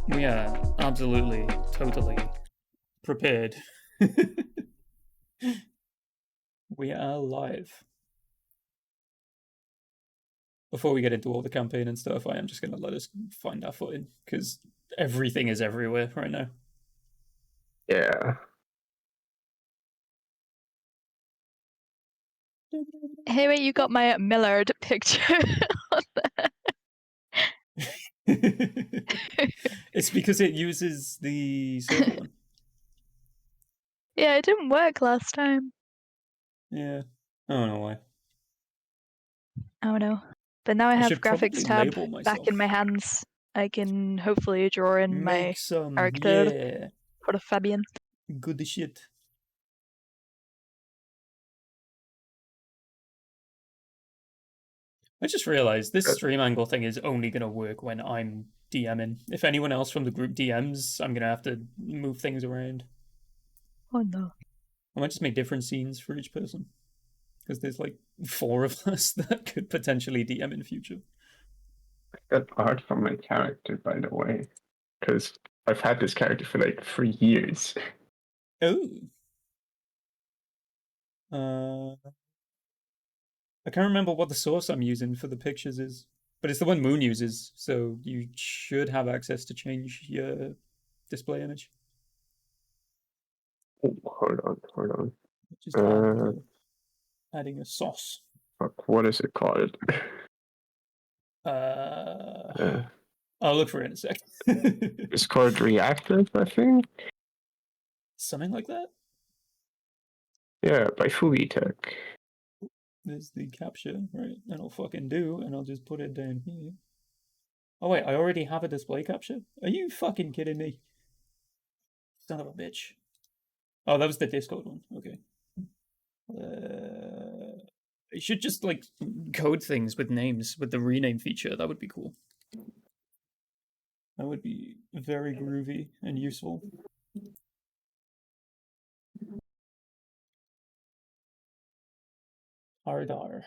We are absolutely, totally prepared. We are live. Before we get into all the campaign and stuff, I am just going to let us find our footing because everything is everywhere right now. Yeah. Hey, wait, you got my Millard picture on there. It's because it uses the server one. Yeah, it didn't work last time. Yeah. I don't know why. Oh no. But now I have should graphics probably tab label back in myself. my hands. I can hopefully draw in my Make some, character yeah, for the Fabian. good shit. I just realized this stream angle thing is only going to work when I'm DMing. If anyone else from the group DMs, I'm going to have to move things around. Oh no. I might just make different scenes for each person. Because there's like 4 of us that could potentially DM in future. I got art from my character, by the way. Because I've had this character for like 3 years. Oh. I can't remember what the source I'm using for the pictures is. But it's the one Moon uses, so you should have access to change your display image. Oh, hold on. Just adding a sauce. Fuck, what is it called? I'll look for it in a sec. It's called Reactive, I think. Something like that? Yeah, by Fugi Tech. There's the capture, right? And I'll fucking do, and I'll just put it down here. Oh wait, I already have a display capture? Are you fucking kidding me? Son of a bitch. Oh, that was the Discord one. Okay. I should just like code things with names with the rename feature. That would be cool. That would be very groovy and useful. Ardar.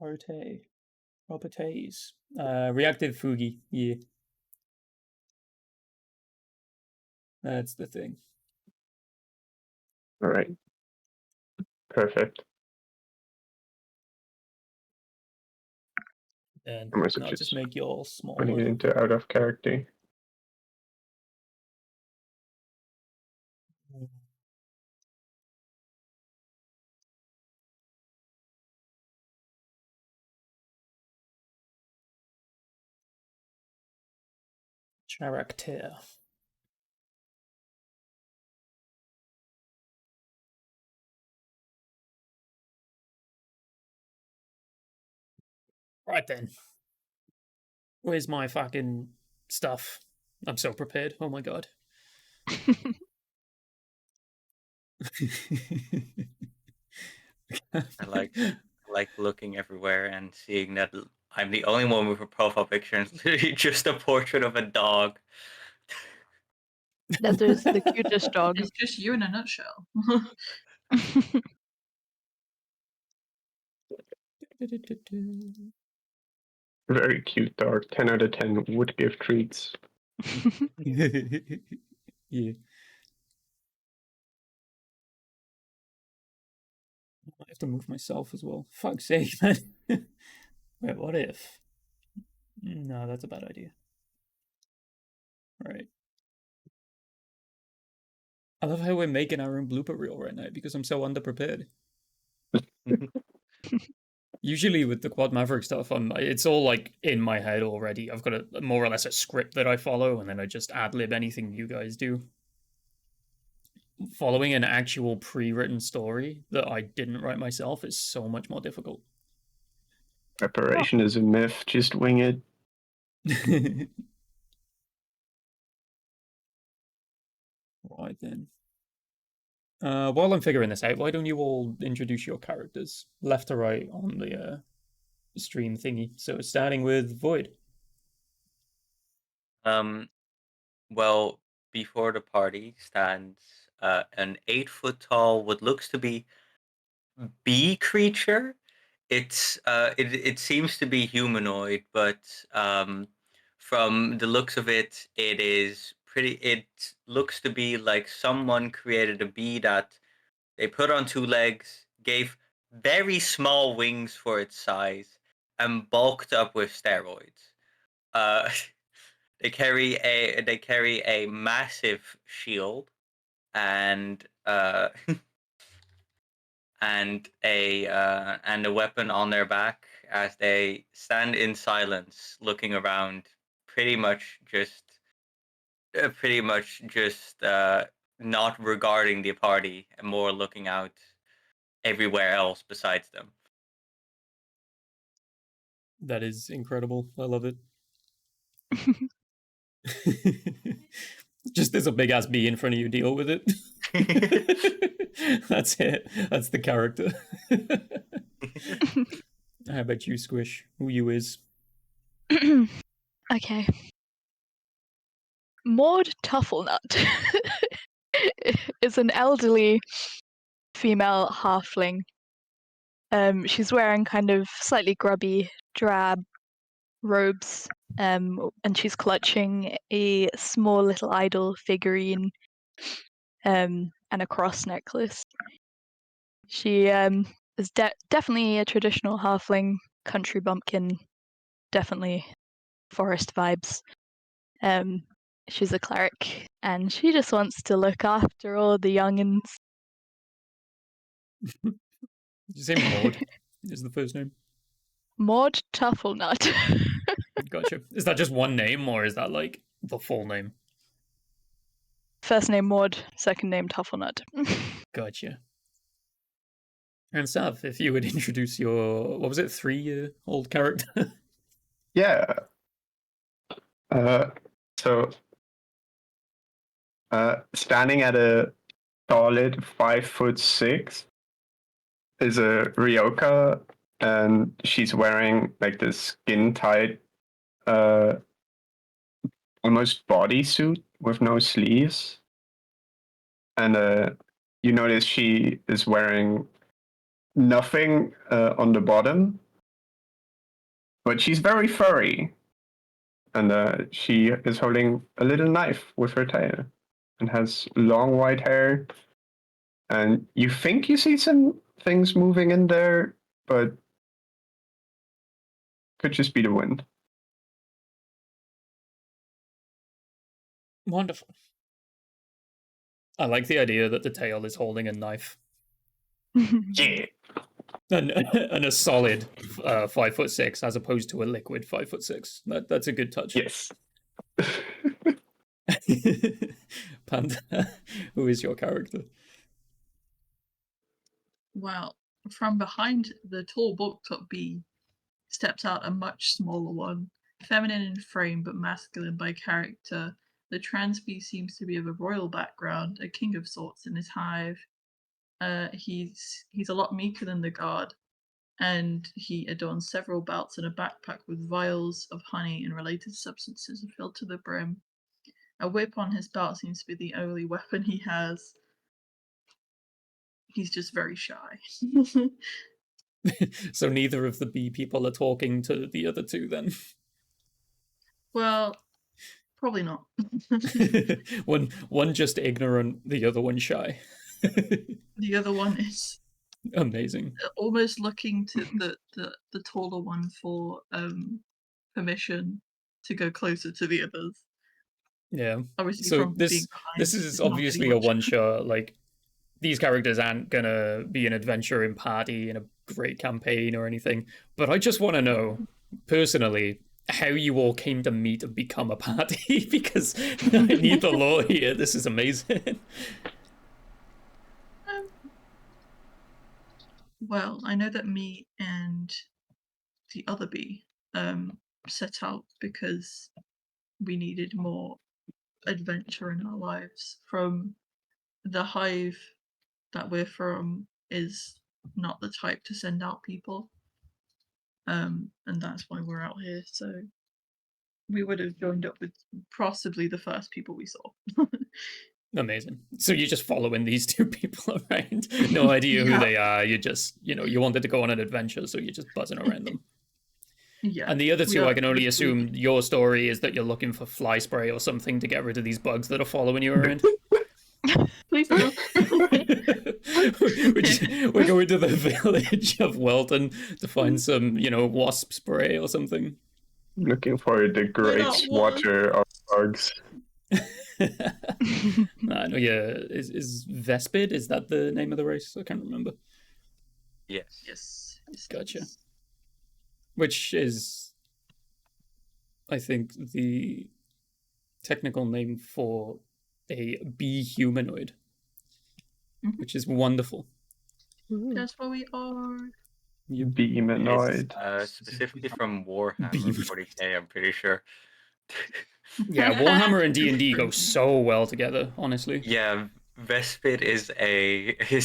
Arte. Robotes. Reactive Fugi. Yeah. That's the thing. All right. Perfect. And I'll just make you all smaller. Putting it into out of character. Character. Right then. Where's my fucking stuff? I'm so prepared. Oh my god. I like looking everywhere and seeing that I'm the only one with a profile picture, and it's literally just a portrait of a dog. That is the cutest dog. It's just you in a nutshell. Very cute dog. 10 out of 10 would give treats. Yeah. I have to move myself as well. Fuck's sake, man. Wait, what if? No, that's a bad idea. Right. I love how we're making our own blooper reel right now because I'm so underprepared. Usually with the Quad Maverick stuff, it's all like in my head already. I've got a more or less a script that I follow, and then I just ad-lib anything you guys do. Following an actual pre-written story that I didn't write myself is so much more difficult. Preparation is a myth. Just wing it. Right then. While I'm figuring this out, why don't you all introduce your characters left to right on the stream thingy? So starting with Void. Well, before the party stands an 8-foot tall, what looks to be bee creature. It seems to be humanoid, but from the looks of it, it is pretty. It looks to be like someone created a bee that they put on 2 legs, gave very small wings for its size, and bulked up with steroids. Uh, they carry a massive shield and and a weapon on their back as they stand in silence, looking around, pretty much just not regarding the party and more looking out everywhere else besides them. That is incredible. I love it. Just there's a big ass bee in front of you. Deal with it. That's it. That's the character. How about you, Squish? Who you is? Okay. Maud Tufflenut is an elderly female halfling. She's wearing kind of slightly grubby, drab robes, and she's clutching a small little idol figurine, and a cross necklace. She is definitely a traditional halfling, country bumpkin, definitely forest vibes. She's a cleric, and she just wants to look after all the youngins. Did you say Maud? Is the first name? Maud Tufflenut. Gotcha. Is that just one name, or is that like the full name? First name Maud, second name Tufflenut. Gotcha. And Sav, if you would introduce your, what was it, 3-year-old character? Yeah. So, standing at a solid 5'6" is a Ryoka, and she's wearing like this skin tight, almost bodysuit with no sleeves. And you notice she is wearing nothing on the bottom, but she's very furry. And she is holding a little knife with her tail and has long white hair. And you think you see some things moving in there, but could just be the wind. Wonderful. I like the idea that the tail is holding a knife. Yeah. And a solid 5'6", as opposed to a liquid 5'6". That's a good touch. Yes. Panda, who is your character? Well, from behind the tall bulk-top bee steps out a much smaller one, feminine in frame but masculine by character. The trans bee seems to be of a royal background, a king of sorts in his hive. He's a lot meeker than the guard, and he adorns several belts and a backpack with vials of honey and related substances filled to the brim. A whip on his belt seems to be the only weapon he has. He's just very shy. So neither of the bee people are talking to the other two then? Well, probably not. one just ignorant, the other one shy. The other one is amazing. Almost looking to the taller one for permission to go closer to the others. Yeah. Obviously, so from this being behind, this is it's not obviously getting a much. one shot. Like, these characters aren't gonna be an adventure in party in a great campaign or anything. But I just want to know personally how you all came to meet and become a party, because I need the lore here. This is amazing. Well, I know that me and the other bee set out because we needed more adventure in our lives. From the hive that we're from is not the type to send out people, and that's why we're out here. So we would have joined up with possibly the first people we saw. Amazing. So you're just following these two people around, no idea who Yeah. they are. You just, you wanted to go on an adventure, so you're just buzzing around them. Yeah. And the other we two, are I can only literally- assume your story is that you're looking for fly spray or something to get rid of these bugs that are following you around. Please don't. We're going to the village of Welton to find some, wasp spray or something. Looking for the great not one. slaughter of bugs. I know, yeah. Is Vespid? Is that the name of the race? I can't remember. Yes. Yes. Gotcha. Which is, I think, the technical name for a bee humanoid, which is wonderful. That's what we are. Beamanoid. It's specifically from Warhammer Beam. 40k, I'm pretty sure. Yeah, Warhammer and D&D go so well together, honestly. Yeah, Vespid is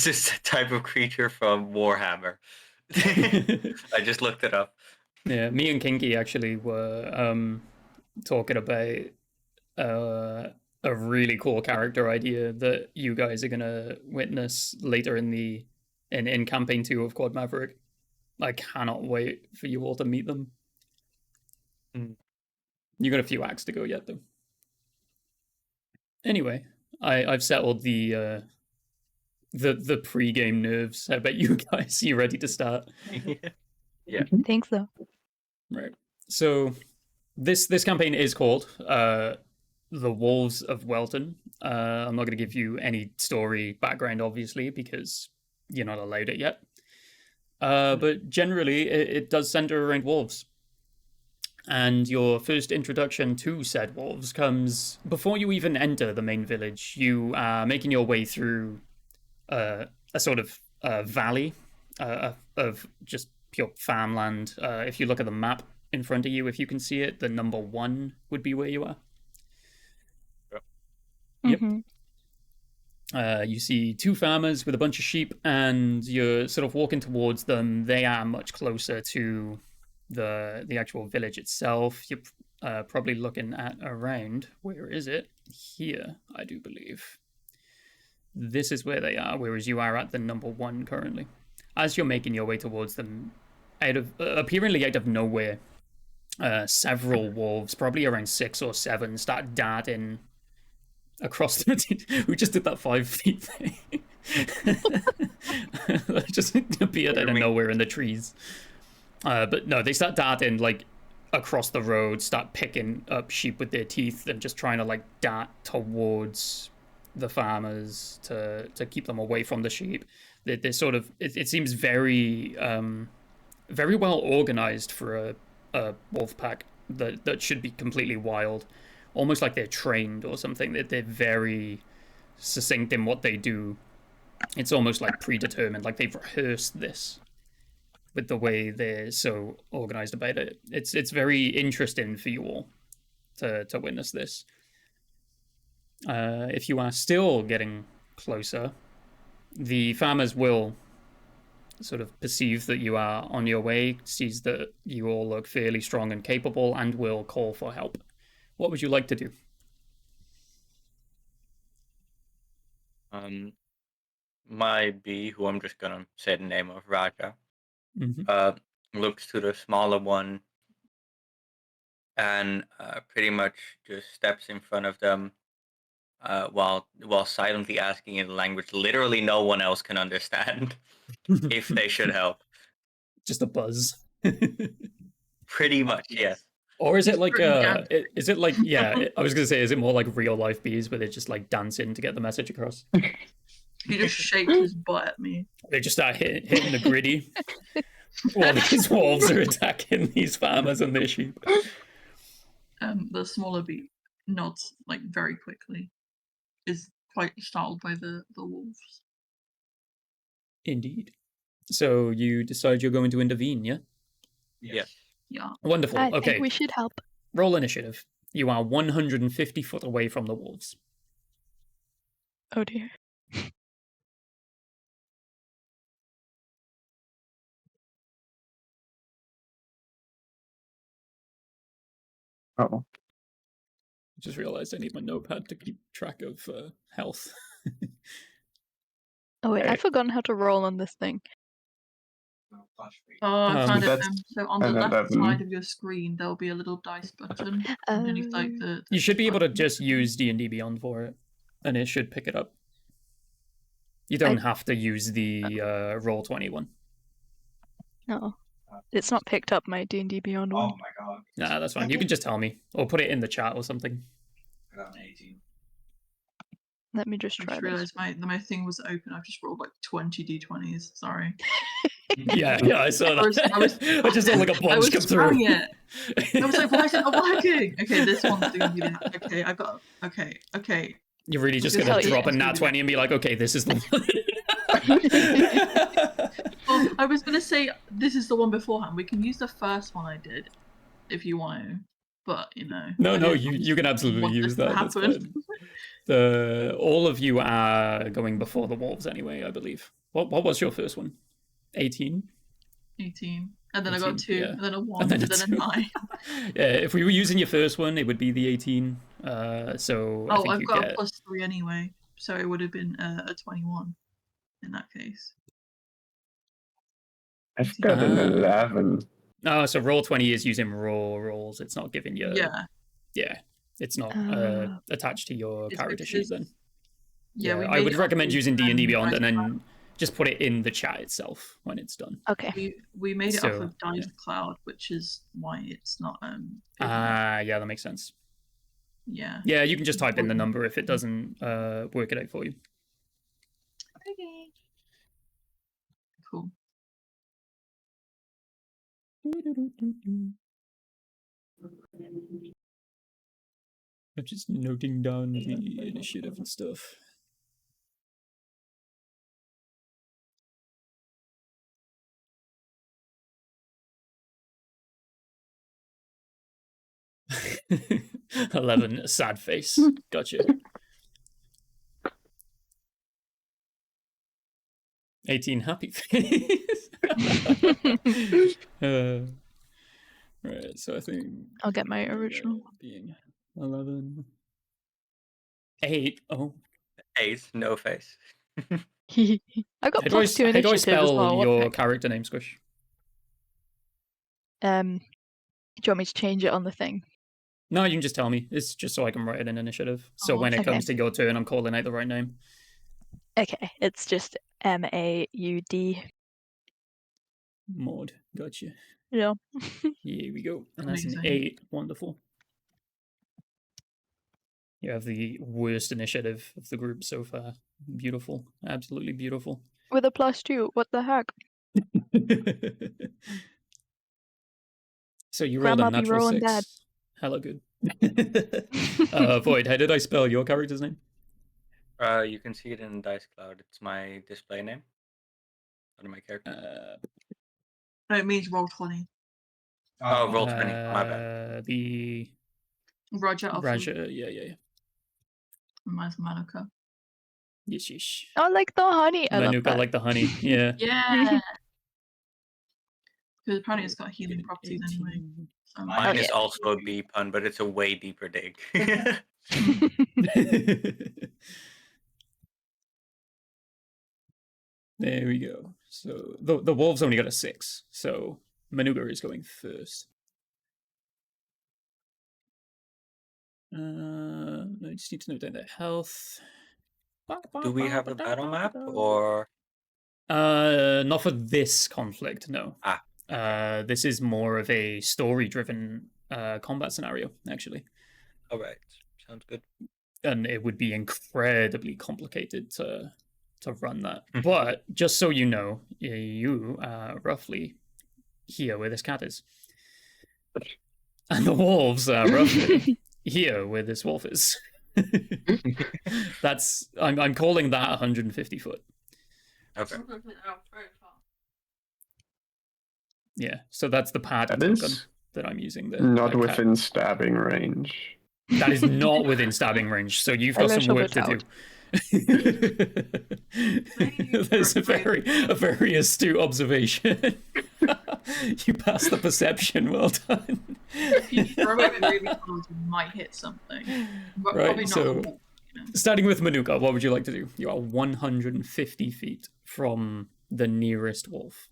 just a type of creature from Warhammer. I just looked it up. Yeah, me and Kinky actually were talking about a really cool character idea that you guys are gonna witness later in campaign 2 of Quad Maverick. I cannot wait for you all to meet them. You got a few acts to go yet, though. Anyway, I've settled the pre-game nerves. How about you guys? You ready to start? Yeah. I think so. Right. So this campaign is called The Wolves of Welton. I'm not going to give you any story background, obviously, because you're not allowed it yet. But generally, it does center around wolves. And your first introduction to said wolves comes before you even enter the main village. You are making your way through a sort of valley of just pure farmland. If you look at the map in front of you, if you can see it, the number 1 would be where you are. Yep. You see 2 farmers with a bunch of sheep, and you're sort of walking towards them. They are much closer to the actual village itself. You're probably looking at around, where is it? Here, I do believe. This is where they are, whereas you are at the number 1 currently. As you're making your way towards them, apparently out of nowhere, several wolves, probably around 6 or 7, start darting across the... Who just did that 5 feet thing? Just appeared out of nowhere in the trees. But no, they start darting across the road, start picking up sheep with their teeth and just trying to dart towards the farmers to keep them away from the sheep. They're sort of... It seems very very well organized for a wolf pack that should be completely wild. Almost like they're trained or something. They're very succinct in what they do. It's almost like predetermined, like they've rehearsed this with the way they're so organized about it. It's very interesting for you all to witness this. If you are still getting closer, the farmers will sort of perceive that you are on your way, sees that you all look fairly strong and capable, and will call for help. What would you like to do? My bee, who I'm just gonna say the name of, Raja, looks to the smaller one and pretty much just steps in front of them while silently asking in a language literally no one else can understand if they should help. Just a buzz. Pretty much, yes. Or is it like pretty is it like, yeah, I was gonna say, is it more like real life bees where they just dancing to get the message across? He just shaked his butt at me. They just start hitting the gritty while these wolves are attacking these farmers and their sheep. The smaller bee nods very quickly. Is quite startled by the wolves. Indeed. So you decide you're going to intervene, yeah? Yes. Yeah. Wonderful. I Okay. think we should help. Roll initiative. You are 150 foot away from the wolves. Oh dear. Oh. I just realized I need my notepad to keep track of health. Oh wait, Okay. I've forgotten how to roll on this thing. Oh, I found it. That's So on the an left 11. side of your screen, there'll be a little dice button underneath, like the. You should be able to button. just use D&D Beyond for it, and it should pick it up. You don't have to use the Roll20 one. No, it's not picked up my D&D Beyond one. Oh my god. Nah, that's fine. You can just tell me, or put it in the chat or something. I got an 18. Let me just I try just this. realised my thing was open. I've just rolled like 20 d20s. Sorry. Yeah, I saw that. I was- I just saw like a I bunch was come trying through. it. I was like, why is it not working? Okay, this one's doing really bad. Okay, I've got. Okay. You're really just Just gonna tell you. drop a nat 20 and be like, okay, this is the one. Well, I was gonna say this is the one beforehand. We can use the first one I did, if you want to. But No, I you can absolutely want use this to that. That's happen. fine. All of you are going before the wolves anyway, I believe. What was your first one? 18? 18, and then I 18, got 2, yeah. and then a 1, And and then then, a a 2. 9. Yeah, if we were using your first one, it would be the 18. So I Oh, think I've you got get. a +3 anyway, so it would have been a 21 in that case. I've got an 11. Oh, so Roll20 is using raw rolls. It's not giving you. Yeah, It's not Ah. attached to your It's character sheet because- then. yeah. We I made would it recommend off using of, D&D Beyond Dice and then just put it in the chat itself when it's done. Okay. we made it off So, of Dice yeah. Cloud, which is why it's not Yeah, that makes sense. yeah. Yeah, you can just type in the number if it doesn't work it out for you. Okay. Cool. I'm just noting down the initiative and stuff. $11, sad face. Gotcha. 18, happy face. Right, so I think I'll get my original. being 11. 8. Oh, 8, no face. I got +2 how do I initiative as spell well. What the your heck? character name, Squish? Do you want me to change it on the thing? No, you can just tell me. It's just so I can write it in initiative. So when it Okay. comes to your turn, I'm calling out the right name. Okay, it's just MAUD. Maud. Gotcha. Yeah. Here we go. And that's an Amazing. 8. Wonderful. You have the worst initiative of the group so far. Beautiful. Absolutely beautiful. With a +2. What the heck? So you rolled Grandma a be natural rolling 6. bad. Hella good. Void, how did I spell your character's name? You can see it in Dice Cloud. It's my display name. Under my character. No, it means roll 20. Oh, roll 20. My bad. The Roger off of Raja, yeah. Mine's Manuka. Yes. Oh, like the honey. I love Manuka that. like the honey. Yeah. Yeah. Because apparently it's got healing properties anyway. 18. So Mine is yeah. also a B pun, but it's a way deeper dig. There we go. So the wolves only got a 6, so Manuka is going first. I just need to note down their health. Do we have a battle map or? Not for this conflict, no. Ah. This is more of a story-driven combat scenario, actually. All right, sounds good. And it would be incredibly complicated to run that. But just so you know, you are roughly here where this cat is. And the wolves are roughly here where this wolf is. That's I'm calling that 150 foot. Okay. Yeah, so that's the party That token is that I'm using there. not that cat. within stabbing range. That is not within stabbing range, so you've got Hello, some work to Shovel do. That's a very astute observation. You passed the perception, well done. if you throw it really hard, you might hit something. But Right, probably not so- a wall, you know. Starting with Manuka, what would you like to do? You are 150 feet from the nearest wolf.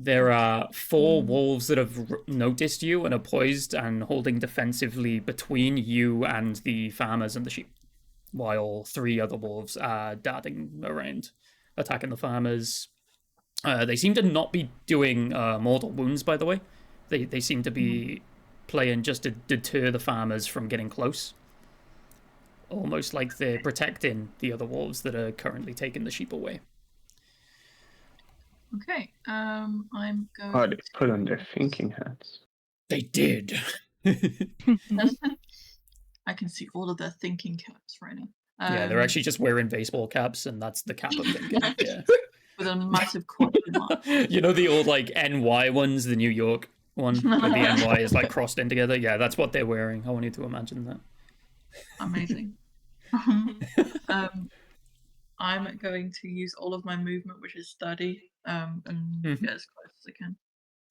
There are 4 wolves that have noticed you and are poised and holding defensively between you and the farmers and the sheep, while 3 other wolves are darting around, attacking the farmers. They seem to not be doing mortal wounds, by the way. They seem to be playing just to deter the farmers from getting close. Almost like they're protecting the other wolves that are currently taking the sheep away. Okay. I'm going. Oh, they put on their thinking hats. They did. I can see all of their thinking caps right now. Yeah, they're actually just wearing baseball caps, and that's the cap of thinking. Yeah. With a massive question mark. You know the old like NY ones, the New York one, where the NY is like crossed in together? Yeah, that's what they're wearing. I want you to imagine that. Amazing. I'm going to use all of my movement, which is 30, and get as close as I can.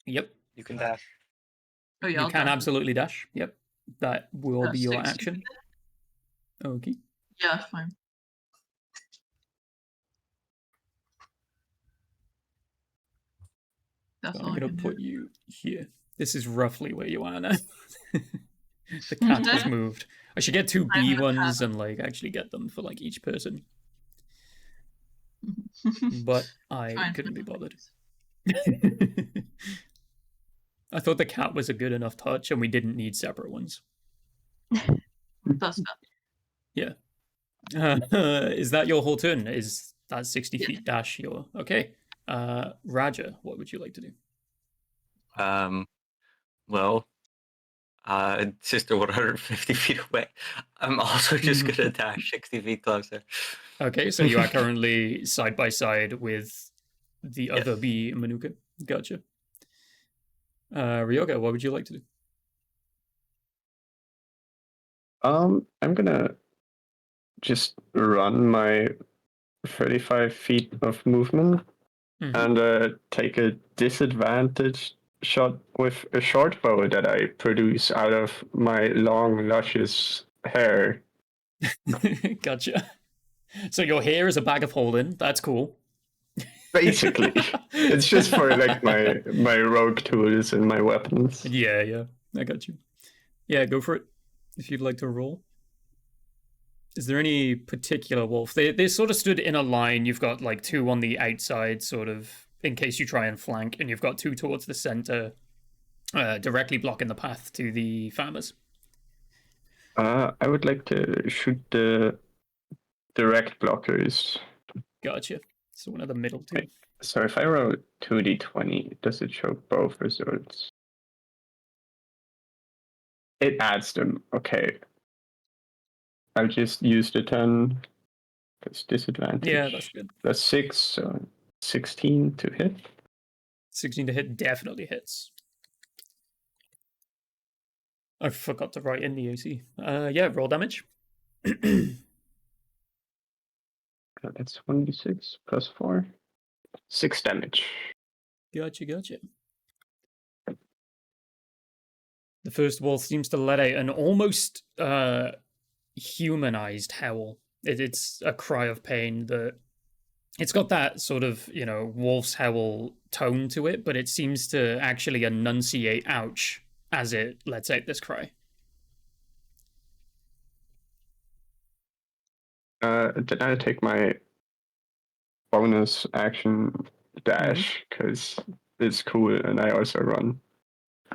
Yep. You can dash. Oh yeah, You I'll can dash. absolutely dash. Yep. That will be your 60 action. Okay. Yeah, that's fine. That's So all I'm I going can to do. put you here. This is roughly where you are now. The cat has moved. I should get 2 B ones and like actually get them for like each person. But I Fine. couldn't be bothered. I thought the cat was a good enough touch and we didn't need separate ones. That's fair. Yeah. Is that your whole turn? Is that 60 feet dash your... Okay. Raja, what would you like to do? Well, since they're 150 feet away, I'm also just gonna dash 60 feet closer. Okay, so you are currently side by side with the other bee Manuka. Gotcha. Ryoga, what would you like to do? I'm gonna just run my 35 feet of movement and take a disadvantage shot with a short bow that I produce out of my long, luscious hair. Gotcha. So your hair is a bag of holding. That's cool. Basically, it's just for like my rogue tools and my weapons. Yeah, I got you. Yeah, go for it if you'd like to roll. Is there any particular wolf? They sort of stood in a line. You've got like 2 on the outside, sort of in case you try and flank, and you've got 2 towards the center, directly blocking the path to the farmers. I would like to shoot the direct blockers. Gotcha. So one of the middle 2. Wait, so if I roll 2d20, does it show both results? It adds them. Okay. I'll just use the 10. That's disadvantage. Yeah, that's good. That's 6, so 16 to hit. 16 to hit definitely hits. I forgot to write in the AC. Yeah, roll damage. That's 1d6 plus 4. 6 damage. Gotcha. The first wolf seems to let out an almost humanized howl. It's a cry of pain that it's got that sort of, wolf's howl tone to it, but it seems to actually enunciate ouch as it lets out this cry. Then I take my bonus action dash because it's cool and I also run.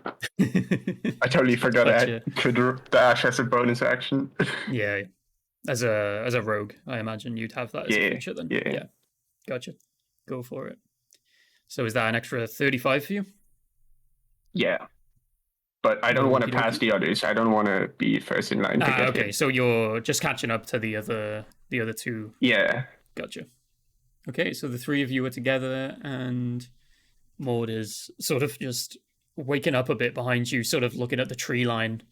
I totally forgot Gotcha. I could dash as a bonus action. Yeah. As a rogue, I imagine you'd have that as a feature then. Yeah. Gotcha. Go for it. So is that an extra 35 for you? Yeah. But I don't want to pass the others. I don't want to be first in line to get okay, hit. so you're just catching up to the other 2. Yeah. Gotcha. Okay, so the 3 of you are together, and Maud is sort of just waking up a bit behind you, sort of looking at the tree line,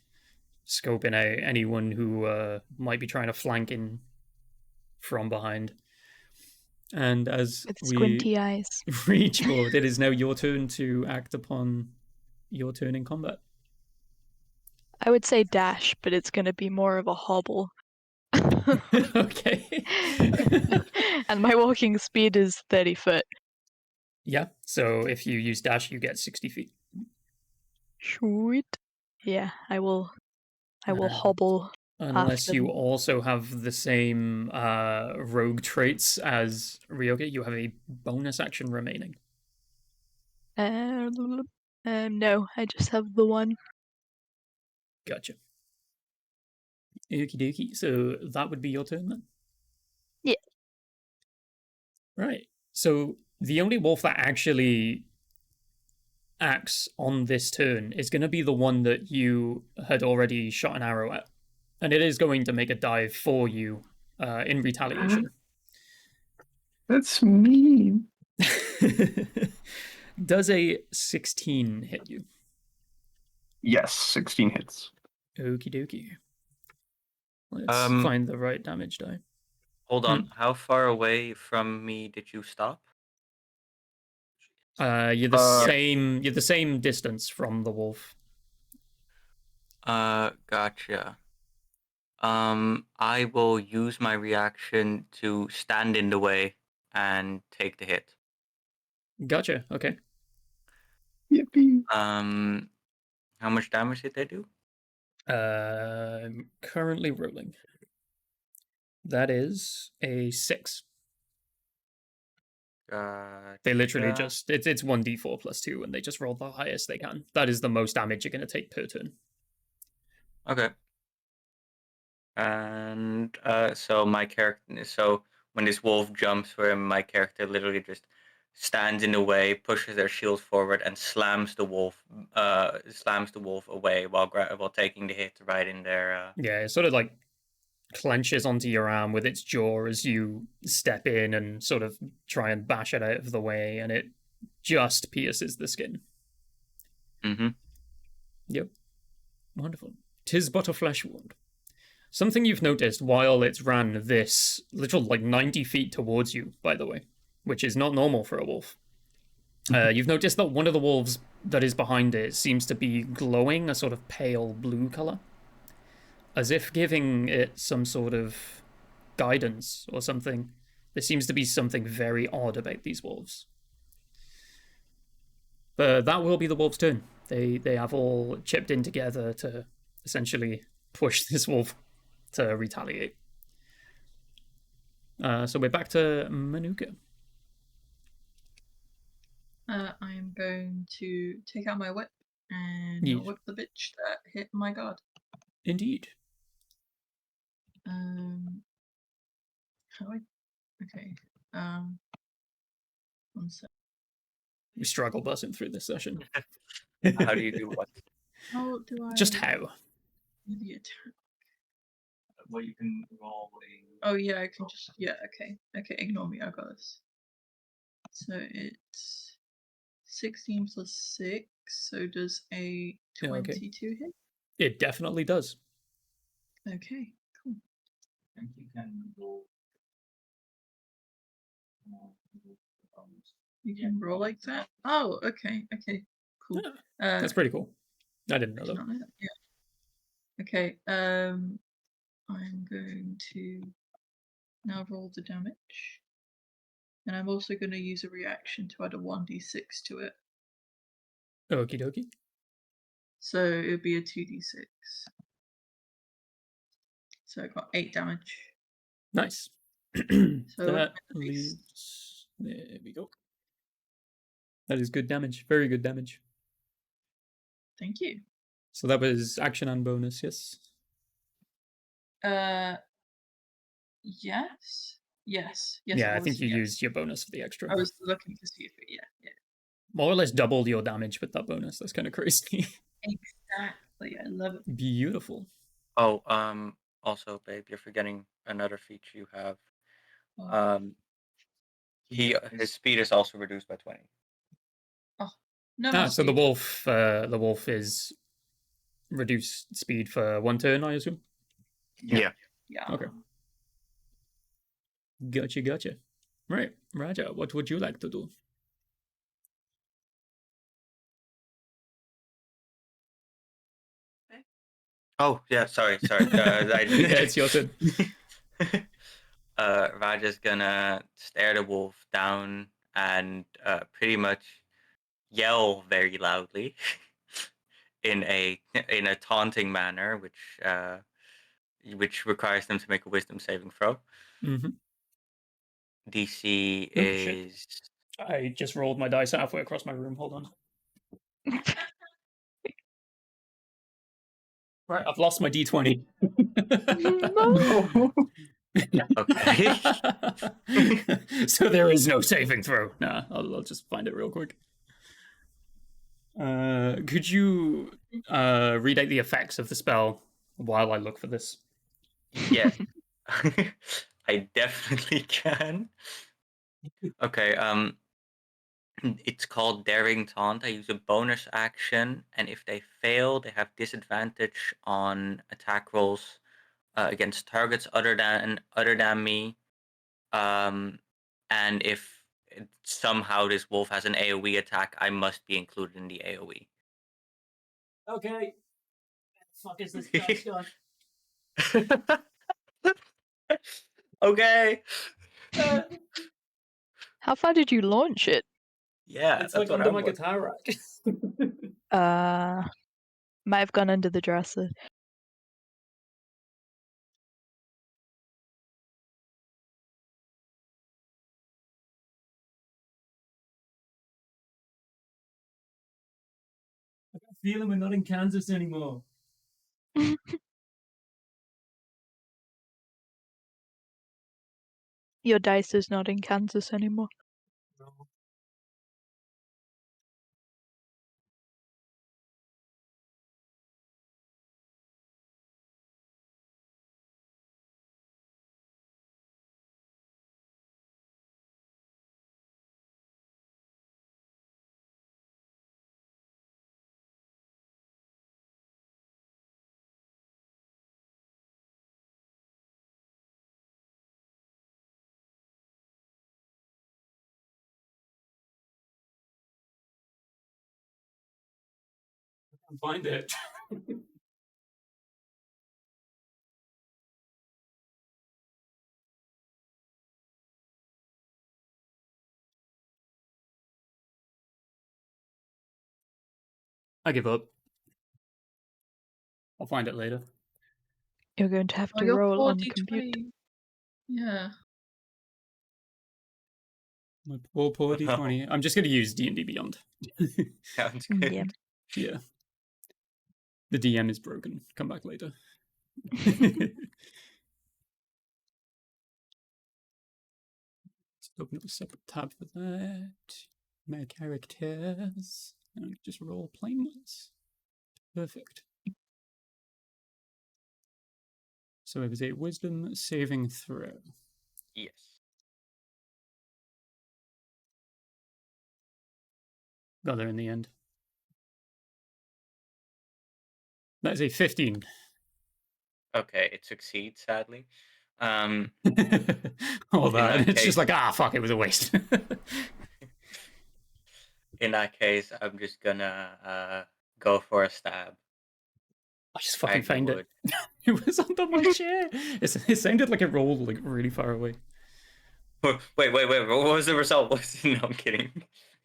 scoping out anyone who might be trying to flank in from behind. And as With we squinty eyes. reach Maud, it is now your turn to act upon your turn in combat. I would say dash, but it's going to be more of a hobble. Okay. And my walking speed is 30 foot. Yeah. So if you use dash, you get 60 feet. Sweet. Yeah, I will Um, hobble Unless after you them. also have the same rogue traits as Ryoga, you have a bonus action remaining. No, I just have the one. Gotcha. Okie dokie. So that would be your turn then? Yeah. Right. So the only wolf that actually acts on this turn is going to be the one that you had already shot an arrow at. And it is going to make a dive for you in retaliation. That's mean. Does a 16 hit you? Yes, 16 hits. Okie dokie. Let's find the right damage die. Hold on. How far away from me did you stop? You're the same distance from the wolf. Gotcha. I will use my reaction to stand in the way and take the hit. Gotcha. Okay. Yippee. How much damage did they do? I'm currently rolling. That is a 6. They literally just it's 1d4 plus 2, and they just roll the highest they can. That is the most damage you're going to take per turn. Okay. And so my character, so when this wolf jumps for him, my character literally just stands in the way, pushes their shield forward, and slams the wolf away while taking the hit right in their. Yeah, it sort of like clenches onto your arm with its jaw as you step in and sort of try and bash it out of the way, and it just pierces the skin. Mm-hmm. Yep. Wonderful. 'Tis but a flesh wound. Something you've noticed while it's ran this literal 90 feet towards you, by the way, which is not normal for a wolf. You've noticed that one of the wolves that is behind it seems to be glowing a sort of pale blue color, as if giving it some sort of guidance or something. There seems to be something very odd about these wolves. But that will be the wolf's turn. They have all chipped in together to essentially push this wolf to retaliate. So we're back to Manuka. I am going to take out my whip and Yeet. whip the bitch that hit my guard. Indeed. How do I? Okay. 1 sec. We struggle buzzing through this session. How do you do what? How do I? Just how? do the attack? Well, you can roll Oh yeah, I can just Okay, ignore me. I got this. So it's 16 plus 6. So does a 22 hit? It definitely does. Okay, cool. I think you can roll. You can roll like that. Oh, okay, cool. Yeah, that's pretty cool. I didn't know that. Yeah. Okay. I'm going to now roll the damage, and I'm also going to use a reaction to add a 1d6 to it. Okie dokie. So it would be a 2d6. So I got 8 damage. Nice. So that leaves. There we go. That is good damage. Very good damage. Thank you. So that was action and bonus, yes? Yes. Yes. Yeah, I think you used your bonus for the extra. I was looking to see if it, yeah. More or less doubled your damage with that bonus. That's kind of crazy. Exactly. I love it. Beautiful. Oh, also, babe, you're forgetting another feature you have. His speed is also reduced by 20. Oh, no. So the wolf is reduced speed for 1 turn, I assume? Yeah. Okay. Gotcha. Right, Raja, what would you like to do? Oh, yeah, sorry. It's your turn. Raja's gonna stare the wolf down and pretty much yell very loudly in a taunting manner, which requires them to make a wisdom saving throw. Mm-hmm. DC Oh, shit. is I just rolled my dice halfway across my room. Hold on. Right, I've lost my d20. No. okay. So there is no saving throw. Nah, I'll just find it real quick. Could you read out the effects of the spell while I look for this? Yes. I definitely can. Okay, it's called Daring Taunt. I use a bonus action, and if they fail, they have disadvantage on attack rolls against targets other than me. And if somehow this wolf has an AoE attack, I must be included in the AoE. Okay. What the fuck is this dice gun? Okay. How far did you launch it? Yeah, It's that's like what under I'm my wondering. guitar rack. Might have gone under the dresser. I got a feeling we're not in Kansas anymore. Your dice is not in Kansas anymore. No. I can't find it. I give up. I'll find it later. You're going to have Oh, to your roll poor on computer. D20. Yeah. My poor d20. I'm just going to use D&D Beyond. Sounds good. Yeah. Yeah. The DM is broken. Come back later. Just open up a separate tab for that. My characters. And just roll plain ones. Perfect. So it was a wisdom saving throw. Yes. Got there in the end. That is a 15. Okay, it succeeds, sadly. All In that. that It's just case- like, fuck, it was a waste. In that case, I'm just gonna go for a stab. I just I fucking found would. it. It was under my chair. It sounded like it rolled like really far away. Wait. What was the result? No, I'm kidding.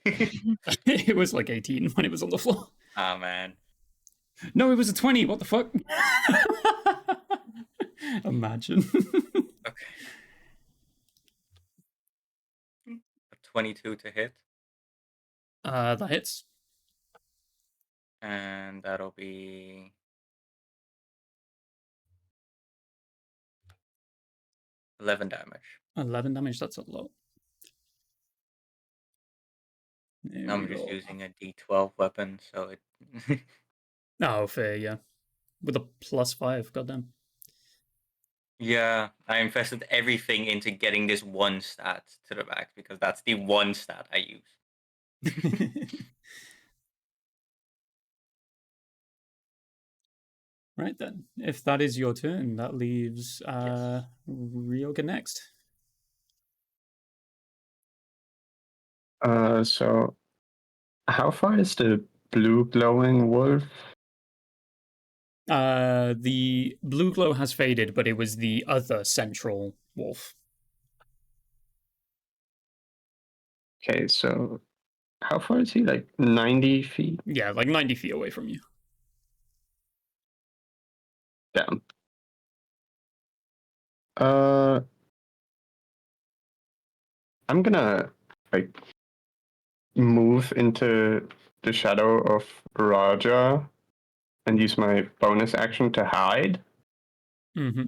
It was like 18 when it was on the floor. Oh man. No, it was a 20. What the fuck? Imagine. Okay. 22 to hit, That hits. and that'll be 11 damage. 11 damage, that's a lot. There I'm we just go. using a D12 weapon, so it. Oh, fair, yeah. With a +5, goddamn. Yeah, I invested everything into getting this one stat to the back because that's the one stat I use. Right then. If that is your turn, that leaves Yes. Ryoga next. So how far is the blue glowing wolf? The blue glow has faded, but it was the other central wolf. Okay, so how far is he? Like 90 feet? Yeah, like 90 feet away from you. Down. I'm gonna like move into the shadow of Raja and use my bonus action to hide. Mm-hmm.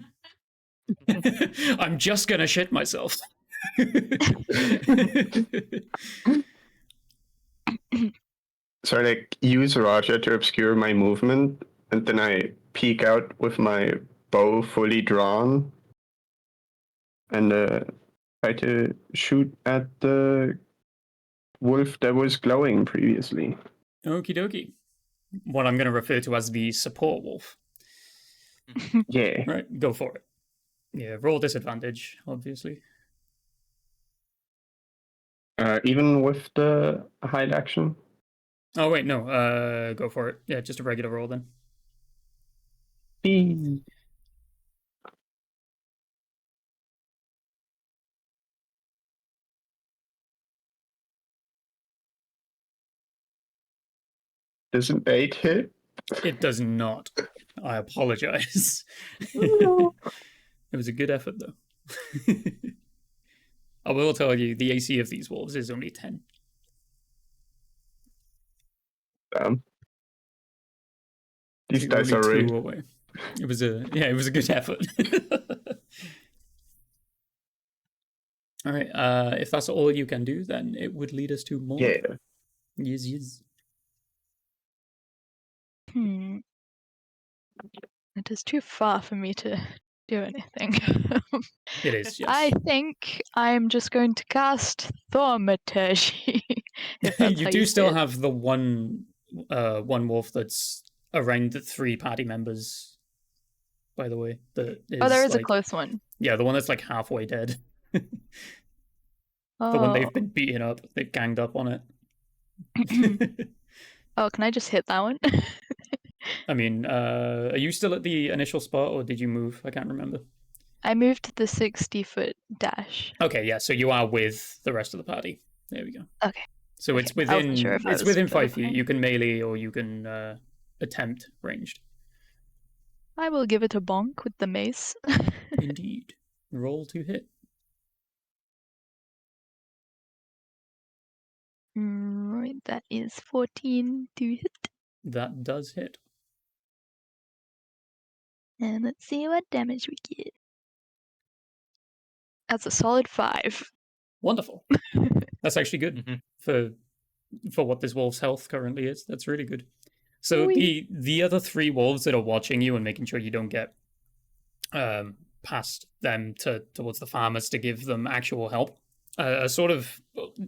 I'm just gonna shit myself. So I like use Raja to obscure my movement, and then I peek out with my bow fully drawn, and try to shoot at the wolf that was glowing previously. Okie dokie. What I'm going to refer to as the support wolf. Yeah. Right, go for it. Yeah, roll disadvantage, obviously. Even with the hide action? Oh, wait, no. Go for it. Yeah, just a regular roll then. Eee. Does an 8 hit? It does not. I apologize. No. It was a good effort, though. I will tell you, the AC of these wolves is only 10. These So dice you're are only 2 rigged. away. It was a good effort. All right. If that's all you can do, then it would lead us to more. Yeah. Yes. It is too far for me to do anything. It is, yes. I think I'm just going to cast Thaumaturgy. If that's You how do you still say it. have the one wolf that's around the 3 party members, by the way. That is, Oh, there is like, a close one. Yeah, the one that's like halfway dead. The one Oh. they've been beating up. They've ganged up on it. Oh, can I just hit that one? I mean, are you still at the initial spot or did you move? I can't remember. I moved the 60-foot dash. Okay, yeah, so you are with the rest of the party. There we go. Okay. So Okay, it's I wasn't within sure if I it's was within still 5 feet. fine. You can melee or you can attempt ranged. I will give it a bonk with the mace. Indeed. Roll to hit. Right, that is 14 to hit. That does hit. And let's see what damage we get. That's a solid 5. Wonderful. That's actually good Mhm. for what this wolf's health currently is. That's really good. So Whee. the other 3 wolves that are watching you and making sure you don't get past them towards the farmers to give them actual help are sort of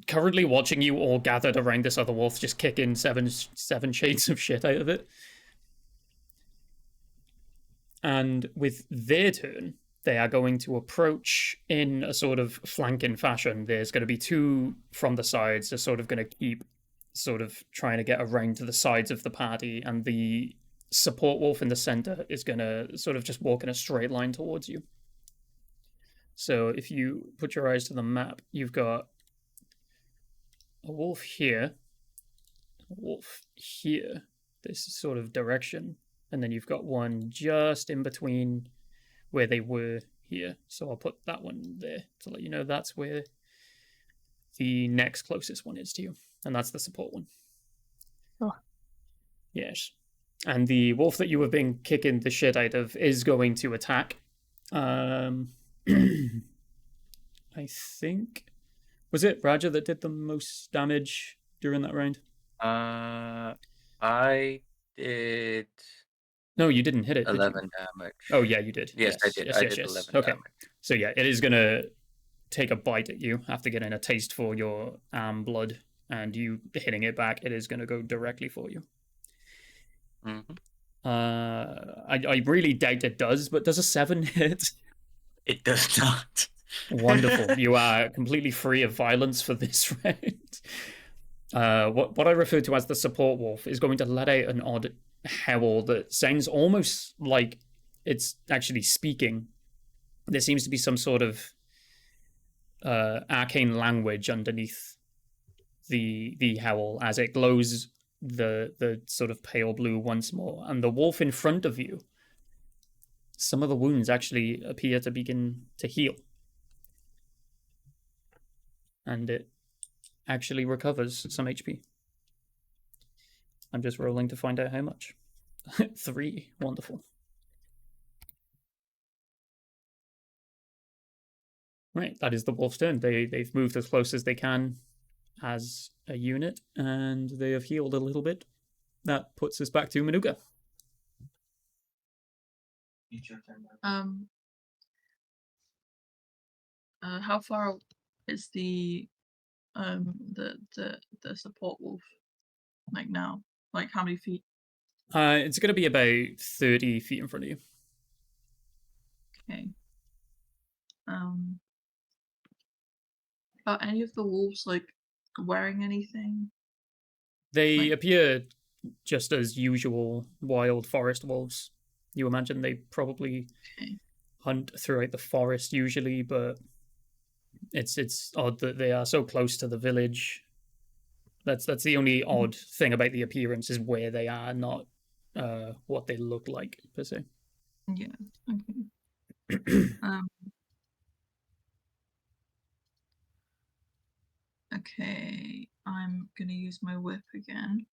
currently watching you all gathered around this other wolf, just kicking seven shades of shit out of it. And with their turn, they are going to approach in a sort of flanking fashion. There's going to be 2 from the sides. They're sort of going to keep sort of trying to get around to the sides of the party, and the support wolf in the center is going to sort of just walk in a straight line towards you. So if you put your eyes to the map, you've got a wolf here, a wolf here, this sort of direction, and then you've got one just in between where they were here. So I'll put that one there to let you know that's where the next closest one is to you, and that's the support one. Oh. Yes. And the wolf that you have been kicking the shit out of is going to attack. I think, was it Raja that did the most damage during that round? I did No, you didn't hit it. 11 damage. Oh yeah, you did. Yes, I did. Yes, I yes, did yes. 11 Okay. damage. So yeah, it is gonna take a bite at you after getting a taste for your arm blood, and you hitting it back. It is gonna go directly for you. Mm-hmm. I really doubt it does, but does a 7 hit? It does not. Wonderful. You are completely free of violence for this round. What I refer to as the support wolf is going to let out an odd howl that sounds almost like it's actually speaking. There seems to be some sort of arcane language underneath the howl as it glows the sort of pale blue once more, and the wolf in front of you, some of the wounds actually appear to begin to heal, and it actually recovers some HP. I'm just rolling to find out how much. 3. Wonderful. Right, that is the wolf's turn. They've moved as close as they can as a unit, and they have healed a little bit. That puts us back to Manuka. How far is the support wolf like now? Like how many feet? It's going to be about 30 feet in front of you. Okay. Are any of the wolves like wearing anything? They Like- appear just as usual wild forest wolves. You imagine they probably Okay. hunt throughout the forest usually, but it's odd that they are so close to the village. That's the only odd thing about the appearance is where they are, not what they look like per se. Yeah. Okay. Okay. I'm gonna use my whip again.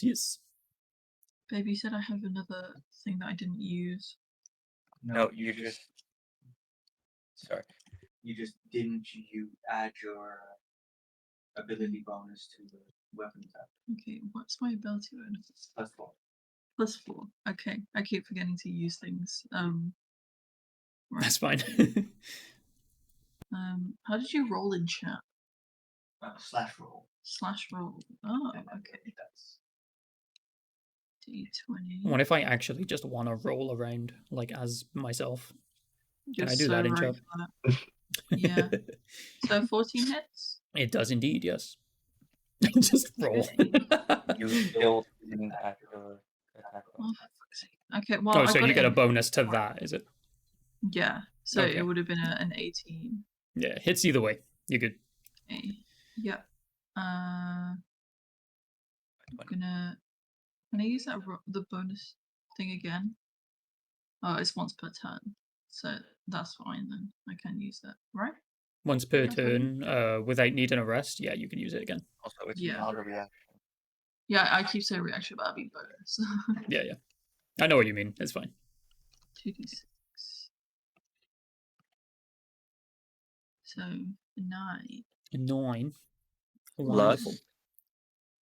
Yes. Baby said I have another thing that I didn't use. No, you just. Sorry. You just didn't add your ability bonus to the weapon tab. Okay, what's my ability bonus? +4. +4. Okay, I keep forgetting to use things. Right. That's fine. How did you roll in chat? /roll. /roll. Oh, okay. That's D20. What if I actually just want to roll around like as myself? You're I do so that in right chat? for that. Yeah. So 14 hits? It does indeed, yes. Just roll. You still didn't add your attack Oh, bonus. for fuck's sake. Okay, well, Oh, I so got you it get a in- bonus to that, is it? Yeah, so Okay. it would have been an 18. Yeah, hits either way. You're good. Okay. Yep. I'm gonna. Can I use that the bonus thing again? Oh, it's once per turn, so that's fine then. I can use that, right? Once per Yeah. turn, without needing a rest, yeah, you can use it again. Also, it's Yeah. not a reaction. Yeah, I keep saying reaction, but I mean bonus. Yeah, yeah. I know what you mean. It's fine. 2d6. So 9 9. Wonderful. Plus.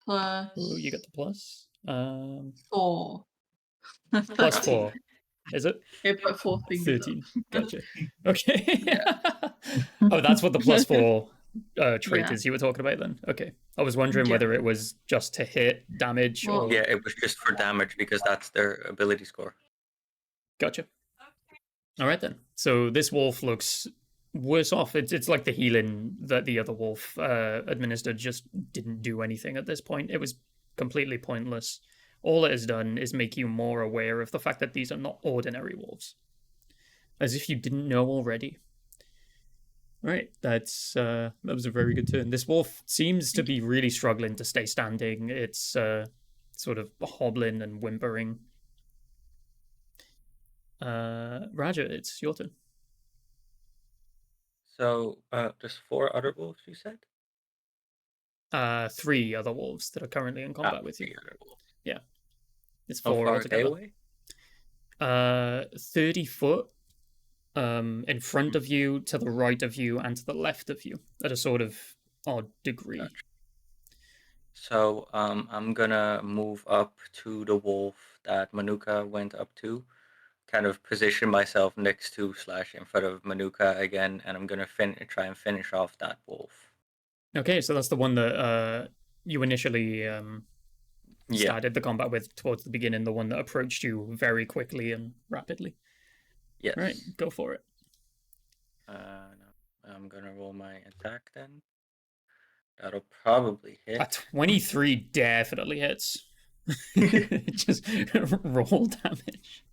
plus. Oh, you got the plus. 4. Plus 4. Is it? It put 4 fingers 13. up. Gotcha. Okay. Oh, that's what the +4 trait Yeah. is you were talking about then. Okay. I was wondering Yeah. whether it was just to hit damage Well, or. Yeah, it was just for damage because that's their ability score. Gotcha. All right then. So this wolf looks worse off. It's like the healing that the other wolf administered just didn't do anything at this point. It was completely pointless. All it has done is make you more aware of the fact that these are not ordinary wolves. As if you didn't know already. Right, that was a very good turn. This wolf seems to be really struggling to stay standing. It's sort of hobbling and whimpering. Raja, it's your turn. So, there's 4 other wolves, you said? 3 other wolves that are currently in combat with you. 3 other wolves. It's How 4 far are they altogether. away? 30 foot in front of you, to the right of you, and to the left of you at a sort of odd degree. Gotcha. So, I'm gonna move up to the wolf that Manuka went up to, kind of position myself next to / in front of Manuka again, and I'm gonna try and finish off that wolf. Okay, so that's the one that you initially Yeah. started the combat with towards the beginning, the one that approached you very quickly and rapidly. Yes. Right, go for it. No, I'm gonna roll my attack then. That'll probably hit. A 23 definitely hits. Just roll damage.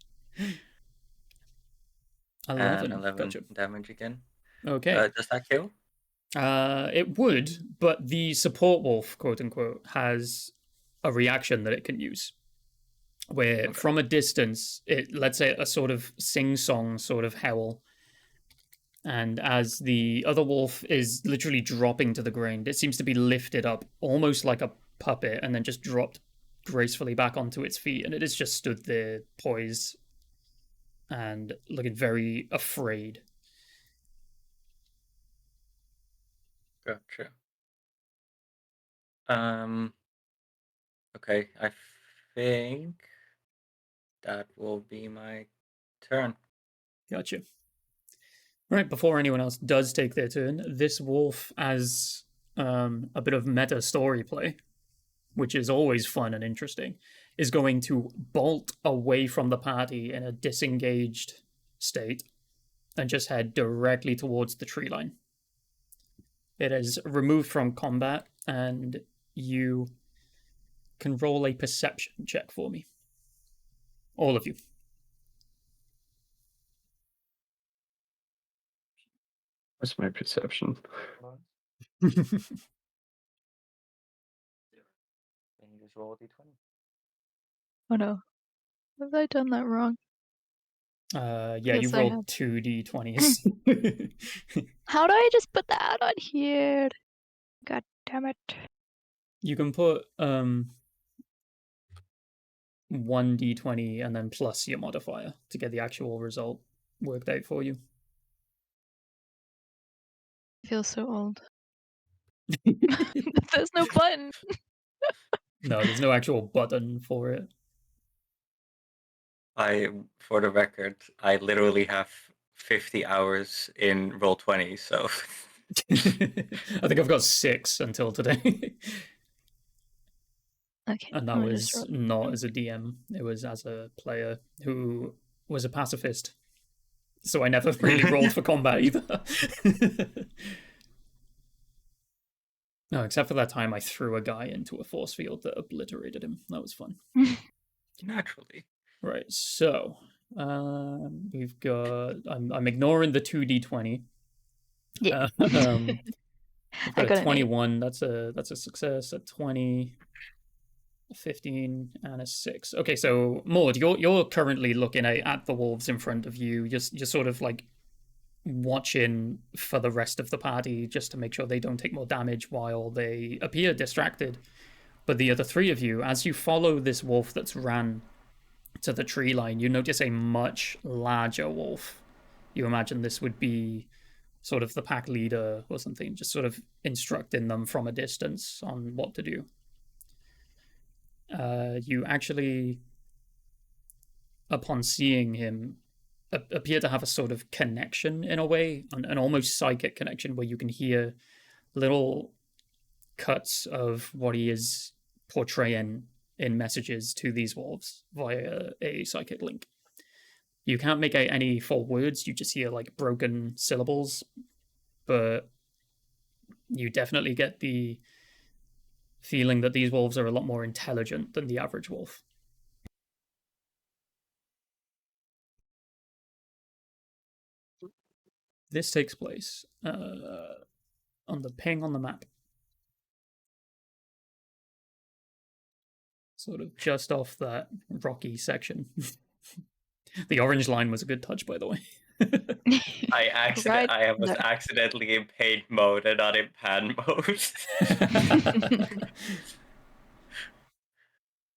11. And 11 Gotcha. damage again. Okay. Does that kill? It would, but the support wolf, quote unquote, has a reaction that it can use. Where from a distance, it lets out a sort of sing-song sort of howl. And as the other wolf is literally dropping to the ground, it seems to be lifted up almost like a puppet and then just dropped gracefully back onto its feet. And it has just stood there poised and looking very afraid. Gotcha. Okay, I think that will be my turn. Gotcha. Right, before anyone else does take their turn, this wolf, as a bit of meta story play, which is always fun and interesting, is going to bolt away from the party in a disengaged state and just head directly towards the tree line. It is removed from combat, and you can roll a perception check for me. All of you. What's my perception? Then you just roll a d20. Oh no. Have I done that wrong? Yeah, Yes, you I rolled have. 2d20s. How do I just put that on here? God damn it. You can put 1d20 and then plus your modifier to get the actual result worked out for you. I feel so old. There's no button. No, there's no actual button for it. For the record, I literally have 50 hours in Roll20, so I think I've got 6 until today. Okay. And that I'm gonna just was roll. not as a DM. It was as a player who was a pacifist. So I never really rolled for combat either. No, except for that time I threw a guy into a force field that obliterated him. That was fun. naturally. Right, so we've got. I'm ignoring the 2d20. Yeah. We've I got got a an 21. That's a success. A 20, a 15, and a 6. Okay, so Maud, you're currently looking at the wolves in front of you. You're sort of like watching for the rest of the party just to make sure they don't take more damage while they appear distracted. But the other 3 of you, as you follow this wolf that's ran to the tree line, you notice a much larger wolf. You imagine this would be sort of the pack leader or something, just sort of instructing them from a distance on what to do. You actually, upon seeing him, appear to have a sort of connection in a way, an almost psychic connection where you can hear little cuts of what he is portraying in messages to these wolves via a psychic link. You can't make out any full words, you just hear like broken syllables, but you definitely get the feeling that these wolves are a lot more intelligent than the average wolf. This takes place on the ping on the map. Sort of just off that rocky section. The orange line was a good touch, by the way. Right I was there. accidentally in paint mode and not in pan mode.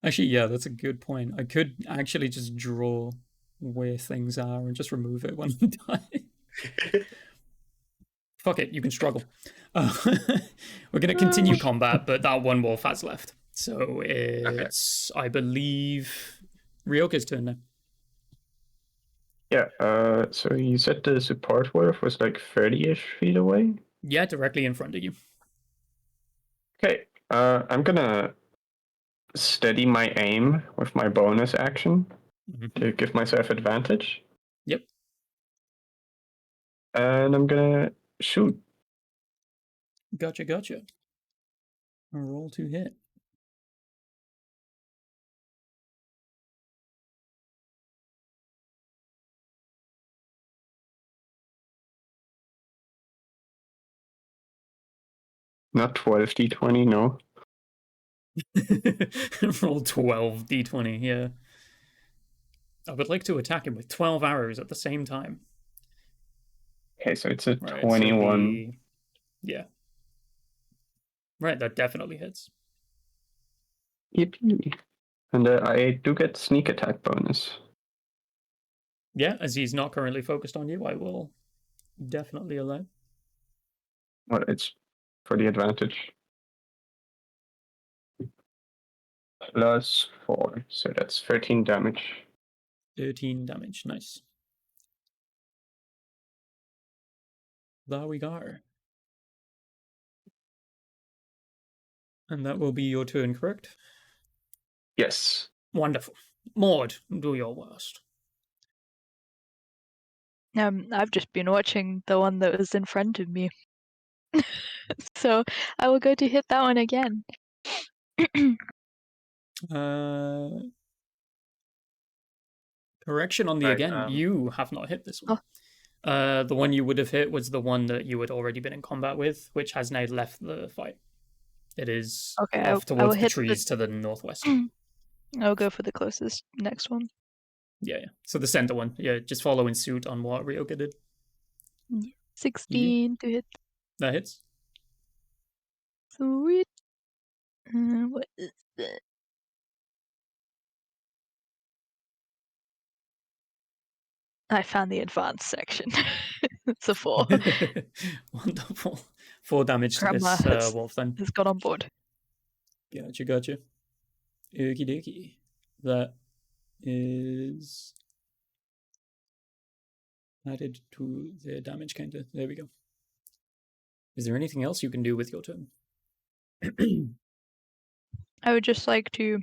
Actually, yeah, that's a good point. I could actually just draw where things are and just remove it when I'm done. Fuck it, you can struggle. We're going to continue combat, but that one wolf has left. So it's, I believe, Ryoka's turn now. Yeah, so you said the support wolf was like 30-ish feet away? Yeah, directly in front of you. Okay, I'm gonna steady my aim with my bonus action to give myself advantage. Yep. And I'm gonna shoot. Gotcha. Roll to hit. Not 12 d20, no. Roll 12 d20, yeah. I would like to attack him with 12 arrows at the same time. Okay, so it's a Right, 21. Yeah. Right, that definitely hits. Yippee. And I do get sneak attack bonus. Yeah, as he's not currently focused on you, I will definitely allow. Well, it's for the advantage. Plus 4, so that's 13 damage. 13 damage, nice. There we go. And that will be your turn, correct? Yes. Wonderful. Maud, do your worst. I've just been watching the one that was in front of me. So I will go to hit that one again. Correction on the Right, again. You have not hit this one. The one you would have hit was the one that you had already been in combat with, which has now left the fight. It is Okay, off I will towards the hit trees to the northwest. I'll go for the closest next one. Yeah. So the center one. Yeah, just following suit on what Ryoka did. 16 to hit. That hits. Sweet. What is that? I found the advanced section. It's a 4. Wonderful. 4 damage to Grandma this wolf then. has got on board. Gotcha. Okie dokie. That is added to the damage counter. There we go. Is there anything else you can do with your turn? I would just like to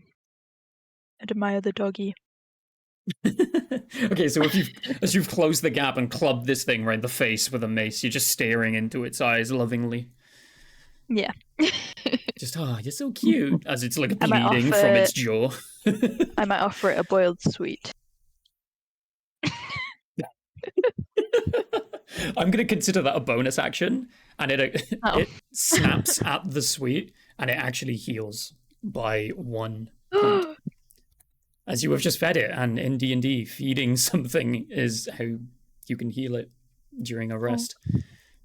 admire the doggy. Okay, so as you've closed the gap and clubbed this thing right in the face with a mace, you're just staring into its eyes lovingly. Yeah. Just, you're so cute, as it's like I might bleeding from its jaw. I might offer it a boiled sweet. I'm going to consider that a bonus action, and it snaps at the sweet, and it actually heals by 1 point. As you have just fed it, and in D&D, feeding something is how you can heal it during a rest.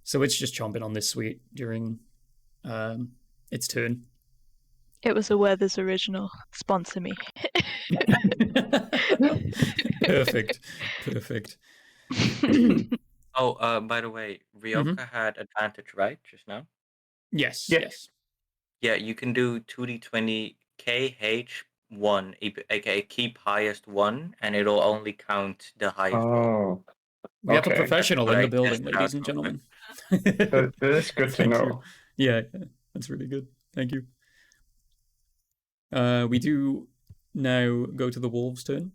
So it's just chomping on this sweet during its turn. It was a Werther's original. Sponsor me. Perfect. Oh, by the way, Ryoka had advantage, right, just now? Yes. Yeah, you can do 2d20 KH1, aka keep highest 1, and it'll only count the highest roll. Oh. We have a professional But in I the building, tested ladies out and real gentlemen. That is good to Thank know. you. Yeah, that's really good. Thank you. We do now go to the wolves' turn.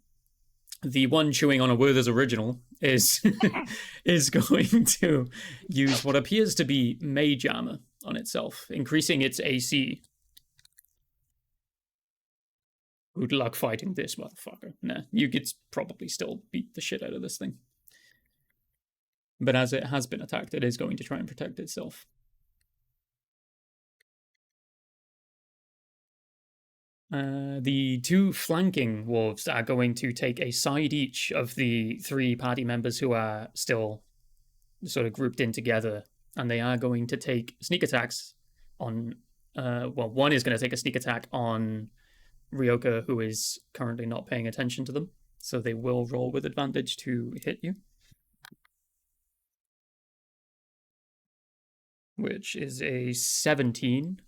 The one chewing on a Werther's original is going to use what appears to be Mage Armor on itself, increasing its AC. Good luck fighting this motherfucker. Nah, you could probably still beat the shit out of this thing. But as it has been attacked, it is going to try and protect itself. The 2 flanking wolves are going to take a side each of the 3 party members who are still sort of grouped in together, and they are going to take sneak attacks on. One is going to take a sneak attack on Ryoka, who is currently not paying attention to them, so they will roll with advantage to hit you. Which is a 17.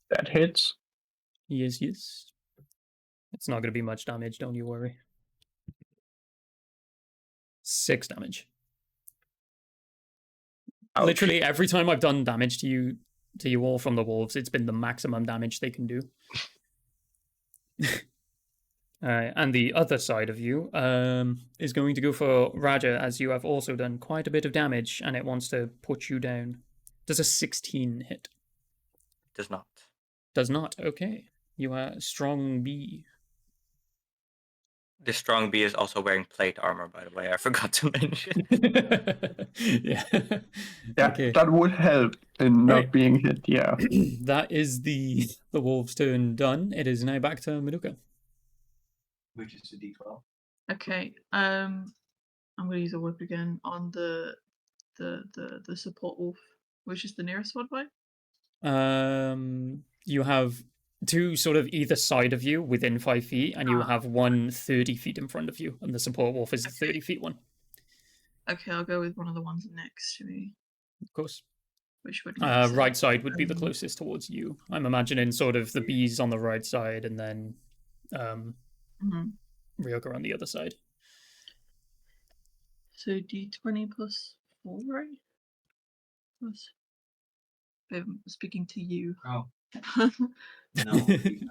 That hits. Yes. It's not going to be much damage, don't you worry. 6 damage. Ouch. Literally every time I've done damage to you all from the wolves, it's been the maximum damage they can do. And the other side of you is going to go for Raja, as you have also done quite a bit of damage, and it wants to put you down. Does a 16 hit? Does not. Does not. Okay. You are strong B. the strong bee is also wearing plate armor, by the way. I forgot to mention. Yeah. Yeah, Okay. that would help in not Right. being hit. Yeah. That is the wolf's turn done. It is now back to Madoka. Which is the D12. Okay. I'm gonna use a whip again on the support wolf, which is the nearest one, right? You have two sort of either side of you within 5 feet, and you have one 30 feet in front of you, and the support wolf is the 30 feet one. Okay, I'll go with one of the ones next to me, Of course. which would make sense. Right side would be the closest towards you. I'm imagining sort of the bees on the right side, and then Mhm. Ryoga on the other side. So D20 plus 4, right? Plus. I'm speaking to you. Oh, no. D20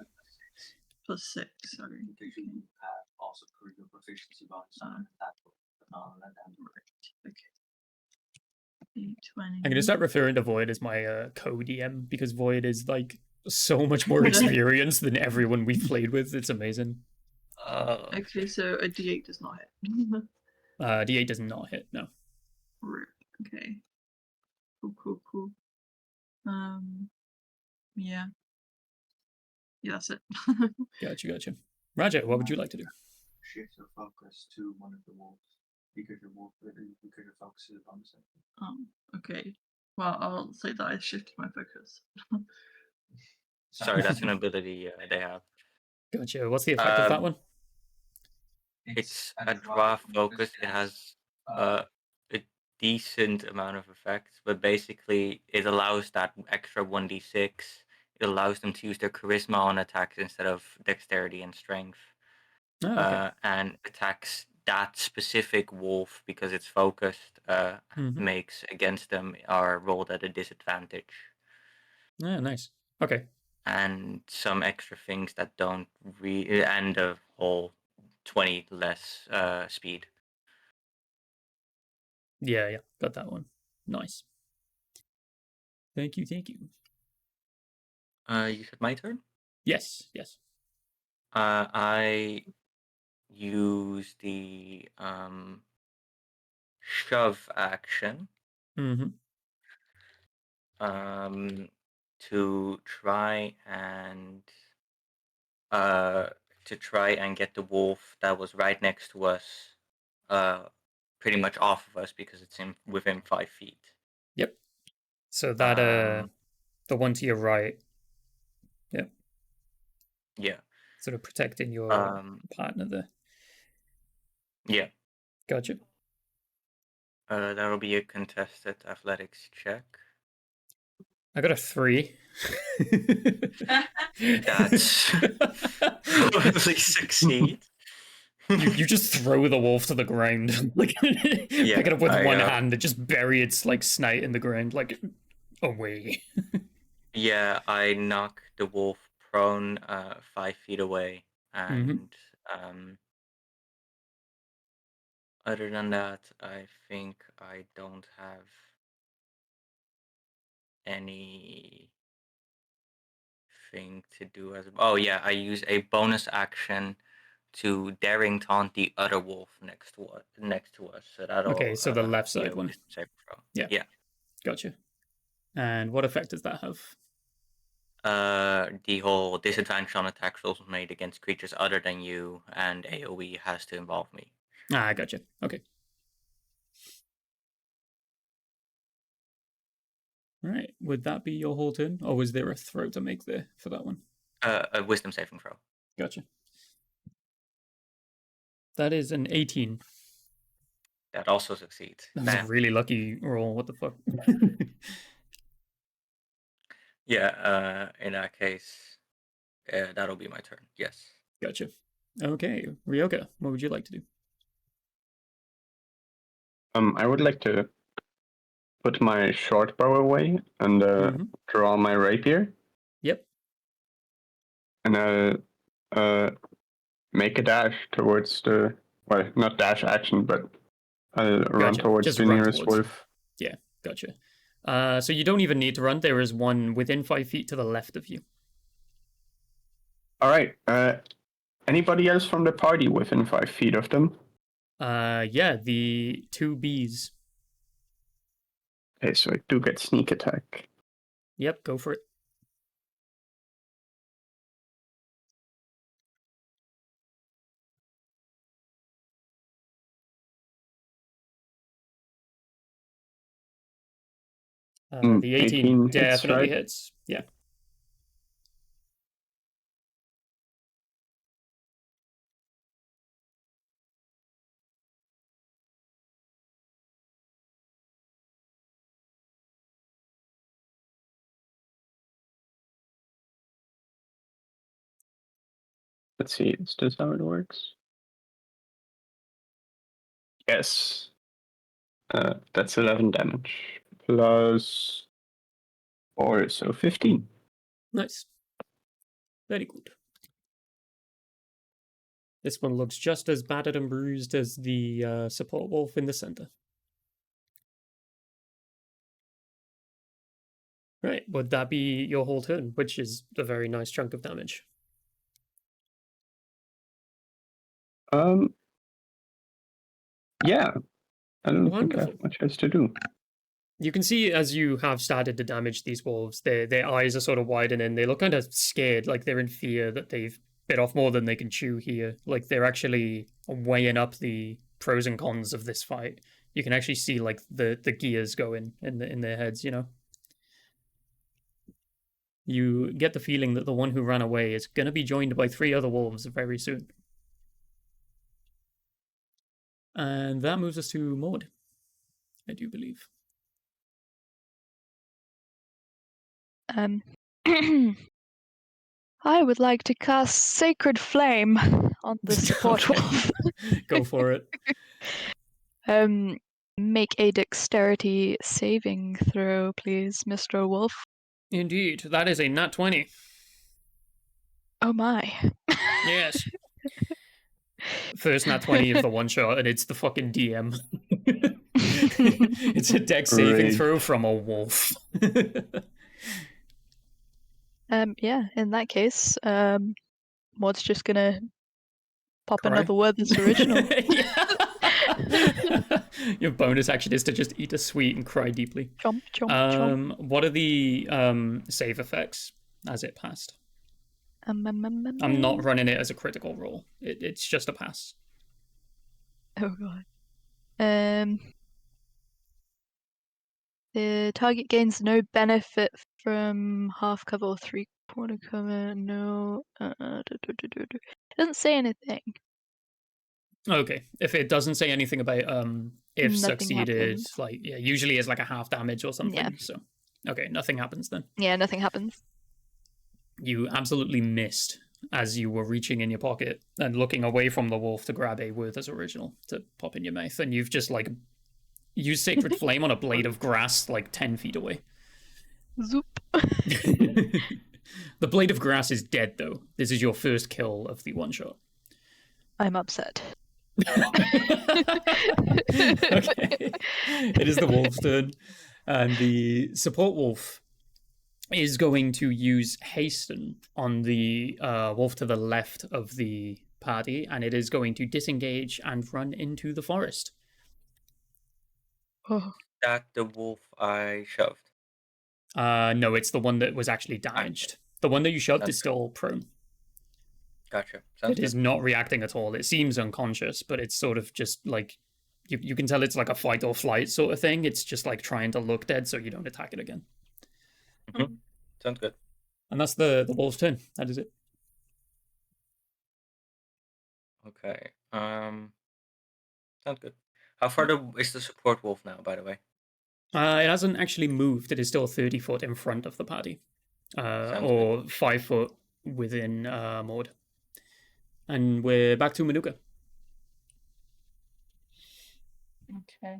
Plus 6, sorry. because you have also critical proficiency bonus on that roll, but not on that damage. Right. Okay. D20. I'm gonna start referring to Void as my co-DM because Void is like so much more experienced than everyone we've played with. It's amazing. Okay, so a D8 does not hit. D8 does not hit, no. Rip. Okay. Cool. Yeah. Yeah, that's it. Gotcha. Raja, what would you like to do? Shift your focus to one of the wolves because your focus is on something. Okay. Well, I'll say that I shifted my focus. Sorry, that's an ability they have. Gotcha. What's the effect of that one? It's a draw focus. It has a decent amount of effects, but basically it allows that extra 1d6. It allows them to use their charisma on attacks instead of dexterity and strength. Oh, okay. And attacks that specific wolf because it's focused makes against them are rolled at a disadvantage. Yeah, nice. Okay. And some extra things that don't and a whole 20 less speed. Yeah, got that one. Nice. Thank you. You said my turn? Yes. I use the shove action to try and get the wolf that was right next to us pretty much off of us because it's within 5 feet. Yep. So that the one to your right. Yep. Yeah. Sort of protecting your partner there. Yeah. Gotcha. That'll be a contested athletics check. I got a 3. That's probably succeed. You just throw the wolf to the ground, like pick it up with one hand and just bury its like snout in the ground, like away. Yeah, I knock the wolf prone 5 feet away, and other than that, I think I don't have anything to do as. Oh yeah, I use a bonus action to daring taunt the other wolf next to us. So that'll Okay, so the left side one. Yeah. Gotcha. And what effect does that have? The whole disadvantage on attack rolls made against creatures other than you, and AoE has to involve me. Ah, gotcha. Okay. All right. Would that be your whole turn, or was there a throw to make there for that one? A wisdom saving throw. Gotcha. That is an 18. That also succeeds. That was a really lucky roll. What the fuck? Yeah, in that case, that'll be my turn. Yes. Gotcha. Okay, Ryoga, what would you like to do? I would like to put my short bow away and draw my rapier. Yep. And make a dash towards the, well, not dash action, but run towards Just the run nearest towards. wolf. Yeah, gotcha. So you don't even need to run. There is one within 5 feet to the left of you. All right. Anybody else from the party within 5 feet of them? Yeah, the 2 bees. Okay, so I do get sneak attack. Yep, go for it. The 18 definitely hits. Yeah. Let's see, is this how it works? Yes. That's 11 damage. Plus 4, so 15. Nice. Very good. This one looks just as battered and bruised as the support wolf in the center. Right, would that be your whole turn, which is a very nice chunk of damage? Yeah. I don't think I Wonderful. have much else to do. You can see as you have started to damage these wolves, their eyes are sort of widening. They look kind of scared, like they're in fear that they've bit off more than they can chew here. Like they're actually weighing up the pros and cons of this fight. You can actually see like the gears going in their heads, you know? You get the feeling that the one who ran away is going to be joined by 3 other wolves very soon. And that moves us to Maud, I do believe. I would like to cast Sacred Flame on the support wolf. Go for it. Make a dexterity saving throw, please, Mr. Wolf. Indeed, that is a nat 20. Oh my. Yes. First nat 20 of the one shot, and it's the fucking DM. It's a dex saving throw from a wolf. Yeah, in that case, Maud's just gonna pop Cry. another word that's original. Your bonus action is to just eat a sweet and cry deeply. Chomp, chomp, chomp. What are the save effects as it passed? I'm not running it as a critical roll. It's just a pass. Oh god. The target gains no benefit from half cover or 3/4 cover. No. It doesn't say anything. Okay. If it doesn't say anything about if Nothing succeeded, happens. like yeah, usually it's like a half damage or something. Yeah. So okay, nothing happens then. Yeah, nothing happens. You absolutely missed as you were reaching in your pocket and looking away from the wolf to grab a Werther's original to pop in your mouth, and you've just like used Sacred Flame on a blade of grass like 10 feet away. Zoop. The blade of grass is dead though. This is your first kill of the one shot. I'm upset. Okay. It is the wolf's turn. And the support wolf is going to use Hasten on the wolf to the left of the party, and it is going to disengage and run into the forest. Oh. That the wolf I shoved. No, it's the one that was actually damaged. The one that you shoved is still prone. Gotcha. It is not reacting at all. It seems unconscious, but it's sort of just like you can tell it's like a fight or flight sort of thing. It's just like trying to look dead so you don't attack it again. Mm-hmm. Sounds good. And that's the wolf's turn. That is it. Okay. Sounds good. How far is the support wolf now, by the way? It hasn't actually moved. It is still 30 foot in front of the party. Or good. 5 foot within Maud. And we're back to Manuka. Okay.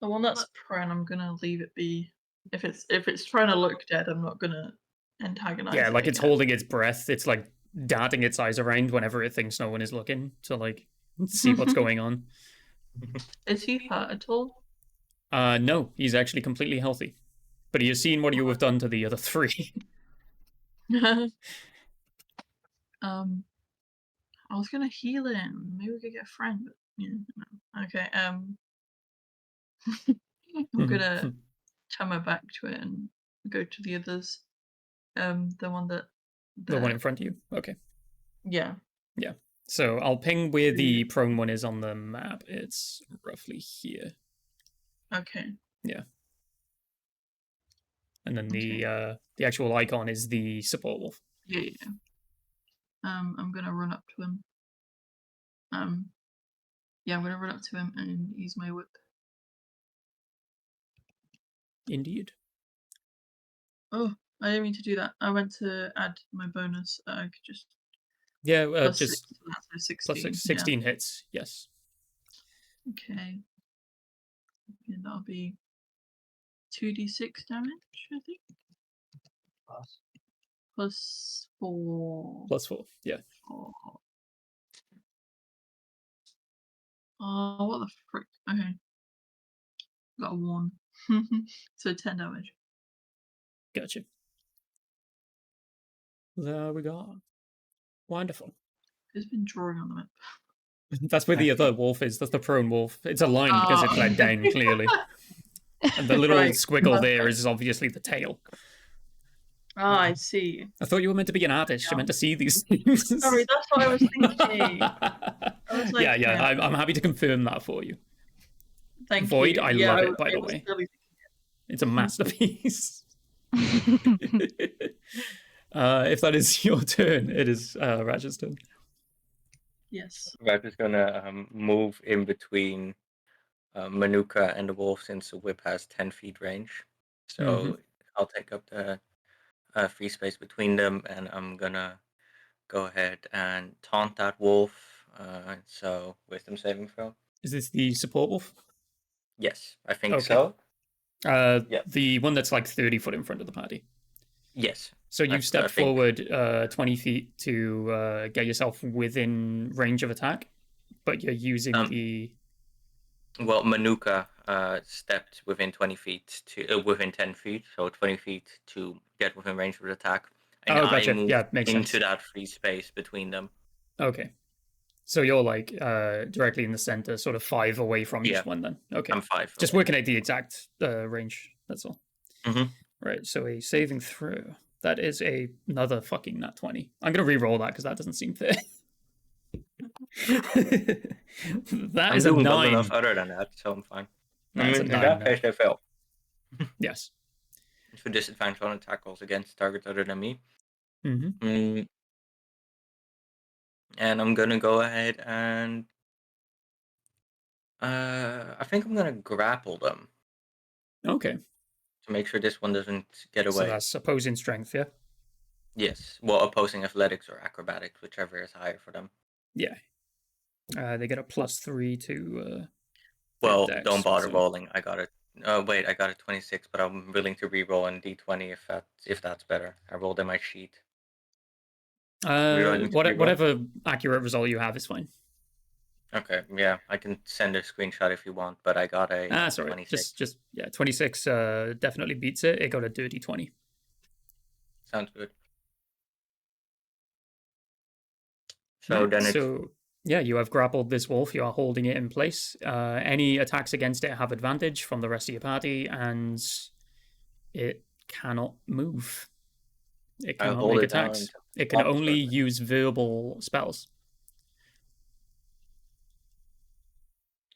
The one that's prone, I'm gonna leave it be. If it's trying to look dead, I'm not gonna antagonize it. Yeah, like it's holding its breath. It's like darting its eyes around whenever it thinks no one is looking to like see what's going on. Is he hurt at all? No, he's actually completely healthy. But he has seen what you have done to the other 3. I was gonna heal him. Maybe we could get a friend, but no. Okay. I'm gonna turn my back to it and go to the others. The one that. The one in front of you. Okay. Yeah. Yeah. So I'll ping where the prone one is on the map. It's roughly here. Okay. Yeah. And then the actual icon is the support wolf. Yeah. I'm gonna run up to him. Yeah, I'm gonna run up to him and use my whip. Indeed. Oh, I didn't mean to do that. I went to add my bonus. I could just. Yeah, Plus just 6, so that's 16. plus 16 hits. Yes. Okay. Yeah, that'll be 2d6 damage, I think. Plus 4. Plus 4. Yeah. 4. Oh, what the frick? Okay. Got a 1. So 10 damage. Gotcha. There we go. Wonderful. It's been drawing on the map. That's where the other wolf is. That's the prone wolf. It's a line because it bled down, clearly. And the little squiggle there is obviously the tail. Ah, I see. I thought you were meant to be an artist. You're meant to see these things. Sorry, that's what I was thinking. Like, yeah. I'm happy to confirm that for you. Thank Void, you. I love it, by the way. Really... It's a masterpiece. If that is your turn, it is Raj's turn. Yes. Raj is gonna move in between Manuka and the wolf since the whip has 10 feet range. So I'll take up the free space between them, and I'm gonna go ahead and taunt that wolf. So wisdom saving throw. Is this the support wolf? Yes, I think so. Yeah. The one that's like 30 foot in front of the party. Yes. So you step forward 20 feet to get yourself within range of attack, but you're using the... Well, Manuka stepped within 20 feet to within 10 feet, so 20 feet to get within range of attack. And gotcha. I moved makes into sense. that free space between them. Okay. So you're like directly in the center, sort of 5 away from each one then. Okay. I'm 5. Just working out the exact range, that's all. Mm-hmm. Right, so a saving throw. That is another fucking nat 20. I'm going to re-roll that because that doesn't seem fair. That is a 9. Well enough other than that, so I'm fine. That's in that case, they fail. Yes. For disadvantage on attack rolls against targets other than me. Mm-hmm. And I'm going to go ahead and... I think I'm going to grapple them. Okay. To make sure this one doesn't get away. So that's opposing strength, yeah? Yes. Well, opposing athletics or acrobatics, whichever is higher for them. Yeah. They get a +3 to... well, dex, don't bother so... rolling. I got it. Wait, I got a 26, but I'm willing to re-roll on D20 if that's better. I rolled in my sheet. Whatever accurate result you have is fine. Okay, yeah, I can send a screenshot if you want, but I got a sorry. 26. Just 26 definitely beats it. It got a dirty 20. Sounds good. So then it's... yeah, you have grappled this wolf. You are holding it in place. Any attacks against it have advantage from the rest of your party, and it cannot move. It cannot make attacks. It can only use verbal spells.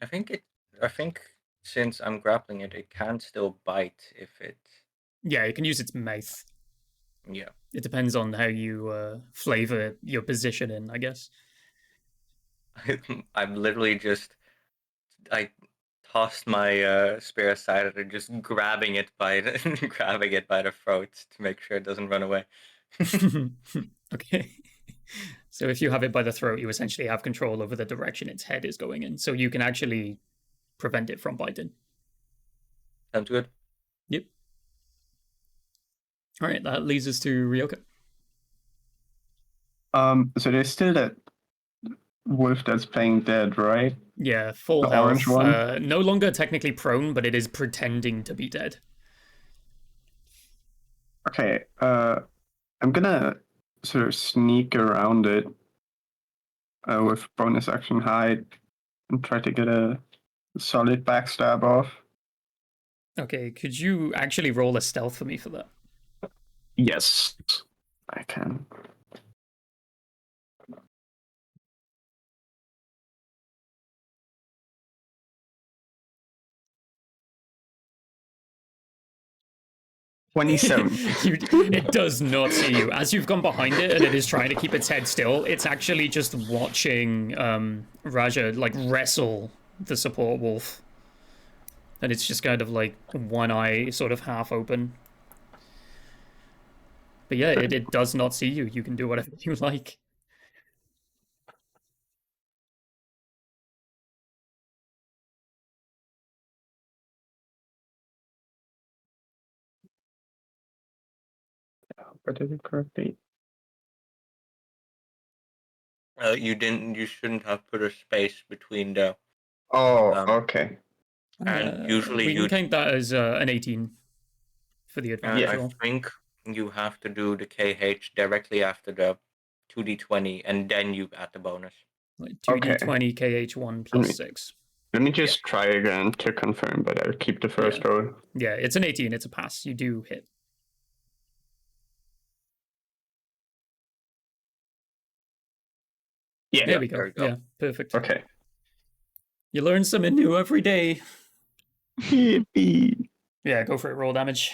I think since I'm grappling it, it can still bite if it... Yeah, it can use its mouth. Yeah. It depends on how you flavor your positioning, I guess. I'm literally just... I tossed my spear aside and just grabbing it by the throat to make sure it doesn't run away. Okay. So if you have it by the throat, you essentially have control over the direction its head is going in. So you can actually prevent it from biting. Sounds good. Yep. All right, that leads us to Ryoka. So there's still that wolf that's playing dead, right? Yeah, full the health. Orange one? No longer technically prone, but it is pretending to be dead. Okay, I'm gonna sort of sneak around it with bonus action hide and try to get a solid backstab off. Okay, could you actually roll a stealth for me for that? Yes, I can. It does not see you. As you've gone behind it and it is trying to keep its head still, it's actually just watching Raja like wrestle the support wolf. And it's just kind of like one eye sort of half open. But yeah, it does not see you. You can do whatever you like. But did it correctly? You didn't. You shouldn't have put a space between the. Oh, Um, okay. And usually we can you. count that as an 18 for the advantage I roll. think you have to do the KH directly after the 2d20, and then you add the bonus. Like 2d20 KH1 plus 6. Let me just try again to confirm, but I'll keep the first roll. Yeah, it's an 18. It's a pass. You do hit. Yeah, there we go. There we go. Yeah, perfect. Okay. You learn something new every day. Yippee. Yeah, go for it. Roll damage.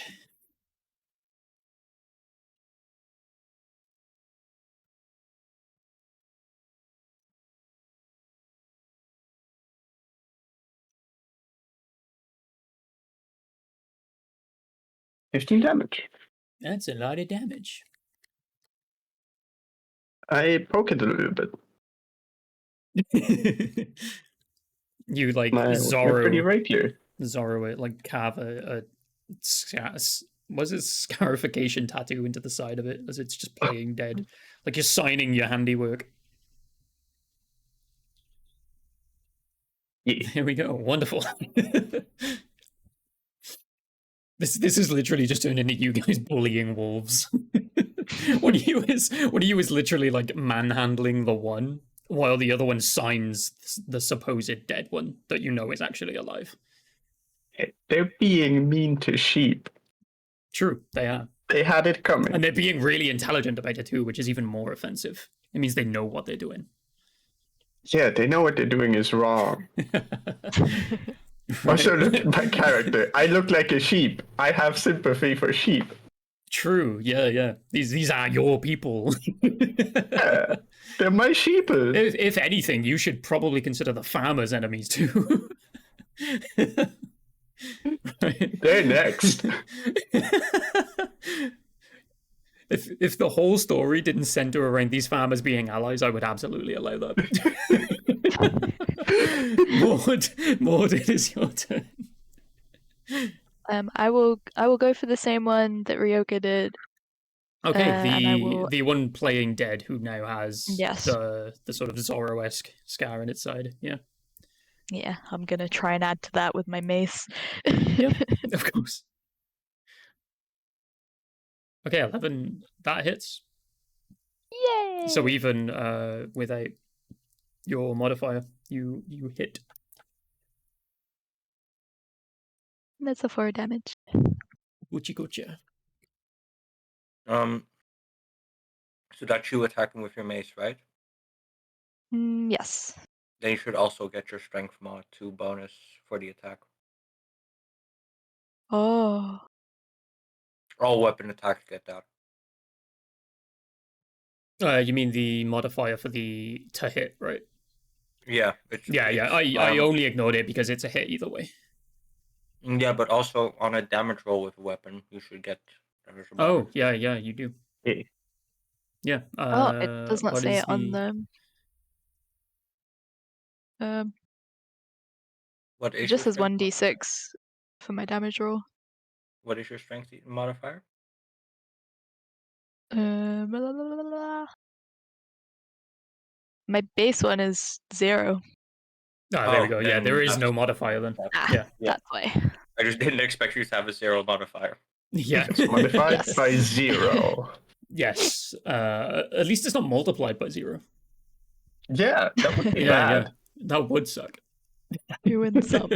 $15 damage. That's a lot of damage. I poke it a little bit. You like My pretty rapier. Zorro it, like carve was it scarification tattoo into the side of it as it's just playing dead. Like you're signing your handiwork. Yeah. Here we go. Wonderful. This is literally just turning into you guys bullying wolves. One of you is literally like manhandling the one, while the other one signs the supposed dead one that you know is actually alive. They're being mean to sheep. True, they are. They had it coming. And they're being really intelligent about it too, which is even more offensive. It means they know what they're doing. Yeah, they know what they're doing is wrong. Right. Also, look at my character. I look like a sheep. I have sympathy for sheep. True, yeah. These are your people. Yeah, they're my sheep. If anything, you should probably consider the farmers enemies too. Right. They're next. If the whole story didn't center around these farmers being allies, I would absolutely allow that. Maud, it is your turn. I will go for the same one that Ryoka did. Okay, the one playing dead who now has Yes. the sort of Zorro-esque scar in its side. Yeah. Yeah, I'm gonna try and add to that with my mace. Yep, of course. Okay, 11. That hits. Yay! So even without your modifier, you hit. That's a 4 damage. Uchi-gocha. So that's you attacking with your mace, right? Yes. Then you should also get your strength mod 2 bonus for the attack. Oh. All weapon attacks get that. You mean the modifier for the to hit, right? Yeah. I only ignored it because it's a hit either way. Yeah, but also on a damage roll with a weapon, you should get. Oh, yeah, you do. Yeah. Yeah. It does not say it on the. What is It just your says strength 1d6 for my damage roll. What is your strength modifier? Blah, blah, blah, blah, blah. My base one is 0. Ah, there we go. Yeah, then there is that's- no modifier then. Ah, Yeah. that's why. I just didn't expect you to have a 0 modifier. Yeah. It's modified Yes. by 0. Yes. At least it's not multiplied by 0. Yeah, that would be Yeah, yeah. bad. That would suck. You win some.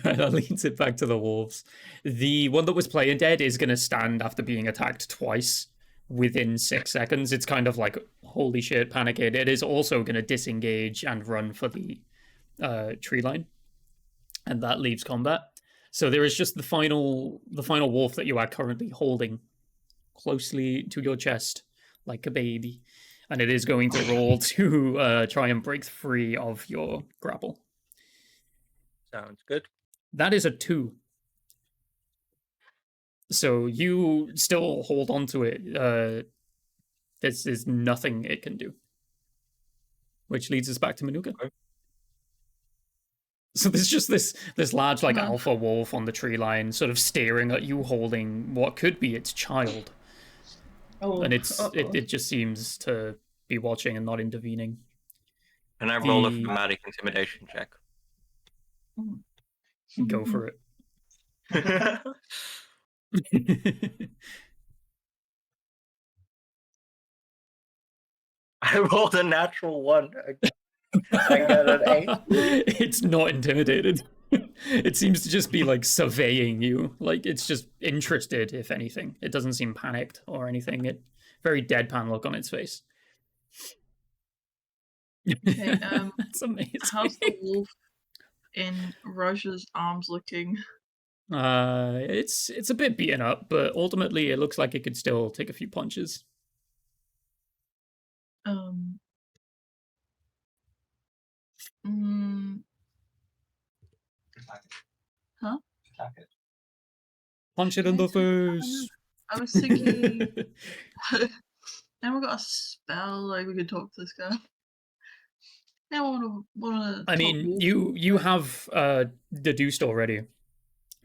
Right, that leads it back to the wolves. The one that was playing dead is going to stand after being attacked twice within 6 seconds. It's kind of like, holy shit, panicking. It is also going to disengage and run for the tree line. And that leaves combat. So there is just the final wolf that you are currently holding closely to your chest like a baby. And it is going to roll to try and break free of your grapple. Sounds good. That is a 2. So you still hold on to it. This is nothing it can do. Which leads us back to Manuka. Okay. So there's just this large like alpha wolf on the tree line, sort of staring at you, holding what could be its child. Oh, And it just seems to be watching and not intervening. Can I roll a dramatic intimidation check? Go for it. I rolled a natural 1. I got an 8. It's not intimidated. It seems to just be like surveying you. Like it's just interested, if anything. It doesn't seem panicked or anything. It very deadpan look on its face. Okay, That's amazing. how's the wolf in Raja's arms looking? It's a bit beaten up, but ultimately it looks like it could still take a few punches. Huh? Attack it. Punch it in the face. I was thinking. Now we got a spell. Like we could talk to this guy. Now I wanna. I mean, you have deduced already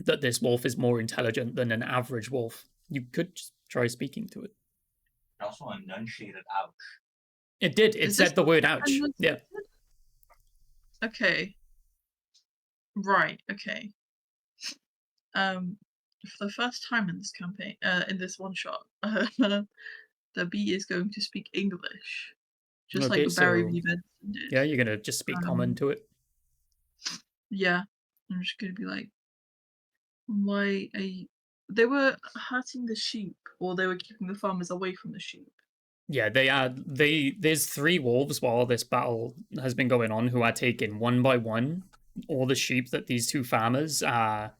that this wolf is more intelligent than an average wolf. You could just try speaking to it. It also enunciated ouch. It did. It said the word ouch. Yeah. Okay. Right. Okay. For the first time in this campaign, in this one shot, the bee is going to speak English, just Okay, like Barry so- V. Benson did. Yeah, you're gonna just speak common to it. Yeah, I'm just gonna be like, why are you... They were hurting the sheep, or they were keeping the farmers away from the sheep. Yeah, there's 3 wolves while this battle has been going on who are taking one by one all the sheep that these 2 farmers are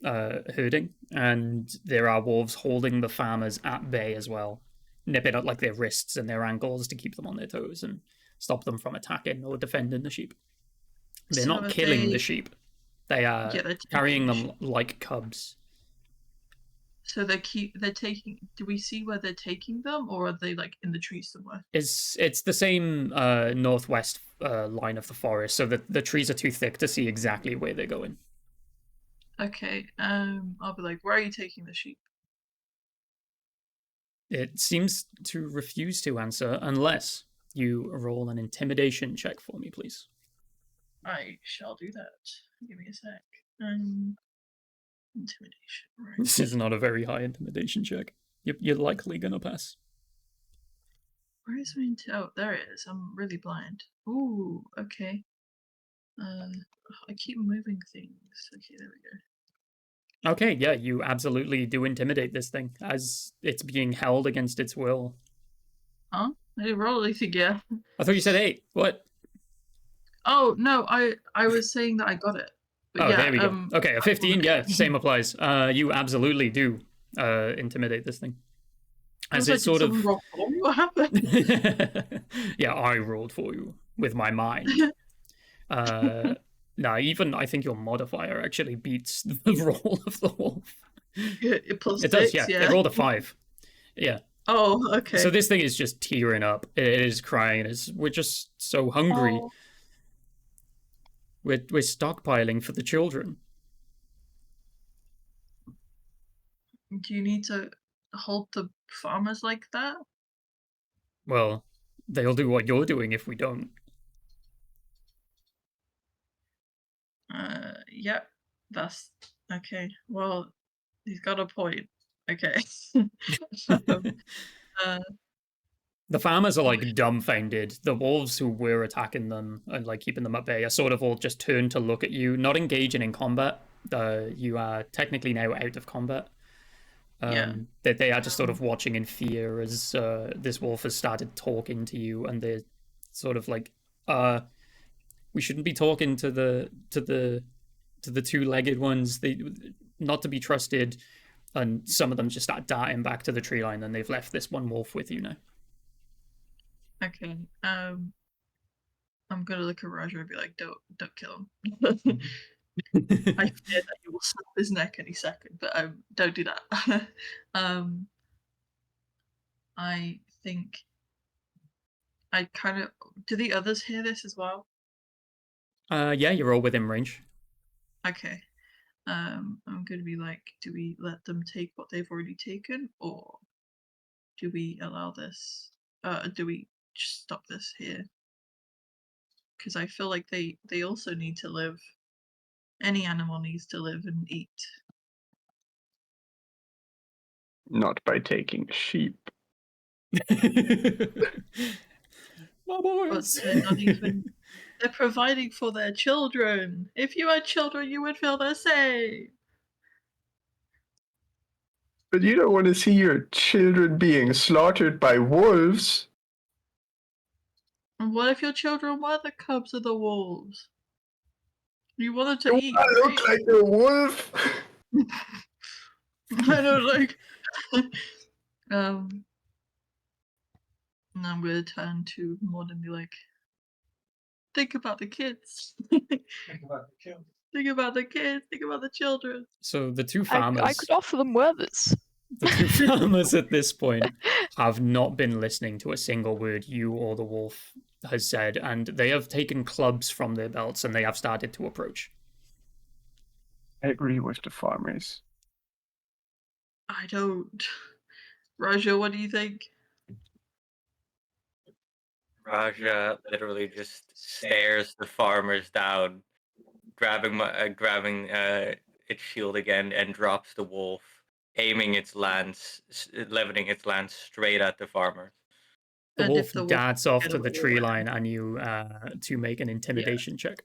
herding, and there are wolves holding the farmers at bay as well, nipping at like their wrists and their ankles to keep them on their toes and stop them from attacking or defending the sheep. They're So not are killing they- the sheep. They are Yeah, they're carrying taking them like cubs. So they're taking. Do we see where they're taking them, or are they like in the trees somewhere? It's the same northwest line of the forest, so that the trees are too thick to see exactly where they're going. Okay. I'll be like, where are you taking the sheep? It seems to refuse to answer unless you roll an intimidation check for me, please. I shall do that. Give me a sec. Intimidation. Right. This is not a very high intimidation check. You're likely gonna pass. Where is my oh, there it is. I'm really blind. Ooh, okay. I keep moving things. Okay, there we go. Okay, yeah, you absolutely do intimidate this thing as it's being held against its will. Huh? I didn't roll anything yet. I thought you said 8. What? Oh no, I was saying that I got it. But Oh, yeah, there we go. Okay, a 15, yeah, same applies. You absolutely do intimidate this thing. As it sort of... What happened? Yeah, I rolled for you with my mind. Nah, even I think your modifier actually beats the roll of the wolf. It plus It does, 6, yeah. It rolled a 5. Yeah. Oh, okay. So this thing is just tearing up. It is crying. We're just so hungry. Oh. We're stockpiling for the children. Do you need to hold the farmers like that? Well, they'll do what you're doing if we don't. Yeah, that's okay. Well, he's got a point. Okay. The farmers are like dumbfounded. The wolves who were attacking them and like keeping them at bay are sort of all just turned to look at you, not engaging in combat. You are technically now out of combat. Yeah. That they are just sort of watching in fear as this wolf has started talking to you, and they're sort of like, we shouldn't be talking to the two-legged ones. They not to be trusted. And some of them just start darting back to the tree line, and they've left this one wolf with you now. Okay. I'm gonna look at Roger and be like, don't kill him. I fear that you will snap his neck any second, but don't do that. I think I kind of do the others hear this as well? Yeah, you're all within range. Okay. I'm gonna be like, do we let them take what they've already taken, or do we allow this? Do we just stop this here? Because I feel like they also need to live. Any animal needs to live and eat. Not by taking sheep. My But boys. they're not even. They're providing for their children. If you had children, you would feel the same. But you don't want to see your children being slaughtered by wolves. And what if your children were the cubs of the wolves? You want them to eat. I look like a wolf. I don't like. And I'm gonna turn to Maud and be like, think about the kids. Think about the children. Think about the kids. Think about the children. So the two farmers, I could offer them Werthers. the two farmers at this point have not been listening to a single word you or the wolf has said, and they have taken clubs from their belts and they have started to approach. I agree with the farmers. I don't. Raja, what do you think? Raja literally just stares the farmers down, grabbing its shield again, and drops the wolf, aiming its lance, leveling its lance straight at the farmers. The And wolf if the wolf darts off get to the away tree with it. line, and you to make an intimidation check.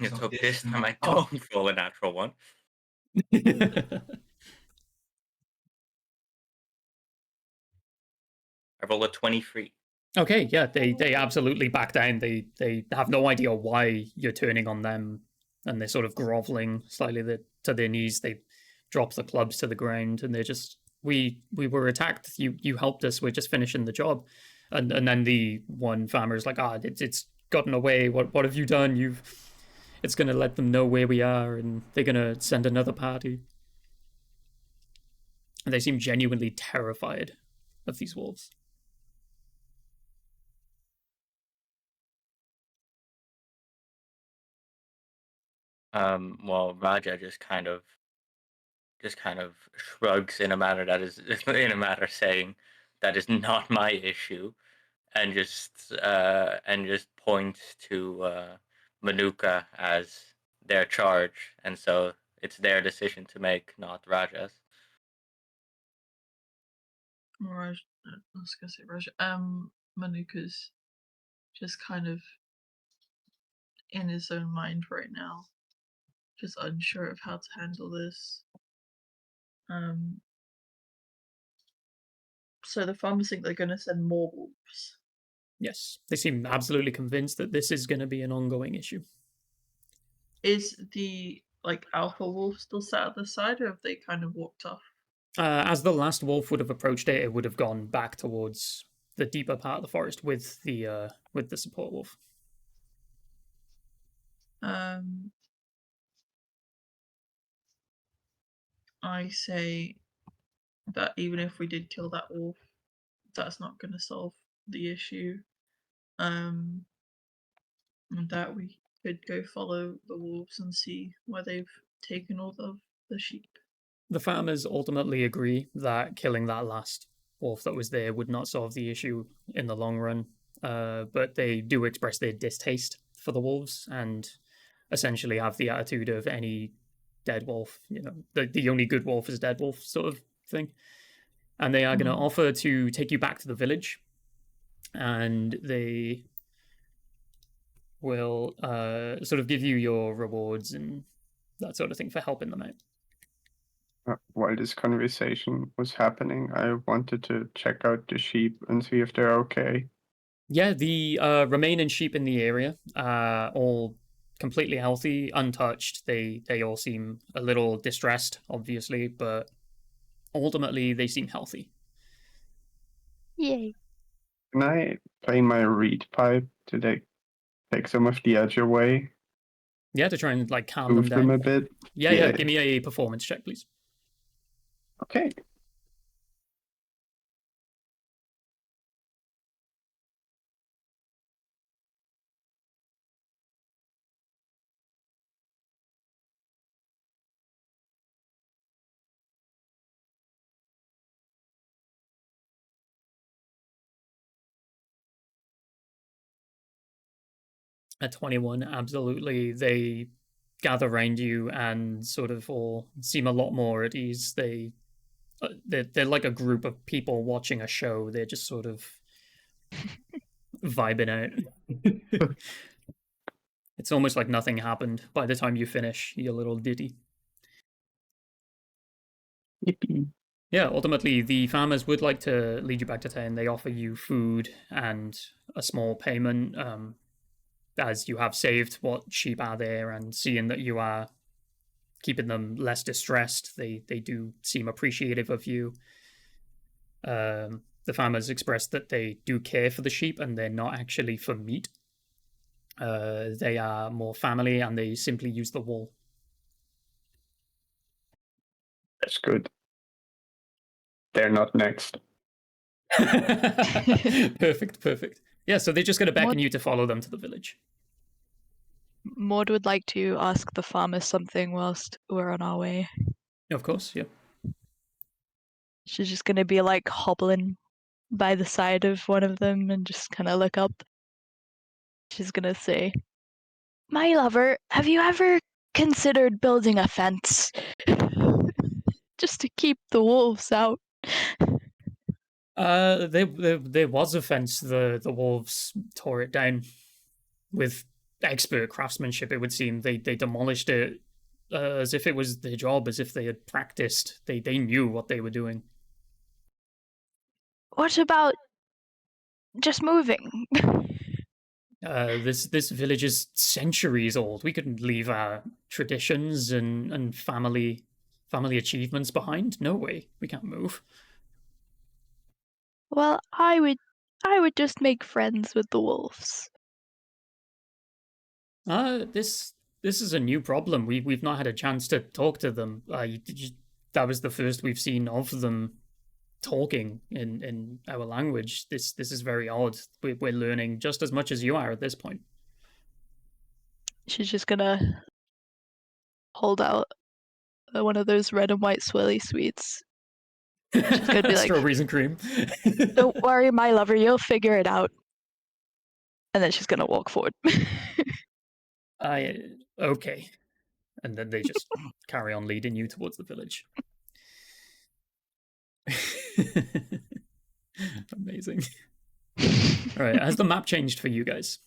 Let's hope this time I don't roll a natural one. I roll a 23. Okay, yeah, they absolutely back down. They have no idea why you're turning on them, and they're sort of groveling slightly to their knees. They drop the clubs to the ground, and they're just, we were attacked. You helped us. We're just finishing the job. And then the one farmer is like, it's gotten away. What have you done? It's gonna let them know where we are, and they're gonna send another party. And they seem genuinely terrified of these wolves. Well, Raja just kind of shrugs in a manner that is in a manner saying that is not my issue, and just points to Manuka as their charge, and so it's their decision to make, not Raja's. Raj, I was gonna say Raj. Manuka's just kind of in his own mind right now, just unsure of how to handle this. So the farmers think they're gonna send more wolves. Yes, they seem absolutely convinced that this is going to be an ongoing issue. Is the alpha wolf still sat at the side, or have they kind of walked off? As the last wolf would have approached it, it would have gone back towards the deeper part of the forest with the support wolf. I say that even if we did kill that wolf, that's not going to solve the issue. And that we could go follow the wolves and see where they've taken all of the sheep. The farmers ultimately agree that killing that last wolf that was there would not solve the issue in the long run, but they do express their distaste for the wolves and essentially have the attitude of any dead wolf, the only good wolf is dead wolf sort of thing. And they are going to offer to take you back to the village, and they will sort of give you your rewards and that sort of thing for helping them out. While this conversation was happening, I wanted to check out the sheep and see if they're okay. Yeah, the remaining sheep in the area are all completely healthy, untouched. They all seem a little distressed, obviously, but ultimately they seem healthy. Yay. Can I play my reed pipe to take some of the edge away? Yeah, to try and like calm Move them down. them a bit? Yeah, give me a performance check, please. Okay. At 21, absolutely. They gather around you and sort of all seem a lot more at ease. They're like a group of people watching a show. They're just sort of vibing out. It's almost like nothing happened by the time you finish your little ditty. Yippee. Yeah, ultimately, the farmers would like to lead you back to town. They offer you food and a small payment, as you have saved what sheep are there, and seeing that you are keeping them less distressed, they do seem appreciative of you. The farmers express that they do care for the sheep and they're not actually for meat. They are more family and they simply use the wool. That's good. They're not next. Perfect. Yeah, so they're just going to beckon What? you to follow them to the village. Maud would like to ask the farmers something whilst we're on our way. Of course, yeah. She's just gonna be like hobbling by the side of one of them and just kind of look up. She's gonna say, "My lover, have you ever considered building a fence just to keep the wolves out?" There was a fence. The wolves tore it down with expert craftsmanship. It would seem they demolished it as if it was their job, as if they had practiced. They knew what they were doing. What about just moving? This village is centuries old. We couldn't leave our traditions and family achievements behind. No way. We can't move. Well, I would just make friends with the wolves. This is a new problem. We've not had a chance to talk to them. That was the first we've seen of them talking in our language. This is very odd. We're learning just as much as you are at this point. She's just gonna hold out one of those red and white swirly sweets. She's gonna be like, strawberries and cream. "Don't worry, my lover, you'll figure it out." And then she's gonna walk forward. Okay. And then they just carry on leading you towards the village. Amazing. All right, has the map changed for you guys?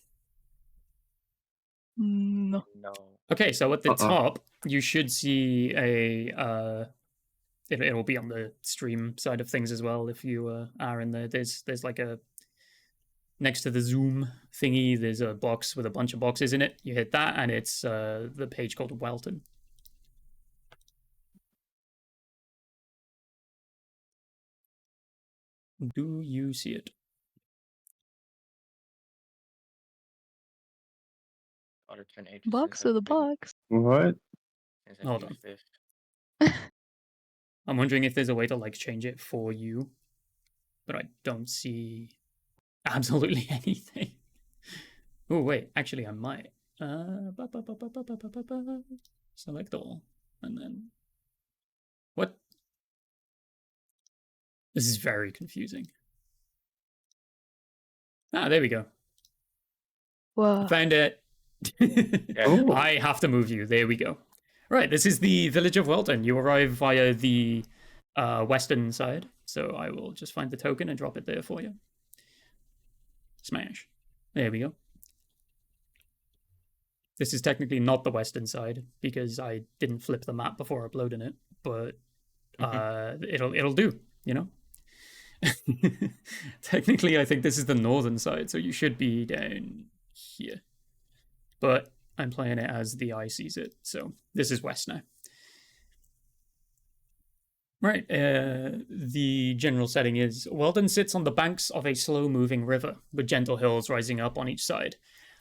No. No. Okay, so at the top, you should see a. It will be on the stream side of things as well if you are in there. There's like a. Next to the Zoom thingy, there's a box with a bunch of boxes in it. You hit that, and it's the page called Welton. Do you see it? Box with a box. What? Hold on. I'm wondering if there's a way to like change it for you, but I don't see absolutely anything. Oh wait, actually I might. Select all, and then what? This is very confusing. Ah, there we go. Whoa. Found it. Oh. I have to move you. There we go. Right, this is the village of Welton. You arrive via the western side, so I will just find the token and drop it there for you. Smash. There we go. This is technically not the western side because I didn't flip the map before uploading it, but it'll do, you know. Technically, I think this is the northern side, so you should be down here. But I'm playing it as the eye sees it, so this is west now. Right, the general setting is Welton sits on the banks of a slow-moving river, with gentle hills rising up on each side.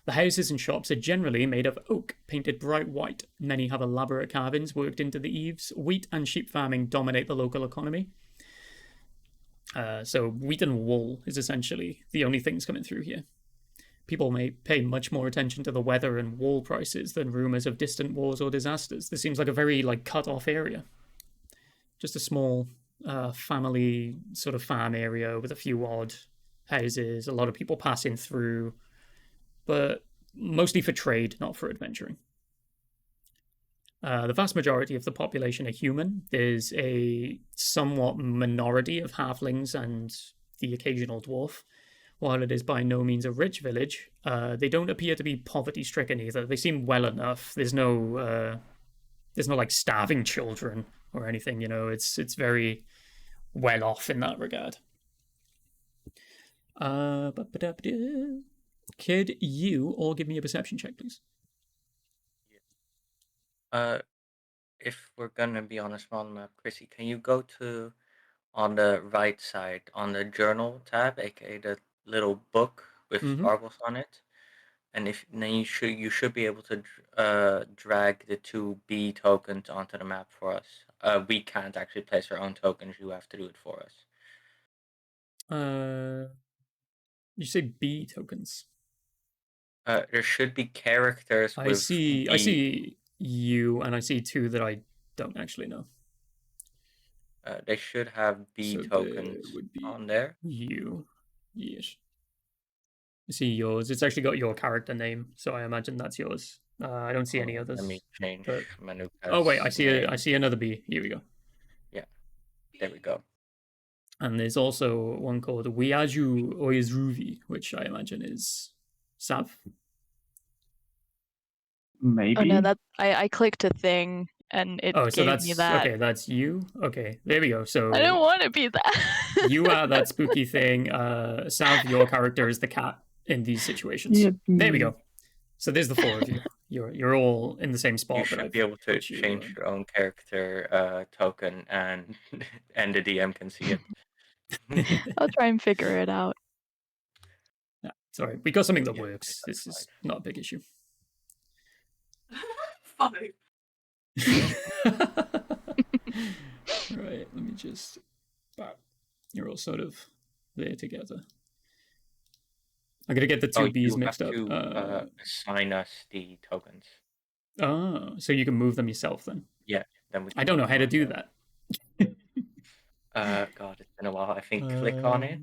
The houses and shops are generally made of oak, painted bright white. Many have elaborate carvings worked into the eaves. Wheat and sheep farming dominate the local economy. So wheat and wool is essentially the only things coming through here. People may pay much more attention to the weather and wool prices than rumors of distant wars or disasters. This seems like a very cut-off area. Just a small family sort of farm area with a few odd houses, a lot of people passing through, but mostly for trade, not for adventuring. The vast majority of the population are human. There's a somewhat minority of halflings and the occasional dwarf. While it is by no means a rich village, they don't appear to be poverty-stricken either. They seem well enough. There's no starving children or anything, you know. It's very well off in that regard. Could you all give me a perception check, please? If we're gonna be on a small map, Chrissy, can you go to on the right side on the journal tab, aka the little book with sparkles on it, and then you should be able to drag the 2 B tokens onto the map for us. We can't actually place our own tokens. You have to do it for us. You say B tokens. There should be characters. I see you, and I see 2 that I don't actually know. They should have B tokens would be on there. You, yes. I see yours. It's actually got your character name, so I imagine that's yours. I don't see any others. Let me change menu. Oh wait, I see another B. Here we go. Yeah, there we go. And there's also one called Wiaju Oizruvi, which I imagine is Sav. Maybe. Oh no, I clicked a thing and it gave me that. Okay, that's you. Okay, there we go. So I don't want to be that. You are that spooky thing. Sav, your character is the cat in these situations. Yep. There we go. So there's the 4 of you. You're all in the same spot. You should be able to change your own character token, and the DM can see it. I'll try and figure it out. Yeah, sorry, we got something that works. This is not a big issue. 5. Right, let me just... You're all sort of there together. I'm going to get the 2 Bs mixed up. To assign us the tokens. Oh, so you can move them yourself then? Yeah. Then I don't know how to do that. God, it's been a while. I think click on it,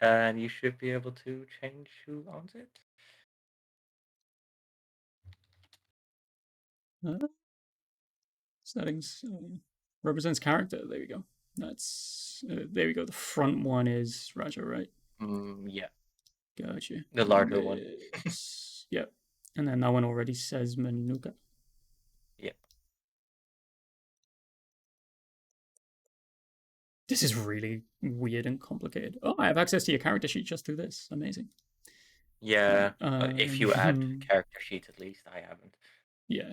and you should be able to change who owns it. Settings represents character. There we go. That's there we go. The front one is Raja, right? Yeah. Gotcha. The larger one. Yep. And then that one already says Manuka. Yep. This is really weird and complicated. Oh, I have access to your character sheet just through this. Amazing. Yeah. If you add character sheets, at least I haven't. Yeah.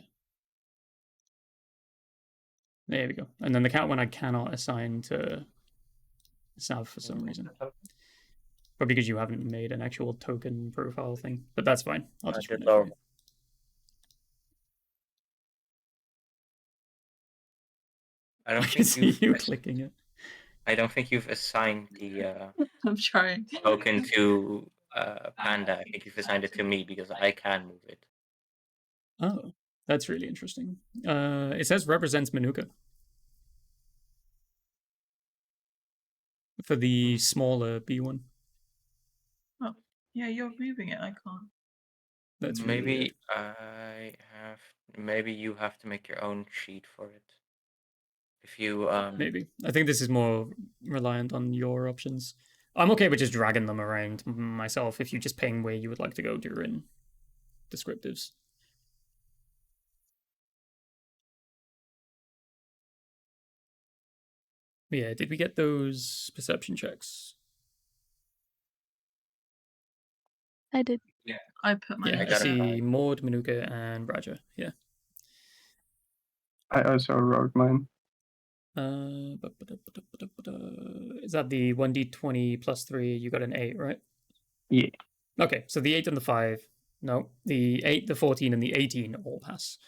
There we go. And then the cat one I cannot assign to Sav for some reason. Probably because you haven't made an actual token profile thing. But that's fine. I'll just run it for you. I don't can think see you clicking it. I don't think you've assigned the I'm trying. token to Panda. I think you've assigned it to me because I can move it. Oh, that's really interesting. It says represents Manuka. For the smaller B1. Oh, yeah, you're moving it. I can't. That's really maybe weird. maybe you have to make your own sheet for it. If you Maybe. I think this is more reliant on your options. I'm okay with just dragging them around myself if you just ping where you would like to go during descriptives. Yeah, did we get those perception checks? I did. I put mine. Yeah, I I got a see five. Maud, Manuka, and Raja. Yeah. I also wrote mine. Is that the 1d20 plus 3? You got an 8, right? Yeah. Okay, so the 8 and the 5. No, the 8, the 14, and the 18 all pass.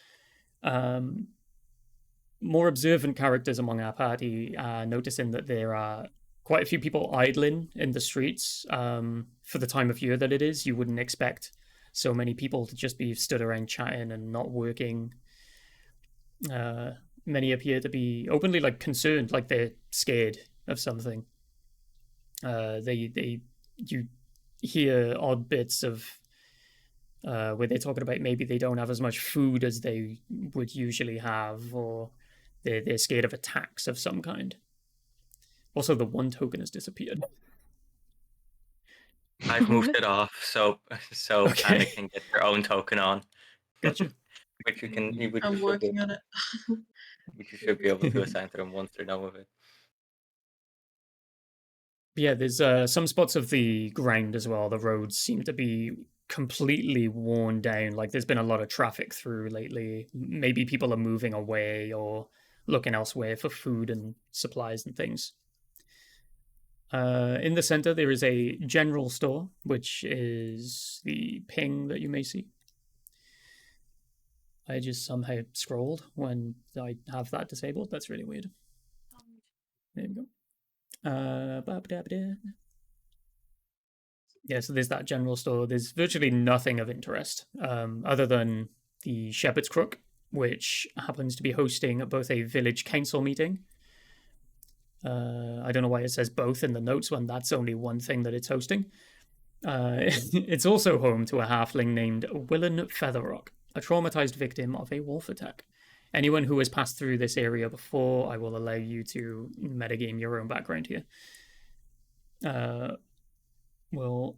More observant characters among our party are noticing that there are quite a few people idling in the streets. For the time of year that it is, you wouldn't expect so many people to just be stood around chatting and not working. Many appear to be openly concerned, like they're scared of something. You hear odd bits of where they're talking about maybe they don't have as much food as they would usually have, or they're scared of attacks of some kind. Also, the one token has disappeared. I've moved it off so Okay. Anna can get her own token on. Gotcha. Which you can. Which I'm you should working be, on it. which you should be able to assign to them once they're done with it. Yeah, there's some spots of the ground as well. The roads seem to be completely worn down. Like there's been a lot of traffic through lately. Maybe people are moving away or looking elsewhere for food and supplies and things. In the center, there is a general store, which is the ping that you may see. I just somehow scrolled when I have that disabled. That's really weird. There we go. Yeah, so there's that general store. There's virtually nothing of interest other than the Shepherd's Crook, which happens to be hosting both a village council meeting. I don't know why it says both in the notes when that's only one thing that it's hosting. It's also home to a halfling named Willen Featherrock, a traumatized victim of a wolf attack. Anyone who has passed through this area before, I will allow you to metagame your own background here. Will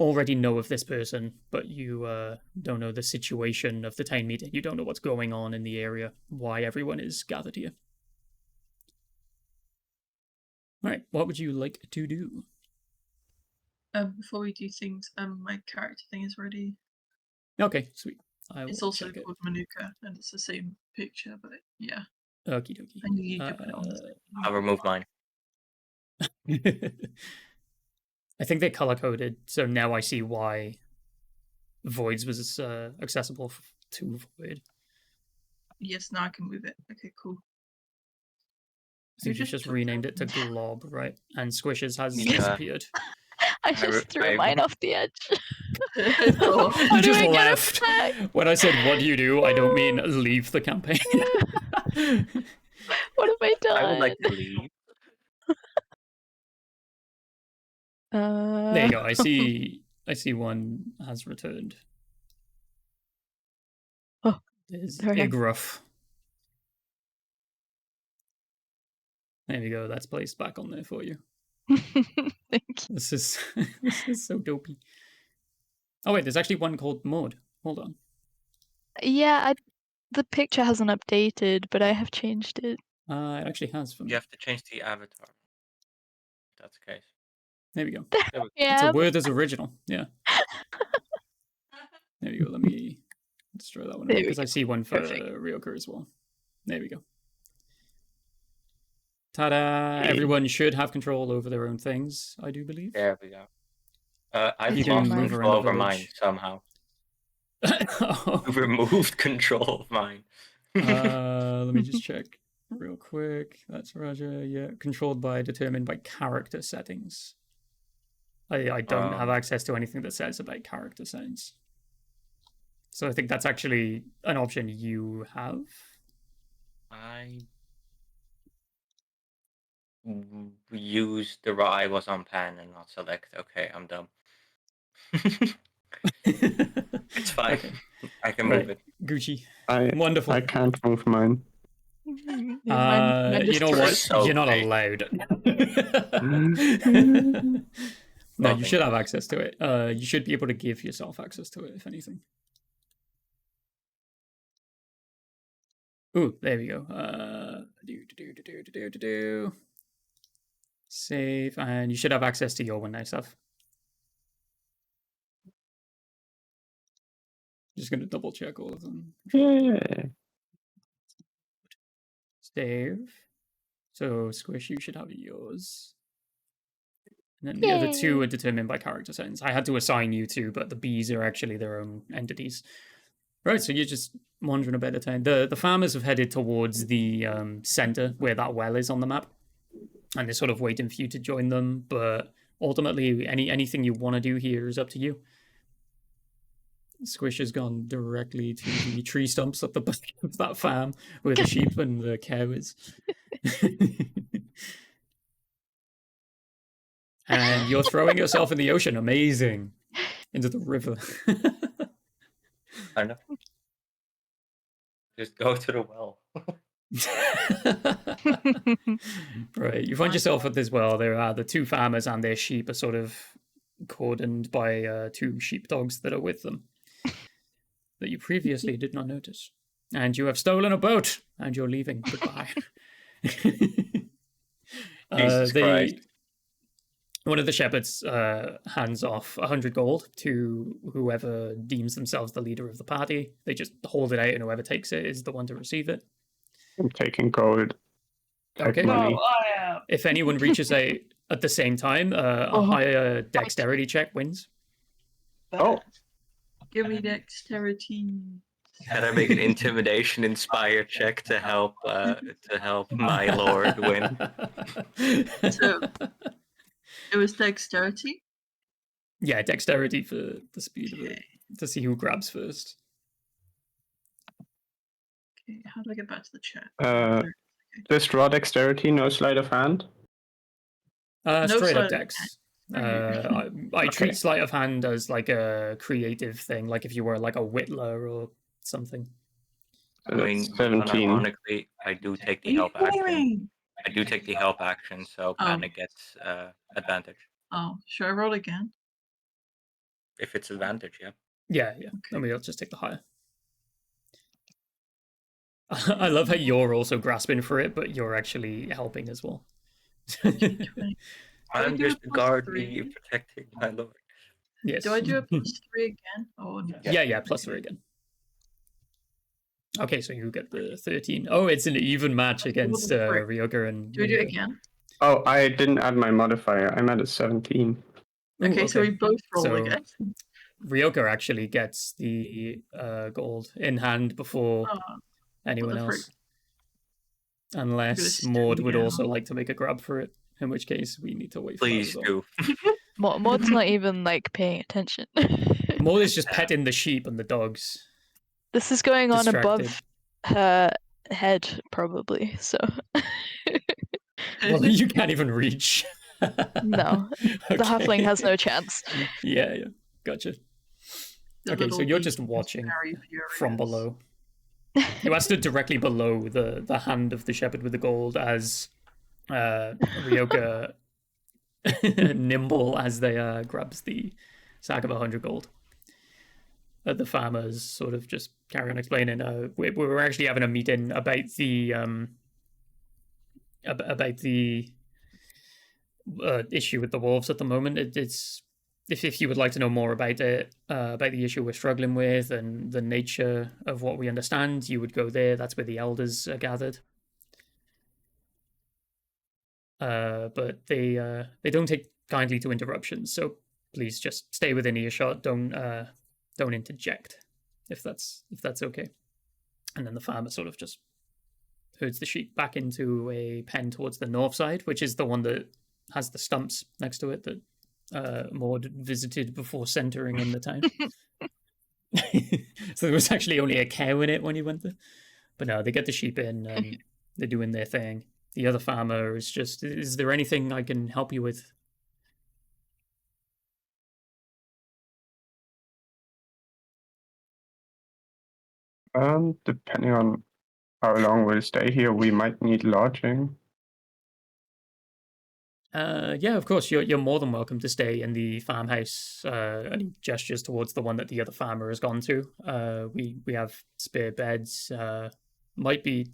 already know of this person, but you don't know the situation of the town meeting. You don't know what's going on in the area, why everyone is gathered here. All right, what would you like to do? Before we do things, my character thing is ready. Okay, sweet. It's also called Manuka, and it's the same picture, but yeah. Okie dokie. I knew you could put it on the same. I'll remove mine. I think they're color coded, so now I see why Voids was accessible to Void. Yes, now I can move it. Okay, cool. I think you just renamed it to Glob, right? And Squishes has disappeared. I just threw mine off the edge. You just left. When I said, what do you do? I don't mean leave the campaign. What have I done? I would like to leave. There you go. I see one has returned. Oh, there's there I am. Igruff. There you go. That's placed back on there for you. Thank you. This is so dopey. Oh wait, there's actually one called Maud. Hold on. Yeah, the picture hasn't updated, but I have changed it. It actually has for me. You have to change the avatar. If that's the case. There we go. Yeah. It's a word as original. Yeah. There we go. Let me destroy that one because I see one for Ryoka as well. There we go. Ta-da! Everyone should have control over their own things, I do believe. There we go. I've You can lost move control around over the mine village. somehow. Oh. You've removed control of mine. Let me just check real quick. That's Raja. Yeah, controlled by, determined by character settings. I don't have access to anything that says about character settings. So I think that's actually an option you have. I used the I was on pen and not select. Okay, I'm dumb. It's fine. Okay. I can Right. move it. Gucci. I Wonderful. can't move mine. Mine You just know what? froze. So You're not big. allowed. No, Oh, you should have access to it. You should be able to give yourself access to it, if anything. Ooh, there we go. Save, and you should have access to your one now, stuff. Just gonna double check all of them. Yeah. Save. So Squish, you should have yours. And then the other two are determined by character settings. I had to assign you two, but the bees are actually their own entities. Right, so you're just wandering about the town. The farmers have headed towards the center where that well is on the map, and they're sort of waiting for you to join them. But ultimately, anything you want to do here is up to you. Squish has gone directly to the tree stumps at the back of that farm where the sheep and the cow is. And you're throwing yourself in the ocean. Amazing. Into the river. I know. Just go to the well. Right, you find yourself at this well. There are the two farmers and their sheep are sort of cordoned by two sheepdogs that are with them that you previously did not notice. And you have stolen a boat and you're leaving. Goodbye. Jesus Christ. One of the shepherds hands off 100 gold to whoever deems themselves the leader of the party. They just hold it out, and whoever takes it is the one to receive it. I'm taking gold. Okay. Money. If anyone reaches out at the same time, a higher dexterity check wins. Oh. Give me dexterity. Can I make an intimidation inspired check to help my lord win? So it was dexterity? Yeah, dexterity for the speed of it. To see who grabs first. Okay, how do I get back to the chat? Just raw dexterity, no sleight of hand. No Straight up sleight of dex. I treat sleight of hand as like a creative thing, like if you were like a whittler or something. I mean, 17. ironically, I do take the help action. I do take the help action, so Panic gets advantage. Oh, should I roll again? If it's advantage, yeah. Yeah. Then we'll just take the higher. I love how you're also grasping for it, but you're actually helping as well. I'm just guarding, protecting my lord. Yes. Do I do a +3 again? Oh, no. Yeah, +3 again. Okay, so you get the 13. Oh, it's an even match against Ryoga and... Do we do it again? Oh, I didn't add my modifier. I'm at a 17. Okay, so we both roll again. Ryoga actually gets the gold in hand before anyone else. Unless Maud would also like to make a grab for it, in which case we need to wait for Please do. Maud's not even like paying attention. Maud is just petting the sheep and the dogs. This is going on Distracted. above her head, probably, so... Well, you can't even reach. No, the halfling has no chance. Yeah, gotcha. Okay, so you're just watching from below. You are stood directly below the hand of the shepherd with the gold as Ryoga, nimble as they grabs the sack of 100 gold. The farmers sort of just carry on explaining. We were actually having a meeting about the issue with the wolves at the moment. It's if you would like to know more about it, about the issue we're struggling with and the nature of what we understand, you would go there. That's where the elders are gathered. But they don't take kindly to interruptions, so please just stay within earshot. Don't interject, if that's okay. And then the farmer sort of just herds the sheep back into a pen towards the north side, which is the one that has the stumps next to it that Maud visited before centering in the town. So there was actually only a cow in it when you went there. But no, they get the sheep in and they're doing their thing. The other farmer is just, is there anything I can help you with? Depending on how long we'll stay here, we might need lodging. Yeah, of course. You're more than welcome to stay in the farmhouse. And he gestures towards the one that the other farmer has gone to. We have spare beds. Might be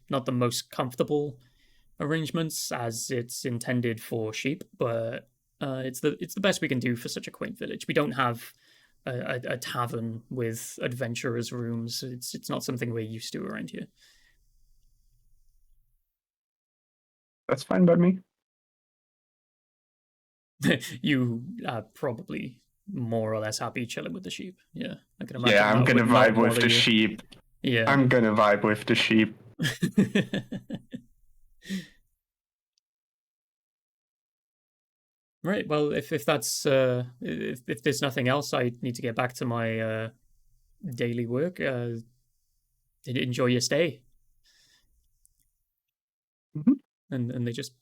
not the most comfortable arrangements as it's intended for sheep, but it's the best we can do for such a quaint village. We don't have a tavern with adventurers' rooms. It's not something we're used to around here. That's fine by me. You are probably more or less happy chilling with the sheep. Yeah, I can imagine. Yeah, I'm gonna vibe with the you. sheep. Yeah, I'm gonna vibe with the sheep. Right. Well, if that's if there's nothing else, I need to get back to my daily work. Enjoy your stay. Mm-hmm. And they just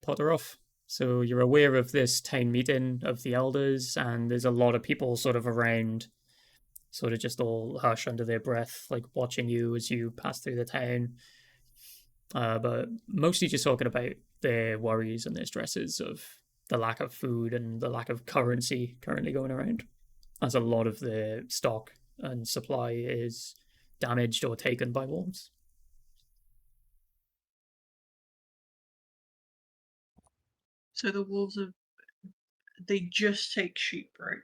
potter off. So you're aware of this town meeting of the elders, and there's a lot of people sort of around, sort of just all hush under their breath, like watching you as you pass through the town. But mostly just talking about their worries and their stresses of the lack of food and the lack of currency currently going around, as a lot of their stock and supply is damaged or taken by wolves. So the wolves they just take sheep, right?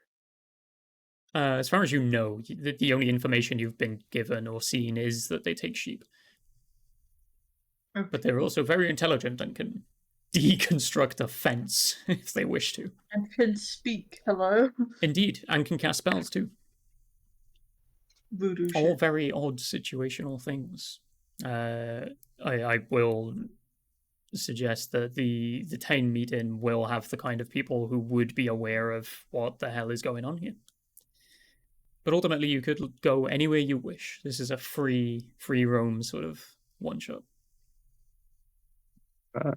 As far as you know, the only information you've been given or seen is that they take sheep. Okay. But they're also very intelligent and can deconstruct a fence if they wish to. And can speak. Hello? Indeed, and can cast spells too. Voodoo shit. All very odd situational things. I will suggest that the town meeting will have the kind of people who would be aware of what the hell is going on here. But ultimately, you could go anywhere you wish. This is a free roam sort of one shot.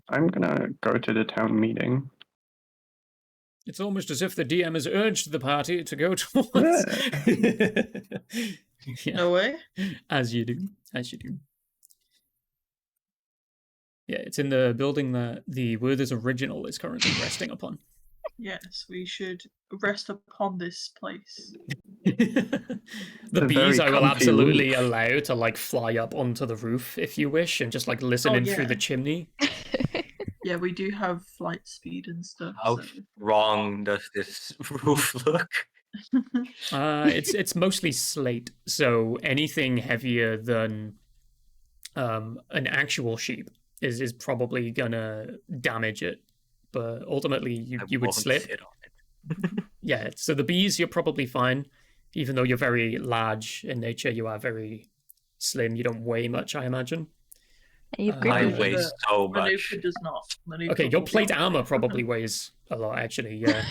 I'm gonna go to the town meeting. It's almost as if the DM has urged the party to go towards. Yeah. No way? As you do. Yeah, it's in the building that the Werther's original is currently resting upon. Yes, we should rest upon this place. The bees I will absolutely allow to like fly up onto the roof if you wish, and just like listen in through the chimney. Yeah, we do have flight speed and stuff. How wrong does this roof look? It's mostly slate, so anything heavier than an actual sheep is probably gonna damage it. But ultimately, you would slip. Sit on it. Yeah, so the bees, you're probably fine. Even though you're very large in nature, you are very slim. You don't weigh much, I imagine. I weigh so much. Manuka does not. Okay, your plate armor probably weighs a lot, actually. Yeah.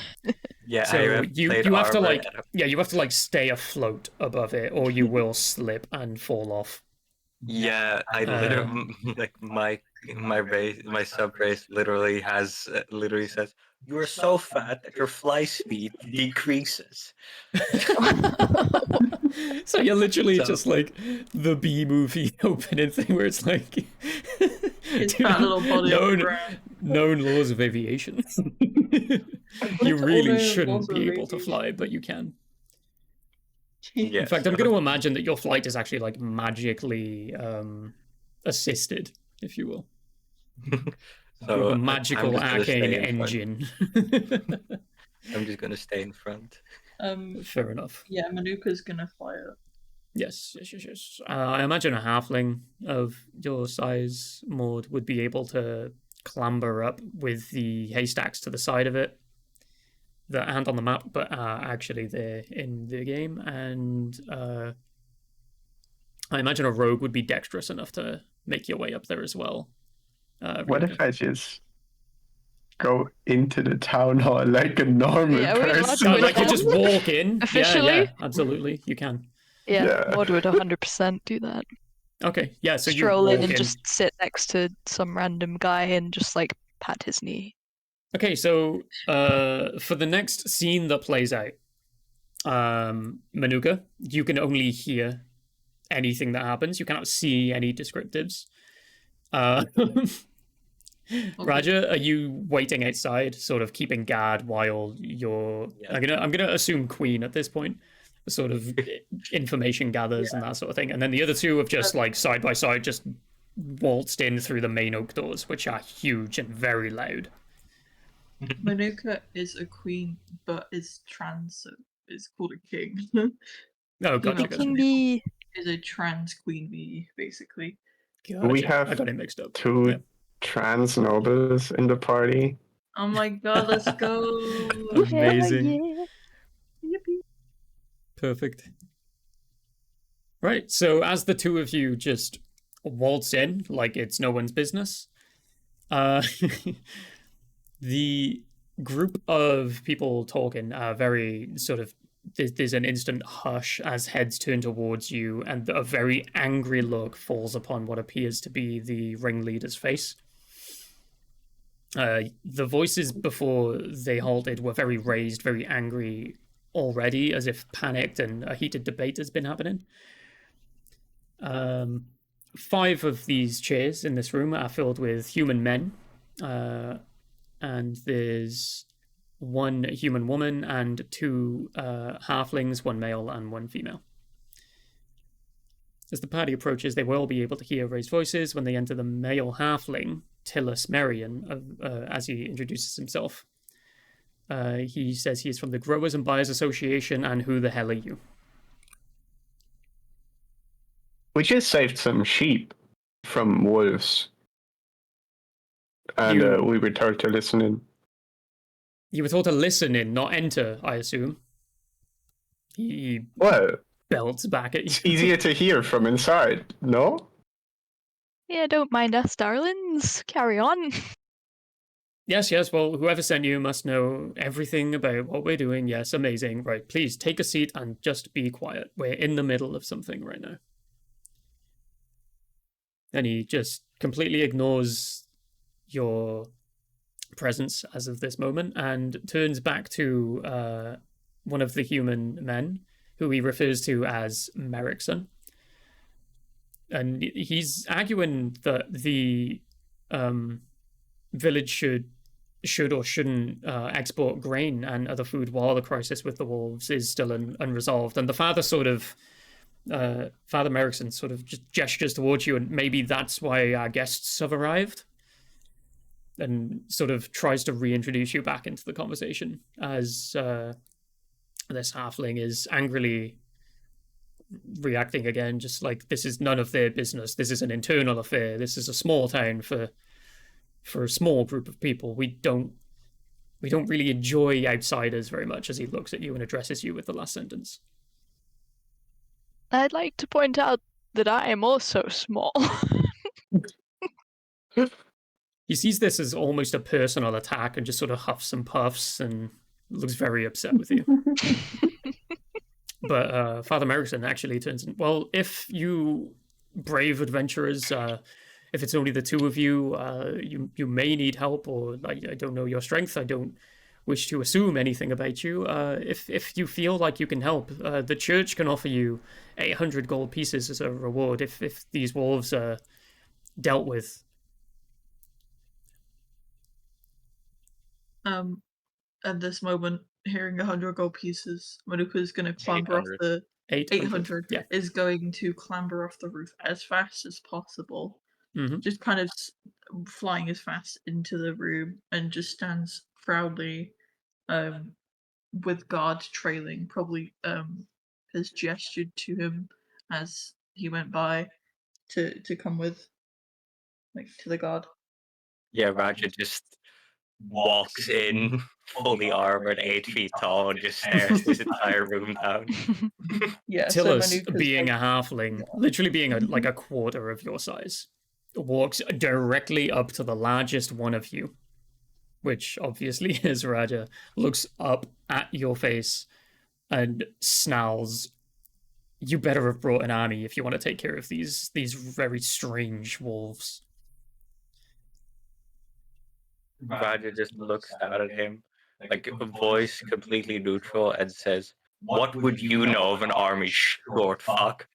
Yeah. So you have to like you have to like stay afloat above it, or you will slip and fall off. Yeah, I literally like my sub race literally says you are so fat that your fly speed decreases. So you're literally just like the B movie opening thing where it's like his fat little body known laws of aviation. You really shouldn't be able to fly, but you can. Yes. In fact, I'm going to imagine that your flight is actually like magically assisted, if you will. So a magical arcane engine. I'm just going to stay in front. Fair enough. Yeah, Manuka's going to fire. Yes. I imagine a halfling of your size, Maud, would be able to clamber up with the haystacks to the side of it that aren't on the map, but are actually there in the game. And I imagine a rogue would be dexterous enough to make your way up there as well. What if I just go into the town hall like a normal person? Like you just walk in? Officially? Yeah, absolutely. You can. Yeah, Maud would 100% do that. Okay, yeah, so stroll in and just sit next to some random guy and just like pat his knee. Okay, so for the next scene that plays out, Manuka, you can only hear anything that happens. You cannot see any descriptives. Raja, are you waiting outside, sort of keeping guard while you're? Yeah. I'm gonna assume Queen at this point, sort of information gathers and that sort of thing, and then the other two have just like side by side just waltzed in through the main oak doors, which are huge and very loud. Manuka is a queen, but is trans, so is called a king. Oh, gotcha, Female gotcha. King bee. is a trans queen bee, basically. Gotcha. We have I got it mixed up. two Yeah. trans nobles in the party. Oh my god, let's go! Amazing. Yeah. Yippee. Perfect. Right, so as the two of you just waltz in like it's no one's business, the group of people talking are very sort of. There's an instant hush as heads turn towards you, and a very angry look falls upon what appears to be the ringleader's face. The voices before they halted were very raised, very angry already, as if panicked and a heated debate has been happening. 5 of these chairs in this room are filled with human men, and there's 1 human woman and 2 halflings, 1 male and 1 female. As the party approaches, they will be able to hear raised voices when they enter the male halfling, Tillus Marion, as he introduces himself. He says he is from the Growers and Buyers Association, and who the hell are you? We just saved some sheep from wolves. And we were told to listen in. You were told to listen in, not enter, I assume. He Well, belts back at you. it's easier to hear from inside, no? Yeah, don't mind us, darlings. Carry on. Yes, well, whoever sent you must know everything about what we're doing. Yes, amazing. Right, please take a seat and just be quiet. We're in the middle of something right now. And he just completely ignores your presence as of this moment and turns back to one of the human men, who he refers to as Merrickson. And he's arguing that the village should or shouldn't export grain and other food while the crisis with the wolves is still unresolved. And the father Father Merrickson sort of just gestures towards you, and maybe that's why our guests have arrived, and sort of tries to reintroduce you back into the conversation as this halfling is angrily reacting again, just like, this is none of their business. This is an internal affair. This is a small town for a small group of people. We don't really enjoy outsiders very much, as he looks at you and addresses you with the last sentence. I'd like to point out that I am also small. He sees this as almost a personal attack and just sort of huffs and puffs and looks very upset with you. But Father Merrickson actually turns in. Well, if you brave adventurers, if it's only the 2 of you, you may need help, or I don't know your strength. I don't wish to assume anything about you. If you feel like you can help, the church can offer you 800 gold pieces as a reward if these wolves are dealt with. At this moment, hearing 100 gold pieces, Manuka is going to clamber off 800. the 800. Yeah. is going to clamber off the roof as fast as possible. Mm-hmm. Just kind of flying as fast into the room, and just stands proudly, with guards trailing. Probably has gestured to him as he went by to come with, like, to the guard. Yeah, Raja just walks in, fully armored, 8 feet tall, and just stares this entire room down. Yeah, Tillus, Manuka's being like, a halfling, literally being like a quarter of your size, walks directly up to the largest one of you, which obviously is Raja, looks up at your face and snarls, "You better have brought an army if you want to take care of these very strange wolves." Raja just looks down at him, like a voice completely neutral, and says, What would you know of an army, short fuck?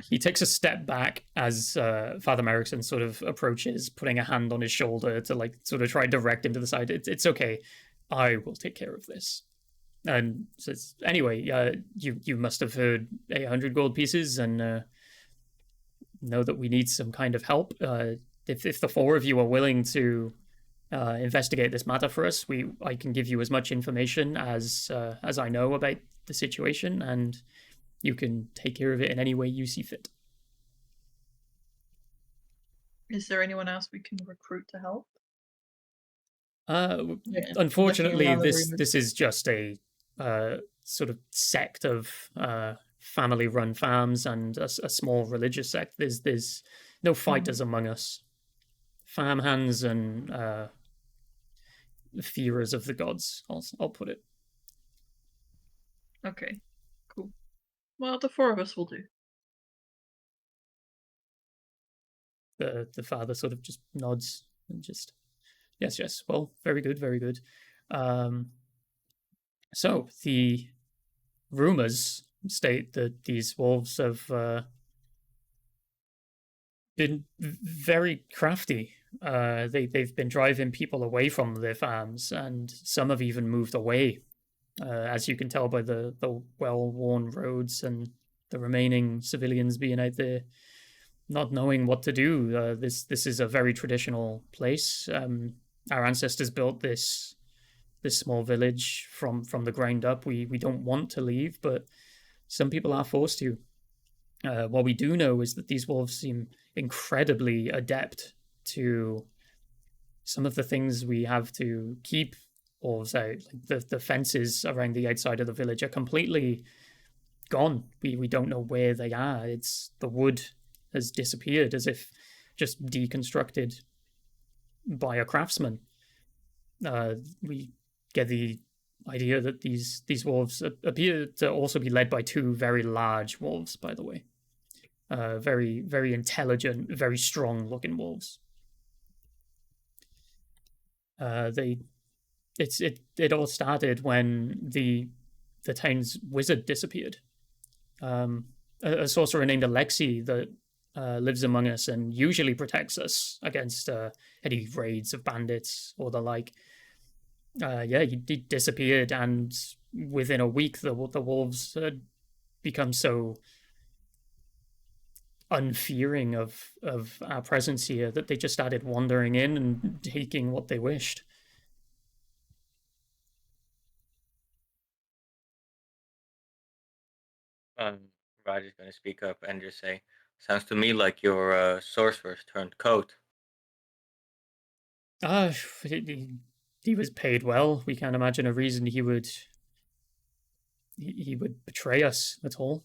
He takes a step back as Father Merrickson sort of approaches, putting a hand on his shoulder to like sort of try and direct him to the side. It's okay. I will take care of this. And says, anyway, you must have heard 800 gold pieces and know that we need some kind of help. If the four of you are willing to investigate this matter for us, I can give you as much information as I know about the situation, and you can take care of it in any way you see fit. Is there anyone else we can recruit to help? Unfortunately, this is just a sort of sect of family-run farms and a small religious sect. There's no fighters among us. Farm hands and fearers of the gods. I'll put it. Okay, cool. Well, the four of us will do. The father sort of just nods and just yes. Well, very good, very good. So the rumors state that these wolves have been very crafty. They've been driving people away from their farms, and some have even moved away, as you can tell by the well-worn roads and the remaining civilians being out there not knowing what to do. This is a very traditional place. Our ancestors built this small village from the ground up. We don't want to leave, but some people are forced to. What we do know is that these wolves seem incredibly adept to some of the things we have to keep wolves out. Like the fences around the outside of the village are completely gone. We don't know where they are. It's the wood has disappeared, as if just deconstructed by a craftsman. We get the idea that these wolves appear to also be led by two very large wolves, by the way. Very, very intelligent, very strong-looking wolves. It all started when the town's wizard disappeared. A sorcerer named Alexei that lives among us and usually protects us against any raids of bandits or the like. He disappeared, and within a week the wolves had become so unfearing of our presence here that they just started wandering in and taking what they wished. Roger's going to speak up and just say, sounds to me like your sorcerer's turned coat. He was paid well. We can't imagine a reason he would betray us at all.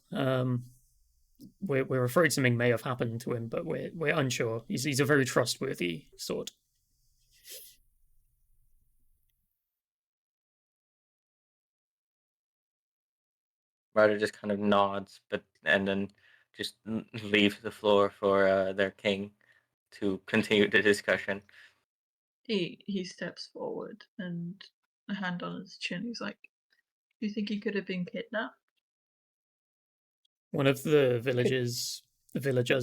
We're afraid something may have happened to him, but we're unsure. He's a very trustworthy sort. Roger just kind of nods, and then just leaves the floor for their king to continue the discussion. He steps forward and a hand on his chin. He's like, "Do you think he could have been kidnapped?" One of the villagers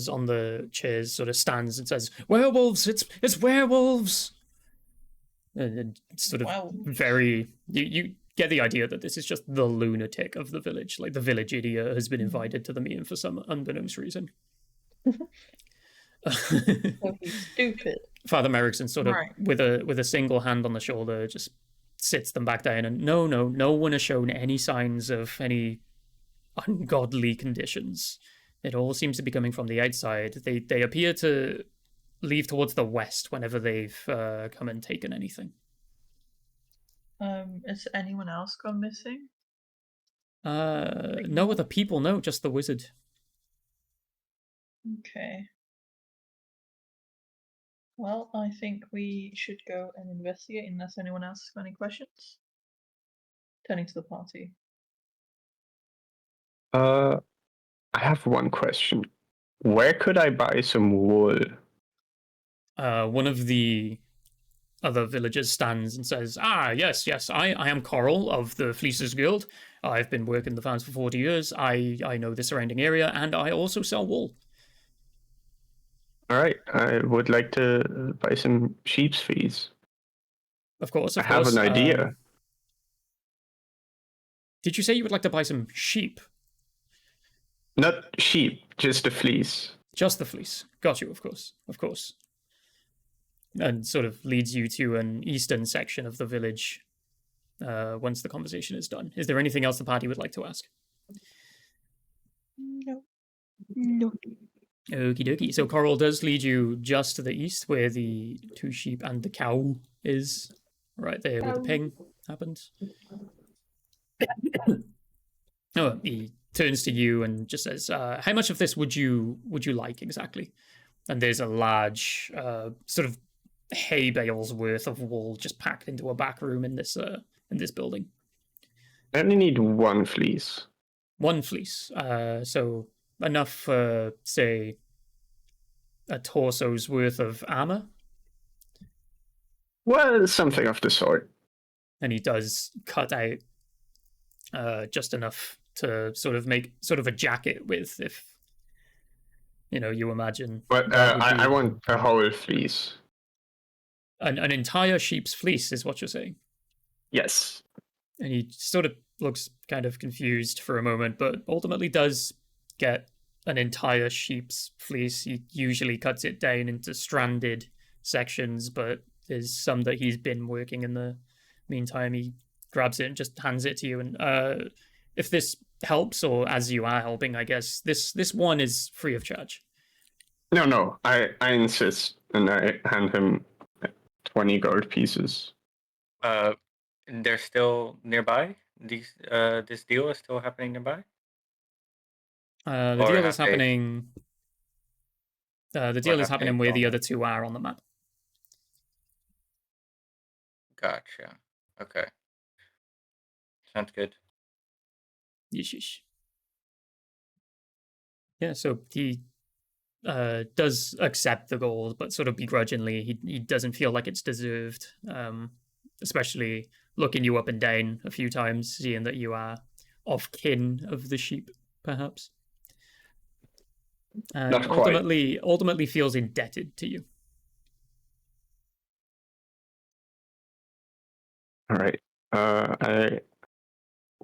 on the chairs sort of stands and says, "Werewolves! It's werewolves!" And sort of very you get the idea that this is just the lunatic of the village. Like the village idiot has been invited to the meeting for some unbeknownst reason. So he's stupid. Father Merrickson sort of with a single hand on the shoulder just sits them back down and no one has shown any signs of any ungodly conditions. It all seems to be coming from the outside. They appear to leave towards the west whenever they've come and taken anything. Has anyone else gone missing? No other people, no, just the wizard. Okay. Well, I think we should go and investigate unless anyone else has got any questions. Turning to the party. I have one question. Where could I buy some wool? One of the other villagers stands and says, yes, I am Coral of the Fleecers Guild. I've been working the farms for 40 years. I know the surrounding area, and I also sell wool. All right, I would like to buy some sheep's fees. Of course. I have an idea. Did you say you would like to buy some sheep? Not sheep, just the fleece. Just the fleece. Got you, of course. And sort of leads you to an eastern section of the village once the conversation is done. Is there anything else the party would like to ask? No. Okie dokie. So Coral does lead you just to the east where the 2 sheep and the cow is. Right there where the ping happens. Oh, he turns to you and just says, how much of this would you like exactly? And there's a large sort of hay bales worth of wool just packed into a back room in this building. I only need 1 fleece. 1 fleece. So enough for, say, a torso's worth of armor. Well, something of the sort. And he does cut out just enough to sort of make sort of a jacket with, if you imagine. But I want a whole fleece. An entire sheep's fleece is what you're saying? Yes. And he sort of looks kind of confused for a moment, but ultimately does get an entire sheep's fleece. He usually cuts it down into stranded sections, but there's some that he's been working in the meantime. He grabs it and just hands it to you. And if this helps, or as you are helping, I guess, this one is free of charge. No, I insist, and I hand him 20 gold pieces. They're still nearby? This deal is still happening nearby? The deal is happening... the deal is happening where the other 2 are on the map. Gotcha. Okay. Sounds good. Yeesh. Yeah, so he does accept the gold, but sort of begrudgingly. He doesn't feel like it's deserved, especially looking you up and down a few times, seeing that you are of kin of the sheep, perhaps. And Not quite. ultimately feels indebted to you. All right. I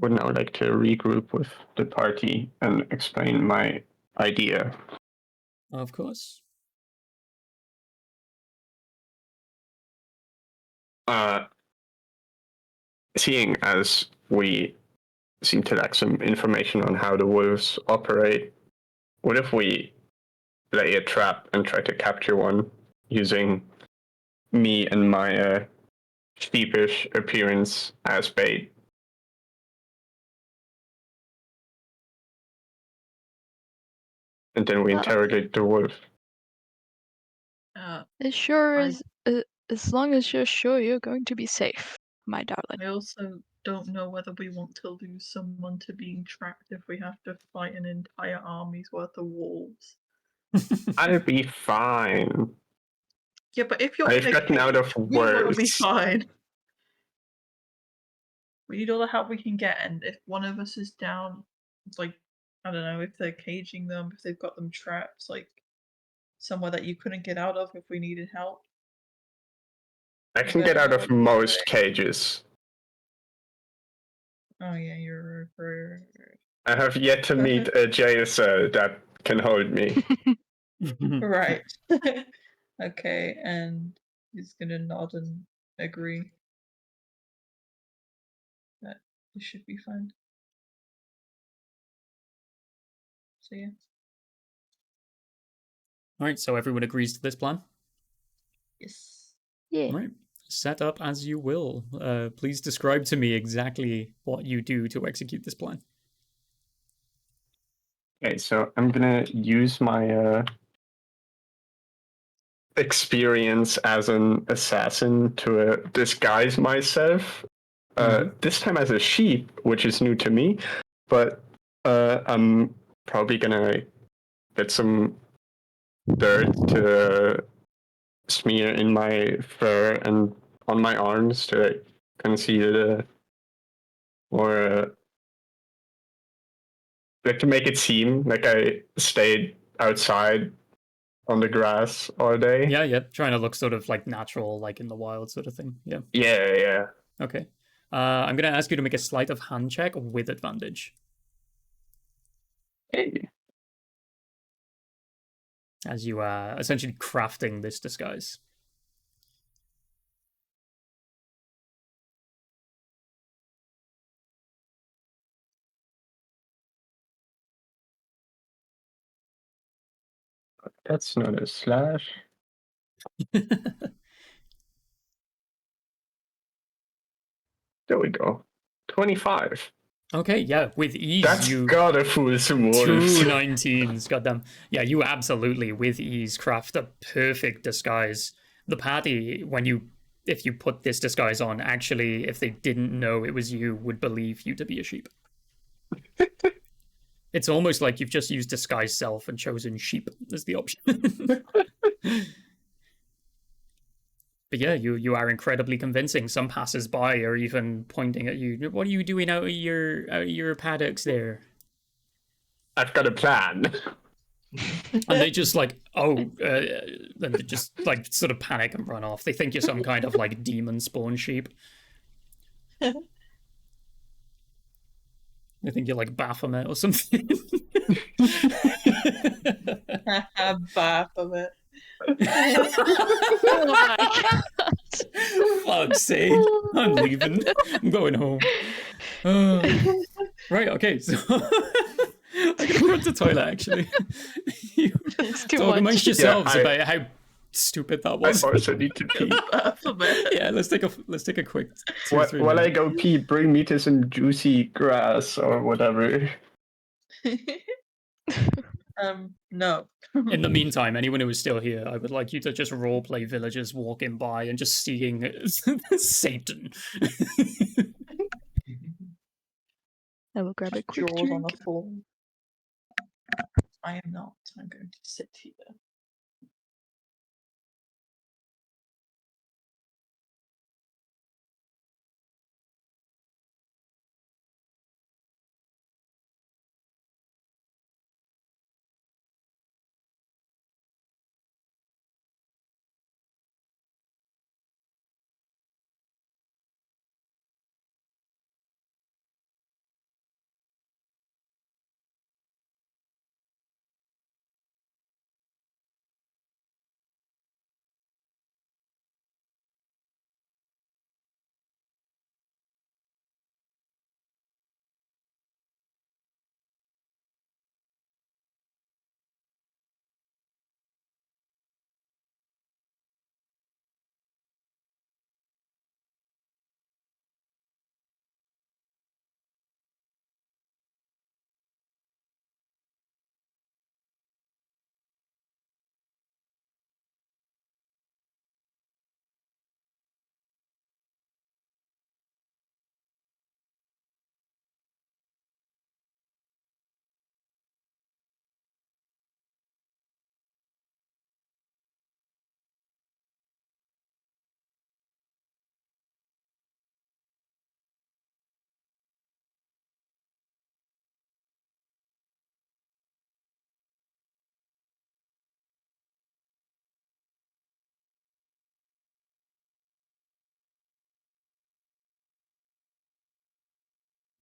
would now like to regroup with the party and explain my idea. Of course. Seeing as we seem to lack some information on how the wolves operate, what if we lay a trap and try to capture one using me and my sheepish appearance as bait? And then we interrogate the wolf. As long as you're sure you're going to be safe, my darling. I also don't know whether we want to lose someone to being trapped if we have to fight an entire army's worth of wolves. I'll be fine. Yeah, but if you're I've gotten out of we will be words. fine. We need all the help we can get, and if one of us is down, it's like, I don't know, if they're caging them, if they've got them trapped, like somewhere that you couldn't get out of if we needed help. I can get out of most cages. Oh yeah, you're right. I have yet to meet a jail cell that can hold me. Right. Okay, and he's gonna nod and agree that this should be fine. So yeah. Alright, so everyone agrees to this plan? Yes. Yeah. Right. Set up as you will. Please describe to me exactly what you do to execute this plan. Okay, so I'm gonna use my experience as an assassin to disguise myself. This time as a sheep, which is new to me, but I'm probably gonna get some dirt to smear in my fur and on my arms to conceal the, or like to make it seem like I stayed outside on the grass all day. Yeah, trying to look sort of like natural, like in the wild sort of thing. Yeah. Yeah. Okay. I'm gonna ask you to make a sleight of hand check with advantage. Hey. As you are essentially crafting this disguise. That's not a slash. There we go. 25. Okay, yeah, with ease That's you gotta fool some wolves. 2 19s, goddamn. Yeah, you absolutely with ease craft a perfect disguise. The party, if you put this disguise on, actually, if they didn't know it was you, would believe you to be a sheep. It's almost like you've just used disguise self and chosen sheep as the option. But yeah, you are incredibly convincing. Some passers-by are even pointing at you. What are you doing out of your paddocks there? I've got a plan. And they just like, then they just like sort of panic and run off. They think you're some kind of like demon spawn sheep. They think you're like Baphomet or something. Baphomet. Oh my god. Fuck's sake. I'm leaving. I'm going home. Right, okay, so I'm gonna run to the toilet actually. You It's too talk much. amongst yourselves Yeah, about how stupid that I was. also need to pee. Baphomet. Yeah, let's take a quick 2 or 3 While I minutes. go pee, bring me to some juicy grass or whatever. No. In the meantime, anyone who is still here, I would like you to just roleplay villagers walking by and just seeing Satan. I will grab a quick Jaws on drink. the floor. I am not. I'm going to sit here.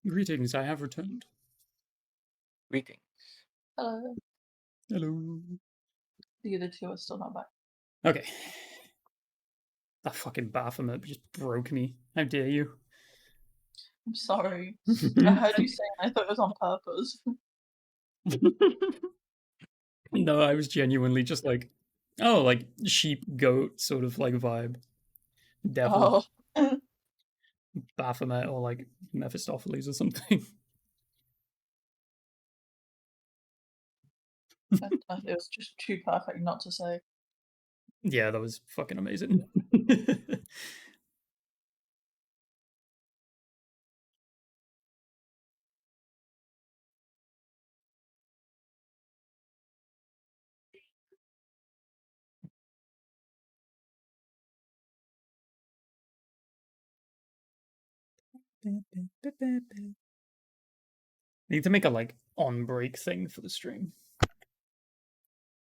Greetings, I have returned. Greetings. Hello. Hello. The other two are still not back. Okay. That fucking Baphomet just broke me. How dare you? I'm sorry. I heard you saying I thought it was on purpose. No, I was genuinely just like, oh, like sheep, goat sort of like vibe. Devil, Oh. Baphomet, or like Mephistopheles or something. It was just too perfect not to say. Yeah, that was fucking amazing. Need to make a like on break thing for the stream.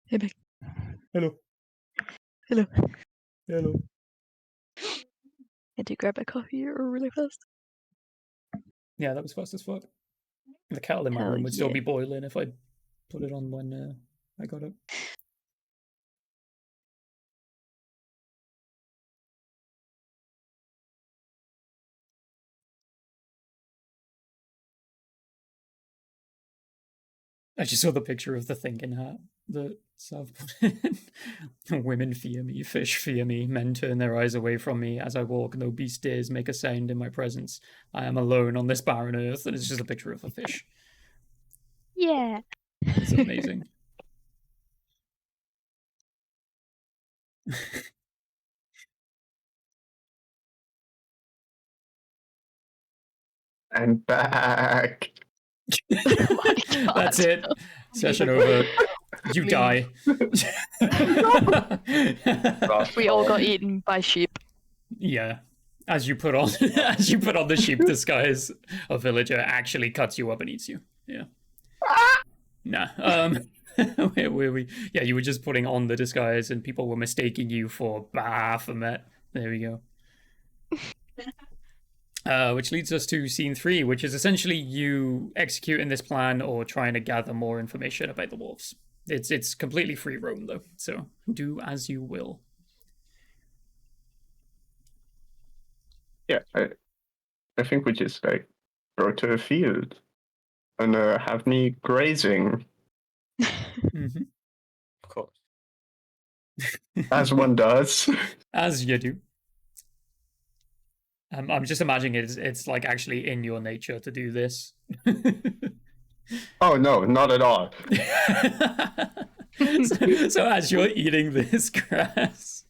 Hey, babe. Hello. Hello. Hello. Had to grab a coffee really fast. Yeah, that was fast as fuck. The kettle in my Hell room would still yeah. be boiling if I put it on when I got up. I just saw the picture of the thinking hat that Sav put in. Women fear me, fish fear me, men turn their eyes away from me. As I walk, no beast dares make a sound in my presence. I am alone on this barren earth, and it's just a picture of a fish. Yeah. It's amazing. I'm back. Oh my God. That's it. Session Leave over. You Leave. die. We all got eaten by sheep. Yeah. As you put on the sheep disguise, a villager actually cuts you up and eats you. Yeah. Nah. Where were we? Yeah, you were just putting on the disguise and people were mistaking you for Baphomet. There we go. Which leads us to scene 3, which is essentially you executing this plan or trying to gather more information about the wolves. It's completely free roam though, so do as you will. Yeah, I think we just like go to a field and have me grazing Mm-hmm. Of course. as one does. As you do. I'm just imagining it's like actually in your nature to do this. Oh no, not at all. So as you're eating this grass,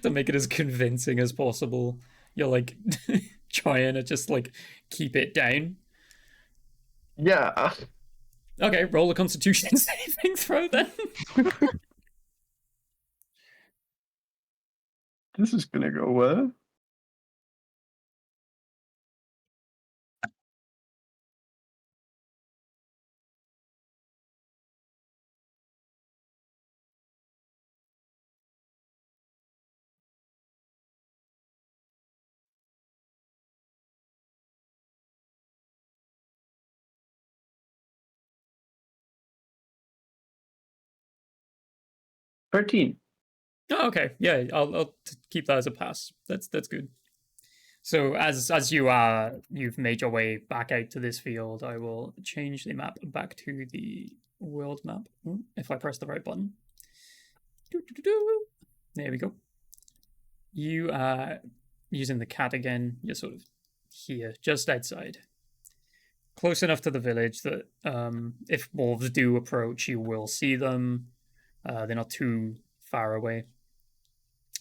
to make it as convincing as possible, you're like trying to just like keep it down. Yeah. Okay, roll a Constitution saving throw then. This is gonna go well. $13. Oh, okay, yeah, I'll keep that as a pass. That's good. So as you've made your way back out to this field, I will change the map back to the world map if I press the right button. There we go. You are using the cat again. You're sort of here, just outside, close enough to the village that if wolves do approach, you will see them. They're not too far away.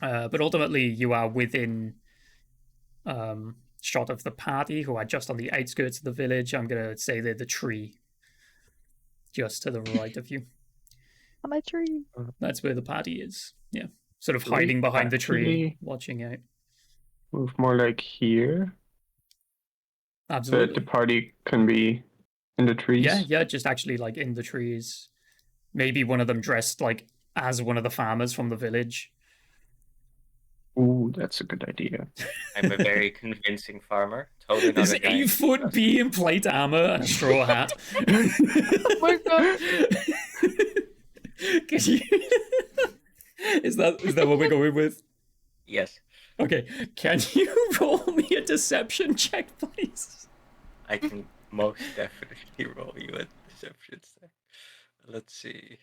But ultimately, you are within shot of the party, who are just on the outskirts of the village. I'm going to say they're the tree just to the right of you. On my tree. That's where the party is. Yeah. Sort of hiding behind the tree, watching out. Move more like here. Absolutely. The party can be in the trees. Yeah, just actually like in the trees. Maybe one of them dressed like as one of the farmers from the village. Ooh, that's a good idea. I'm a very convincing farmer. Totally not This a giant 8-foot bee in plate armor and a straw hat. Oh my God. Could you... Is that what we're going with? Yes, Okay, can you roll me a deception check, please? I can most definitely roll you a deception check. Let's see.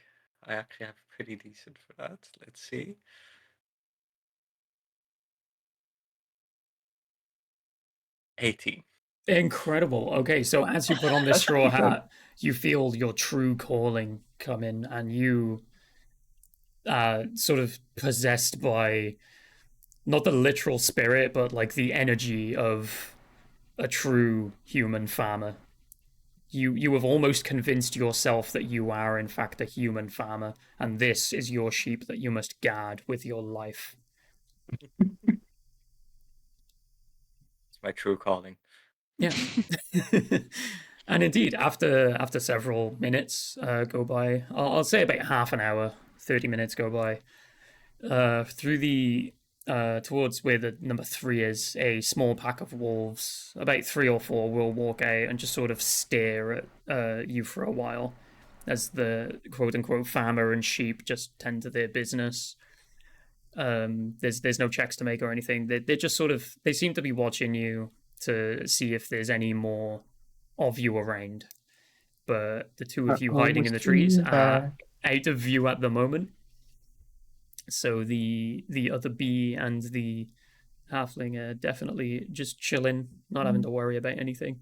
I actually have pretty decent for that. Let's see. $18. Incredible. Okay, so as you put on this That's straw pretty good. hat, you feel your true calling come in, and you sort of possessed by not the literal spirit, but like the energy of a true human farmer. You have almost convinced yourself that you are in fact a human farmer, and this is your sheep that you must guard with your life. It's my true calling. Yeah. And indeed, after several minutes go by, I'll say about half an hour, 30 minutes go by, through the towards where the number 3 is, a small pack of wolves, about 3 or 4, will walk out and just sort of stare at you for a while, as the quote-unquote farmer and sheep just tend to their business. There's no checks to make or anything. They're just sort of, they seem to be watching you to see if there's any more of you around. But the two of you hiding in the trees are out of view at the moment. So the other bee and the halfling are definitely just chilling, not having to worry about anything.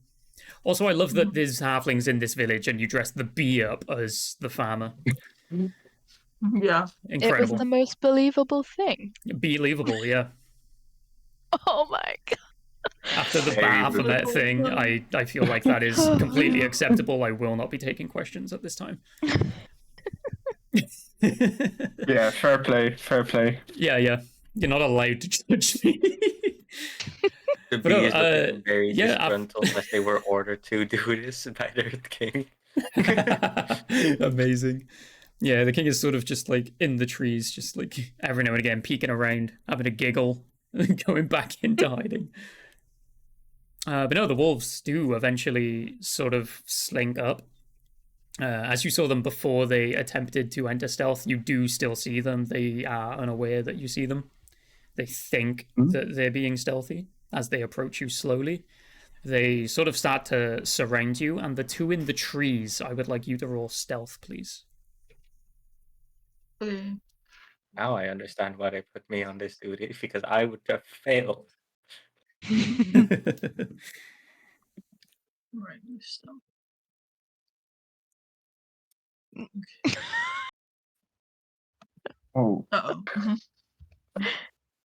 Also, I love that there's halflings in this village and you dress the bee up as the farmer. Yeah. It was Incredible. the most believable thing. Believable, yeah. Oh my god. After the Very Baphomet believable. thing, I feel like that is completely acceptable. I will not be taking questions at this time. Yeah, fair play, fair play. Yeah. You're not allowed to judge me. The But no, bees looking very yeah, disgruntled as they were ordered to do this by their king. Amazing. Yeah, the king is sort of just like in the trees, just like every now and again peeking around, having a giggle, and going back into hiding. But no, the wolves do eventually sort of slink up. As you saw them before they attempted to enter stealth, you do still see them. They are unaware that you see them. They think that they're being stealthy as they approach you slowly. They sort of start to surround you, and the two in the trees, I would like you to roll stealth, please. Okay. Now I understand why they put me on this duty, because I would have failed. Right, stop. Oh, Uh-oh.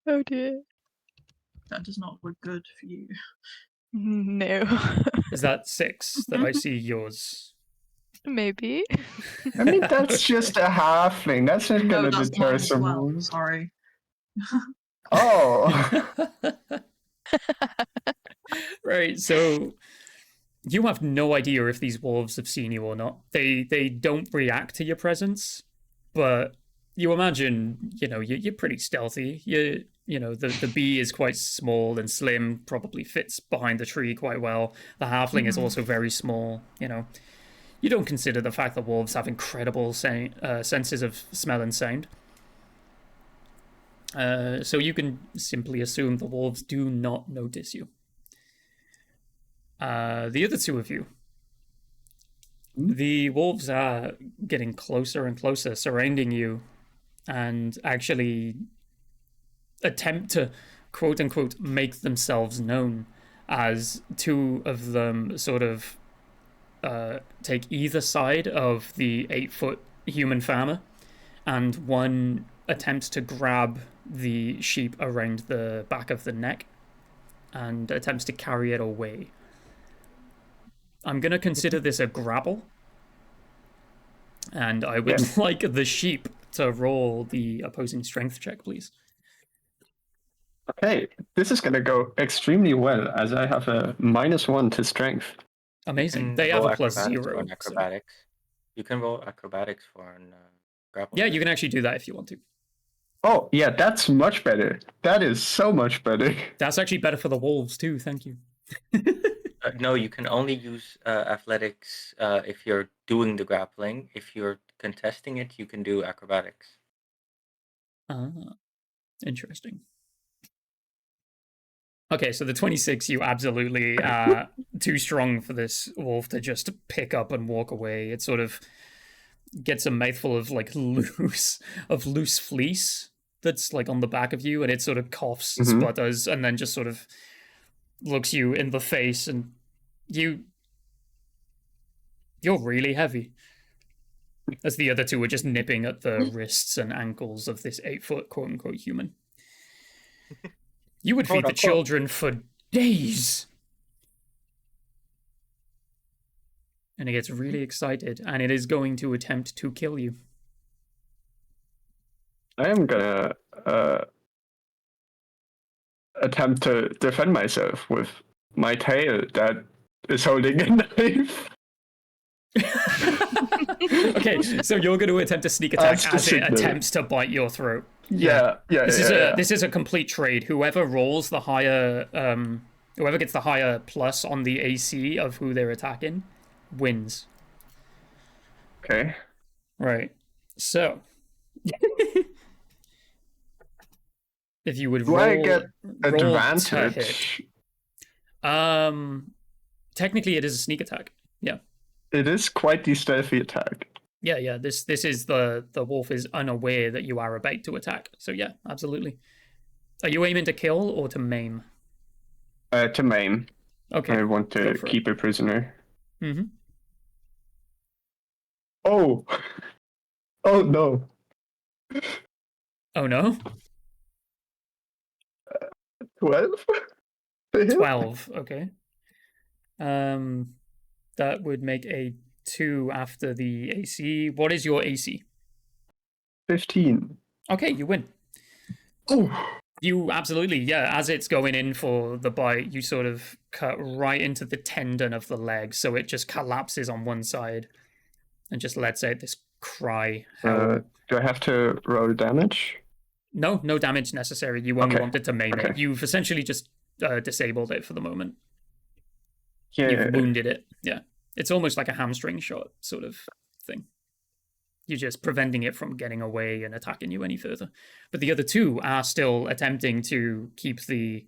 Oh dear. That does not look good for you. No. Is that 6 that I see yours? Maybe. I mean, that's just a halfling. That's not No, gonna that's deter mine as some well. wolves. Sorry. Oh, Right, so you have no idea if these wolves have seen you or not. They don't react to your presence, but you imagine, you're pretty stealthy. The bee is quite small and slim, probably fits behind the tree quite well. The halfling is also very small. You don't consider the fact that wolves have incredible senses of smell and sound. So you can simply assume the wolves do not notice you. The other two of you, the wolves are getting closer and closer, surrounding you, and actually attempt to, quote unquote, make themselves known, as two of them sort of take either side of the 8-foot human farmer, and one attempts to grab the sheep around the back of the neck and attempts to carry it away. I'm going to consider this a grapple, and I would like the sheep to roll the opposing strength check, please. okay. This is gonna go extremely well, as I have a -1 to strength. Amazing. They have a +0. Acrobatics. So. You can roll acrobatics for an grapple. Yeah, you can actually do that if you want to. Oh, yeah, that's much better. That is so much better. That's actually better for the wolves too, thank you. No, you can only use athletics if you're doing the grappling. If you're contesting it, you can do acrobatics. Interesting. Okay, so the 26, you absolutely are too strong for this wolf to just pick up and walk away. It sort of gets a mouthful of like loose fleece that's like on the back of you, and it sort of coughs, sputters, and then just sort of looks you in the face, and you're really heavy. As the other two are just nipping at the wrists and ankles of this 8-foot quote-unquote human. You would feed the children for days. And it gets really excited, and it is going to attempt to kill you. I am gonna attempt to defend myself with my tail that is holding a knife. Okay, so you're going to attempt a sneak attack That's the as it signal. attempts to bite your throat. Yeah. This is a complete trade. Whoever rolls the higher, whoever gets the higher plus on the AC of who they're attacking, wins. Okay. Right. So, if you would Do roll, I get roll to advantage? hit. Technically, it is a sneak attack. Yeah. It is quite the stealthy attack. Yeah. This is the wolf is unaware that you are about to attack. So yeah, absolutely. Are you aiming to kill or to maim? To maim. Okay. I want to go for keep a prisoner. Mm-hmm. Oh. Oh no. Oh no. 12? 12. Okay. That would make a 2 after the AC. What is your AC? 15. Okay, you win. Oh. You absolutely, yeah. As it's going in for the bite, you sort of cut right into the tendon of the leg, so it just collapses on one side and just lets out this cry. Do I have to roll damage? No damage necessary. You only Okay. wanted to maim it. Okay. You've essentially just disabled it for the moment. Yeah. You've wounded it. Yeah. It's almost like a hamstring shot sort of thing. You're just preventing it from getting away and attacking you any further. But the other two are still attempting to keep the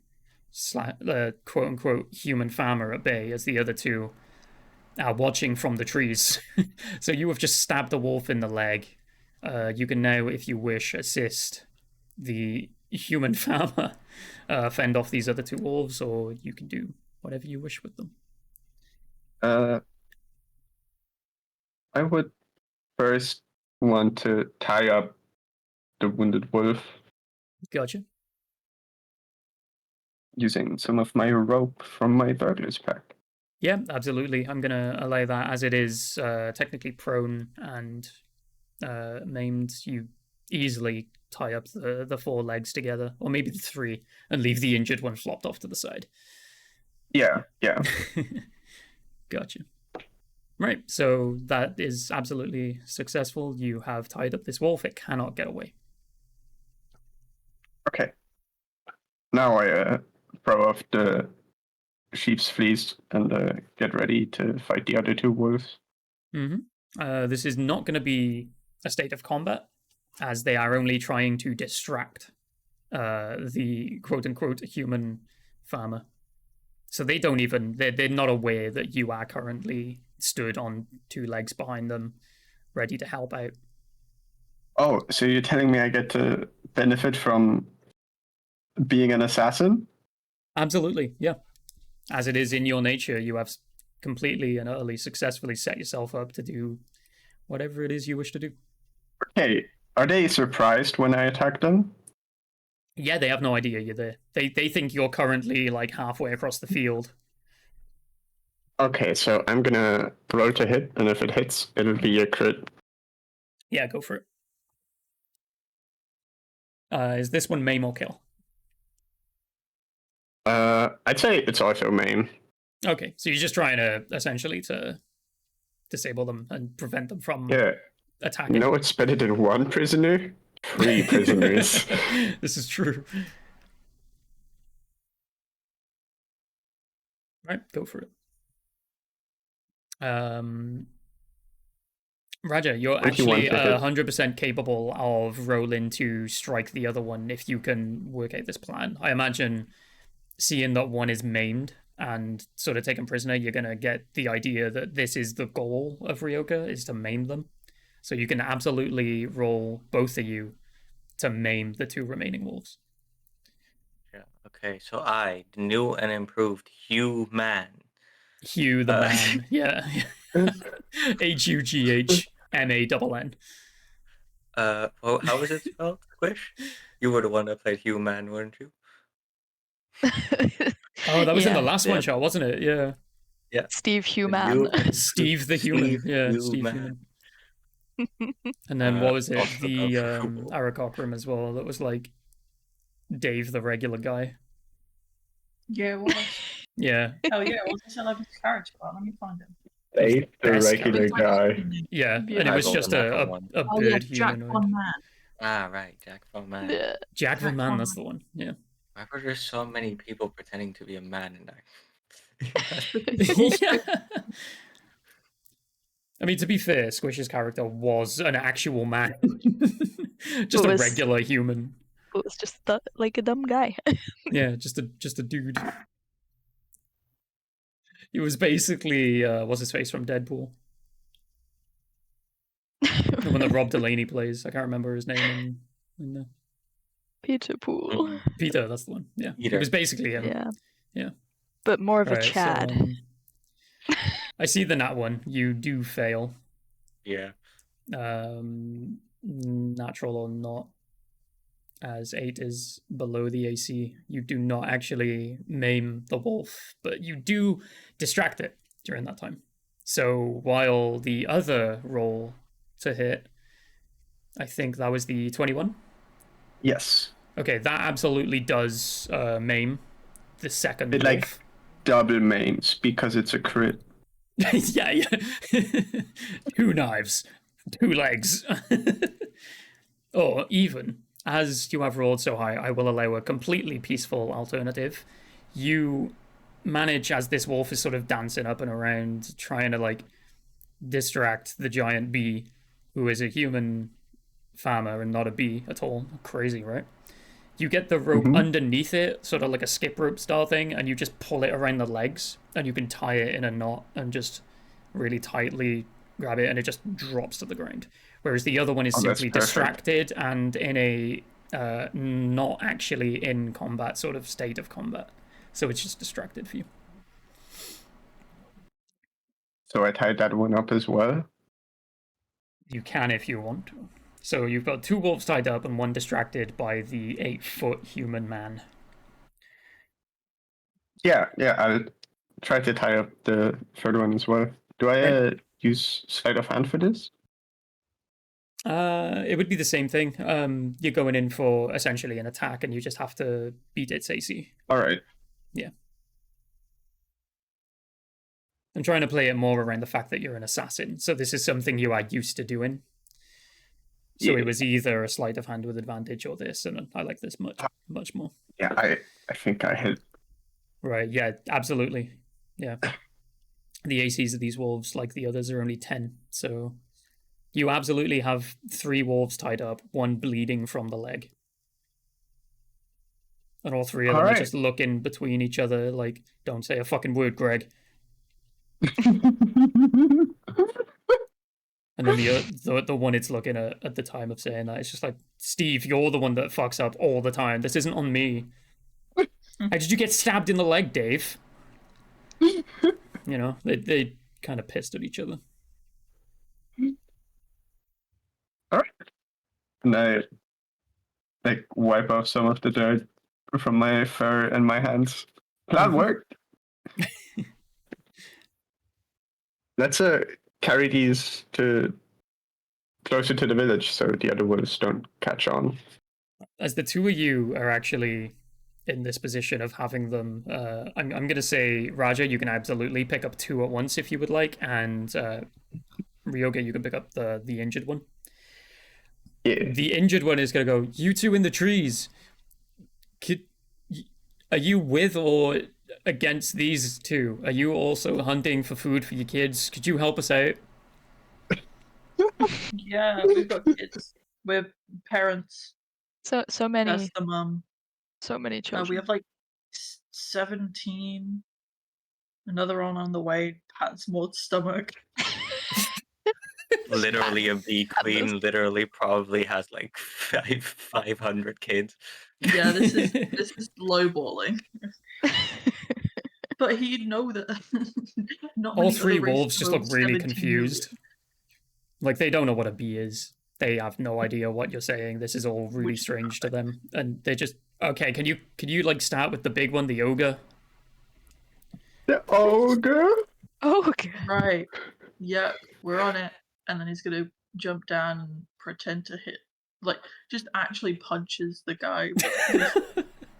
quote-unquote human farmer at bay, as the other two are watching from the trees. So you have just stabbed the wolf in the leg. You can now, if you wish, assist the human farmer fend off these other two wolves, or you can do whatever you wish with them. I would first want to tie up the wounded wolf Gotcha. using some of my rope from my burglar's pack. Yeah, absolutely. I'm going to allow that, as it is technically prone and maimed. You easily tie up the 4 legs together, or maybe the 3, and leave the injured one flopped off to the side. Yeah. Gotcha. Right, so that is absolutely successful. You have tied up this wolf. It cannot get away. Okay. Now I throw off the sheep's fleece and get ready to fight the other 2 wolves. Mm-hmm. This is not going to be a state of combat, as they are only trying to distract the quote-unquote human farmer. So they don't even, they're not aware that you are currently stood on 2 legs behind them, ready to help out. Oh, so you're telling me I get to benefit from being an assassin? Absolutely, yeah. As it is in your nature, you have completely and utterly successfully set yourself up to do whatever it is you wish to do. Hey, are they surprised when I attack them? Yeah, they have no idea you're there. They think you're currently like halfway across the field. Okay, so I'm gonna roll to hit, and if it hits, it'll be a crit. Yeah, go for it. Is this one maim or kill? I'd say it's also maim. Okay, so you're just trying to essentially to disable them and prevent them from attacking. You know what's better than 1 prisoner? 3 prisoners. This is true. Right, go for it. Raja, you're actually 100% capable of rolling to strike the other one if you can work out this plan. I imagine seeing that one is maimed and sort of taken prisoner, you're going to get the idea that this is the goal of Ryoka, is to maim them. So you can absolutely roll, both of you, to maim the 2 remaining wolves. Yeah, okay, so I, the new and improved human. Hugh the man, yeah. HUGHMANN. Well, how was it spelled, Squish? You were the one that played human, weren't you? Oh, that was in the last one shot, wasn't it? Yeah. Yeah. Steve Human. Steve the Human. Steve Human. And then what was it? The Arakokram as well. That was like Dave the regular guy. Yeah, it was. Yeah. Oh yeah, what's the celebrity character? Let me find him. Ate the Best regular guy. Yeah, and it I was rolled just a natural a one. a Oh yeah, bird Jack humanoid. Von Man. Ah, right, Jack Von Man. Yeah. Jack Von Jack Man, Von that's the one. Yeah. Why were there so many people pretending to be a man in that? Yeah. I mean, to be fair, Squish's character was an actual man, just But a was- regular human. It was just like a dumb guy. Yeah, just a dude. He was basically what's his face from Deadpool, the one that Rob Delaney plays. I can't remember his name in the Peter Pool. Peter. That's the one. Yeah, he Peter. was basically him. Yeah. Yeah. But more of a Right, so, Chad. I see the nat one. You do fail. Yeah. Natural or not, as 8 is below the AC. You do not actually maim the wolf, but you do distract it during that time. So while the other roll to hit, I think that was the 21. Yes. Okay, that absolutely does maim the second It wolf. like double mains because it's a crit. yeah. 2 knives, 2 legs. Or even, as you have rolled so high, I will allow a completely peaceful alternative. You manage, as this wolf is sort of dancing up and around, trying to like distract the giant bee, who is a human farmer and not a bee at all. Crazy, right? You get the rope underneath it, sort of like a skip rope style thing, and you just pull it around the legs, and you can tie it in a knot and just really tightly grab it, and it just drops to the ground. Whereas the other one is that's simply perfect. distracted and in a not actually in combat sort of state of combat. So it's just distracted for you. So I tied that one up as well. You can if you want to. So you've got 2 wolves tied up and 1 distracted by the 8-foot human man. Yeah, I'll try to tie up the third one as well. Do I use sleight of hand for this? It would be the same thing. You're going in for essentially an attack, and you just have to beat its AC. All right. Yeah. I'm trying to play it more around the fact that you're an assassin. So this is something you are used to doing. So Yeah. it was either a sleight of hand with advantage or this, and I like this much more. Yeah, I think I hit. Right, yeah, absolutely. Yeah. The ACs of these wolves, like the others, are only 10. So you absolutely have 3 wolves tied up, 1 bleeding from the leg. And all 3 of them are just looking between each other like, don't say a fucking word, Greg. And then the one it's looking at the time of saying that, it's just like, Steve, you're the one that fucks up all the time. This isn't on me. How did you get stabbed in the leg, Dave? You know, they kind of pissed at each other. All right. And I like wipe off some of the dirt from my fur and my hands. That worked. Let's carry these to closer to the village so the other wolves don't catch on. As the 2 of you are actually in this position of having them, I'm going to say, Raja, you can absolutely pick up 2 at once if you would like, and Ryoga, you can pick up the injured one. Yeah. The injured one is going to go, you 2 in the trees. Are you with or against these 2? Are you also hunting for food for your kids? Could you help us out? Yeah, we've got kids. We're parents. So many. That's the mum. So many children. We have like 17. Another one on the way. Pat's more stomach. Literally a bee queen. Literally probably has like 500 kids. Yeah, this is lowballing. But he'd know that. Not All many 3 other races wolves just have look really 17 confused. million. Like, they don't know what a bee is. They have no idea what you're saying. This is all really strange to them. And they just, okay, can you like start with the big one, the ogre? The ogre? Okay. Right. Yeah, we're on it. And then he's gonna jump down and pretend to hit, like, just actually punches the guy.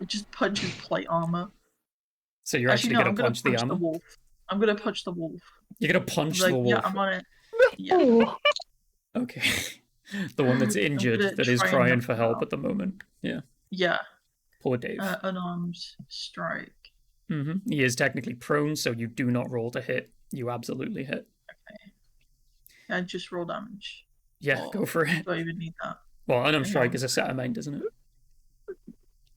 Just punches plate armor. So you're actually no, gonna punch the armor? wolf. I'm gonna punch the wolf. You're gonna punch Like, the wolf? yeah, I'm on it. Yeah. Okay. The one that's injured, that is crying for help at the moment. Yeah. Yeah. Poor Dave. Unarmed strike. He is technically prone, so you do not roll to hit. You absolutely hit. Okay. I just roll damage. Yeah, go for it. Do I even need that? Well, unarmed strike is a set amount, isn't it?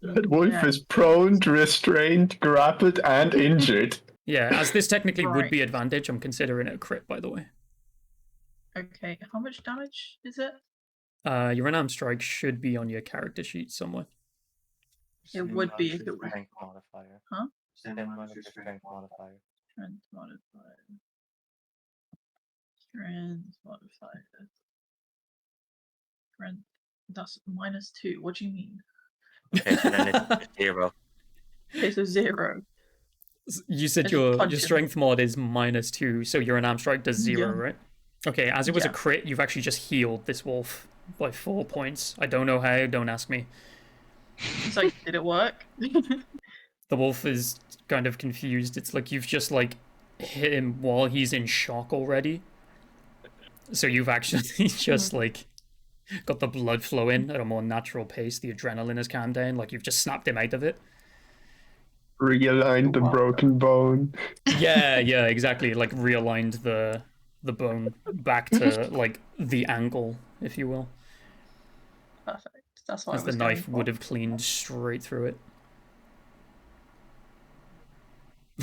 That wolf is prone, restrained, grappled, and injured. Yeah, as this technically would be advantage, I'm considering it a crit, by the way. Okay, how much damage is it? Your unarmed strike should be on your character sheet somewhere. It would be if it was. Strength modifier. Huh? Strength modifier. Strength modifier. Strength modifier. Strength. That's -2. What do you mean? Okay, so then it's 0. Okay, so 0. You said your strength mod is -2, so your unarmed strike does 0, right? Okay, as it was a crit, you've actually just healed this wolf by 4 points. I don't know how, don't ask me. It's like, did it work? The wolf is kind of confused. It's like you've just like hit him while he's in shock already. So you've actually just like got the blood flowing at a more natural pace. The adrenaline has calmed down. Like you've just snapped him out of it. Realigned the broken bone. Yeah, exactly. Like realigned the bone back to like the angle, if you will. Perfect. That's why. As the knife would have cleaned straight through it.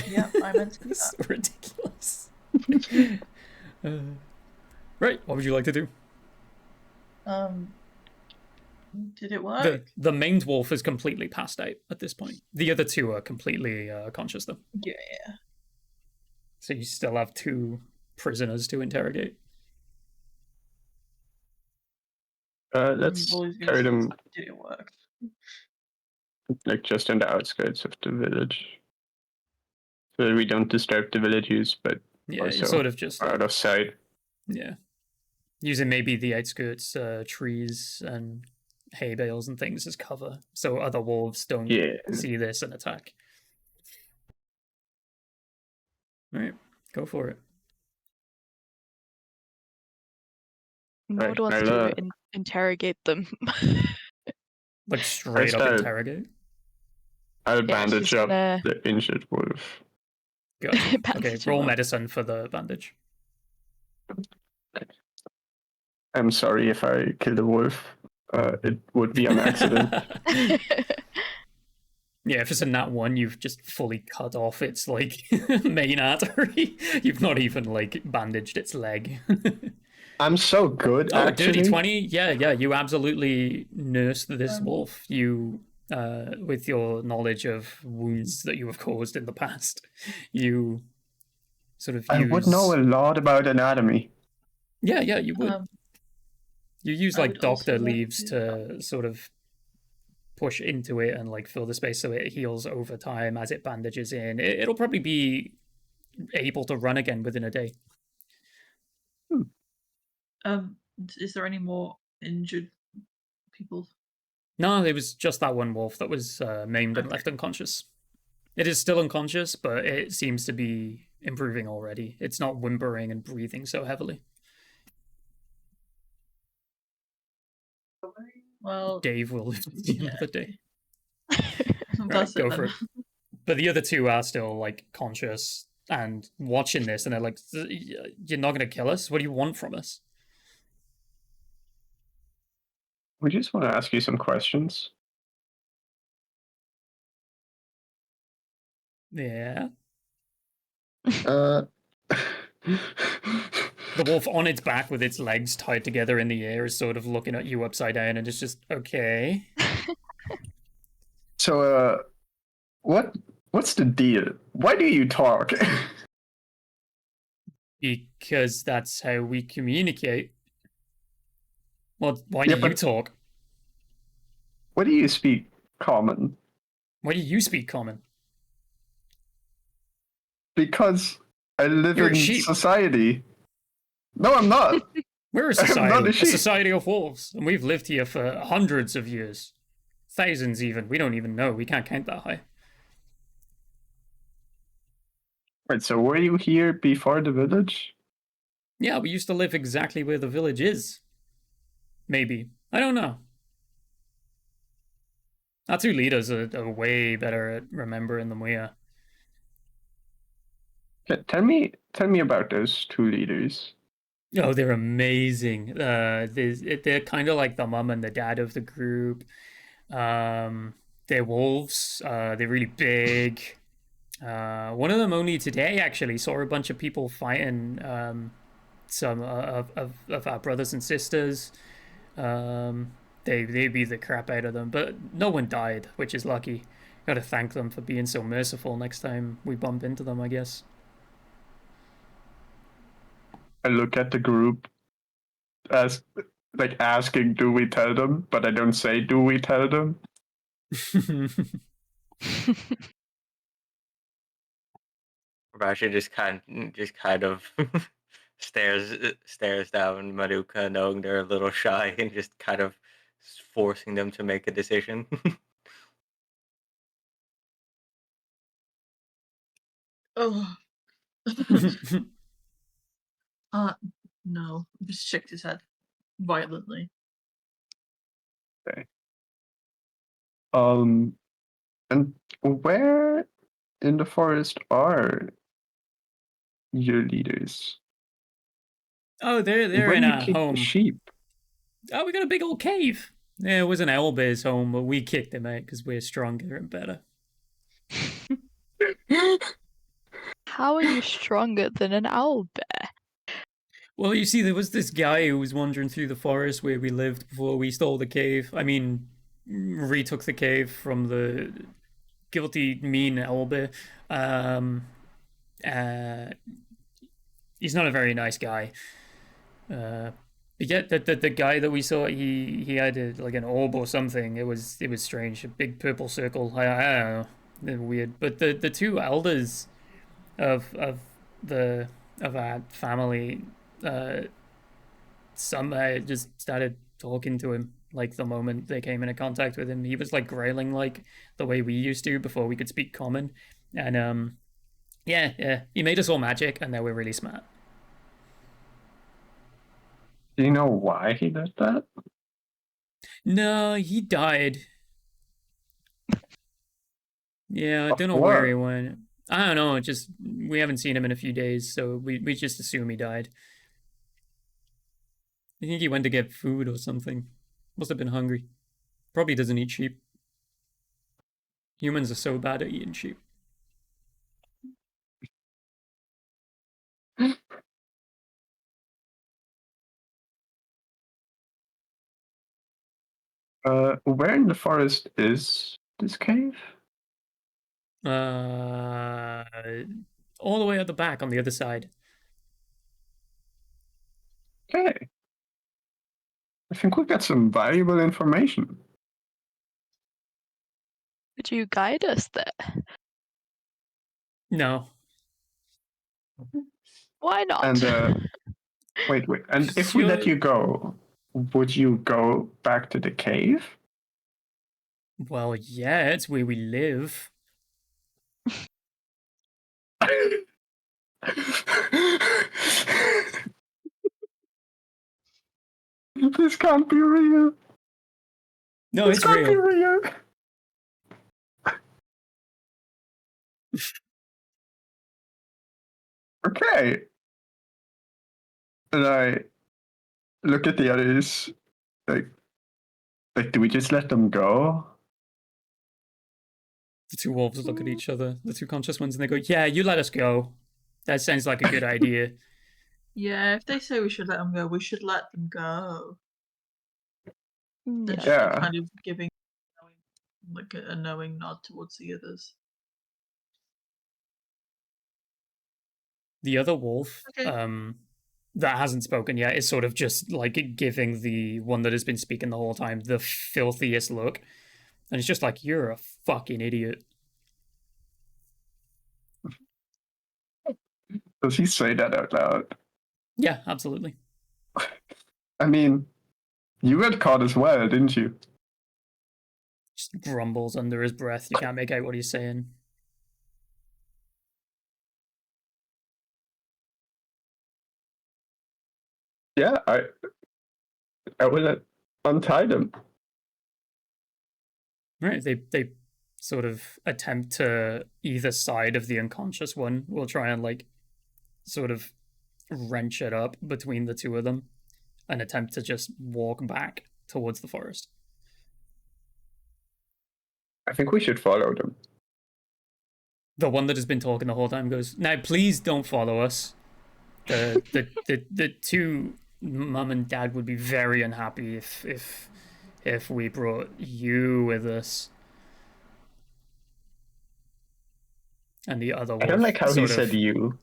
Yeah, I meant to do that. So ridiculous. Right, what would you like to do? Did it work? The main wolf is completely passed out at this point. The other two are completely conscious, though. Yeah. So you still have 2 prisoners to interrogate. Let's carry them. Did it work? Like just in the outskirts of the village, so that we don't disturb the villagers, but yeah, you're sort of just out of sight. Yeah, using maybe the outskirts, trees and hay bales and things as cover, so other wolves don't see this and attack. All right, go for it. Nord wants to interrogate them. Like straight up interrogate? I'll bandage up the injured wolf. Gotcha. Okay, roll medicine for the bandage. I'm sorry if I killed a wolf. It would be an accident. Yeah, if it's a nat 1, you've just fully cut off its like main artery. You've not even like bandaged its leg. I'm so good, actually. Dirty 20? Yeah, you absolutely nursed this wolf. You, with your knowledge of wounds that you have caused in the past, you sort of I would know a lot about anatomy. Yeah, you would. You use like doctor leaves to sort of push into it and like fill the space so it heals over time as it bandages in. It'll probably be able to run again within a day. Is there any more injured people? No, it was just that one wolf that was maimed and left unconscious. It is still unconscious, but it seems to be improving already. It's not whimpering and breathing so heavily. Well, Dave will live the other day. Right, go for it. But the other 2 are still like conscious and watching this, and they're like, "You're not gonna kill us? What do you want from us?" We just want to ask you some questions. Yeah. The wolf on its back with its legs tied together in the air is sort of looking at you upside down and it's just, okay. So, what's the deal? Why do you talk? Because that's how we communicate. Well, why do you talk? Why do you speak common? Why do you speak common? Because I live in society. No, I'm not. We're a society. A society of wolves. And we've lived here for hundreds of years. Thousands even. We don't even know. We can't count that high. Wait, so were you here before the village? Yeah, we used to live exactly where the village is. Maybe. I don't know. Our two leaders are way better at remembering than we are. Tell me about those two leaders. Oh, they're amazing. They're kind of like the mom and the dad of the group. They're wolves. They're really big. One of them only today actually saw a bunch of people fighting some of our brothers and sisters. They beat the crap out of them, but no one died, which is lucky. Got to thank them for being so merciful next time we bump into them, I guess. I look at the group as like asking, "Do we tell them?" But I don't say, "Do we tell them?" Raja just kind of stares down Maruka, knowing they're a little shy, and just kind of forcing them to make a decision. Oh. No. Just shook his head violently. Okay. And where in the forest are your leaders? Oh, they're Where in do you our keep the home. sheep? Oh, we got a big old cave. Yeah, it was an owlbear's home, but we kicked him out because we're stronger and better. How are you stronger than an owl bear? Well, you see, there was this guy who was wandering through the forest where we lived before we stole the cave. I mean, retook the cave from the guilty, mean owlbear. Uh, he's not a very nice guy. Yeah, the guy that we saw, he had like an orb or something. It was strange, a big purple circle. I don't know, they're weird. But the two elders of the of our family, some just started talking to him like the moment they came into contact with him. He was like growling like the way we used to before we could speak common, and yeah, he made us all magic, and now we're really smart. Do you know why he did that? No, he died. Yeah, I Of don't know where what? he went. I don't know. Just we haven't seen him in a few days, so we just assume he died. I think he went to get food or something. Must have been hungry. Probably doesn't eat sheep. Humans are so bad at eating sheep. Where in the forest is this cave? Uh, all the way at the back on the other side. Okay. I think we got some valuable information. Would you guide us there? No. Why not? And wait. And if we let you go, would you go back to the cave? Well, yeah, it's where we live. This can't be real. No, This it's can't be real. real. Okay. And I look at the others, like, do we just let them go? The two wolves look at each other, the two conscious ones, and they go, "Yeah, you let us go. That sounds like a good idea." Yeah, if they say we should let them go, we should let them go. They're just Yeah. kind of giving like a knowing nod towards the others. The other wolf, Okay. that hasn't spoken yet, is sort of just like giving the one that has been speaking the whole time the filthiest look, and it's just like, "You're a fucking idiot." Does he say that out loud? Yeah, absolutely. I mean, you got caught as well, didn't you? Just grumbles under his breath. You can't make out what he's saying. Yeah, I will untie them. Right, they sort of attempt to either side of the unconscious one will try and like sort of wrench it up between the two of them and attempt to just walk back towards the forest. I think we should follow them. The one that has been talking the whole time goes, "Now please don't follow us." The two mum and dad would be very unhappy if we brought you with us. And the other wolf, I don't like how he said you.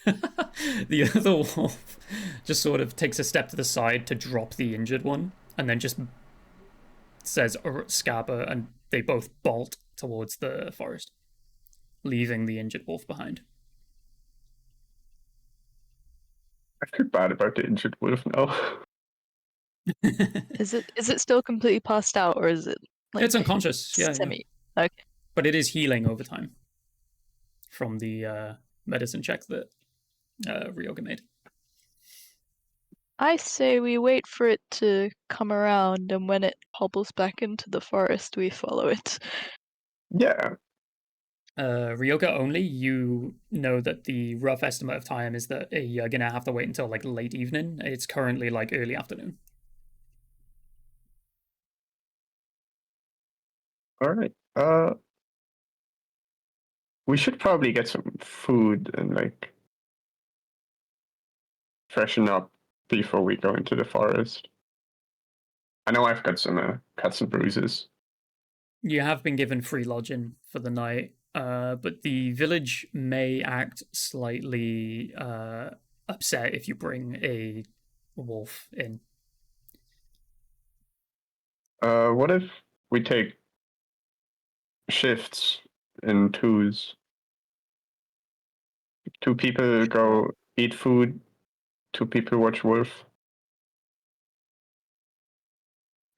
The other wolf just sort of takes a step to the side to drop the injured one, and then just says "Scabba," and they both bolt towards the forest, leaving the injured wolf behind. I feel bad about the injured wolf now. Is it still completely passed out, or is it like It's unconscious, yeah. semi? Okay. But it is healing over time from the medicine check that Ryoga made. I say we wait for it to come around, and when it hobbles back into the forest, we follow it. Yeah. Ryoga only, you know that the rough estimate of time is that you're gonna have to wait until like late evening. It's currently like early afternoon. All right. We should probably get some food and like freshen up before we go into the forest. I know I've got some cuts and bruises. You have been given free lodging for the night, but the village may act slightly upset if you bring a wolf in. What if we take shifts in twos? Two people go eat food, two people watch wolf.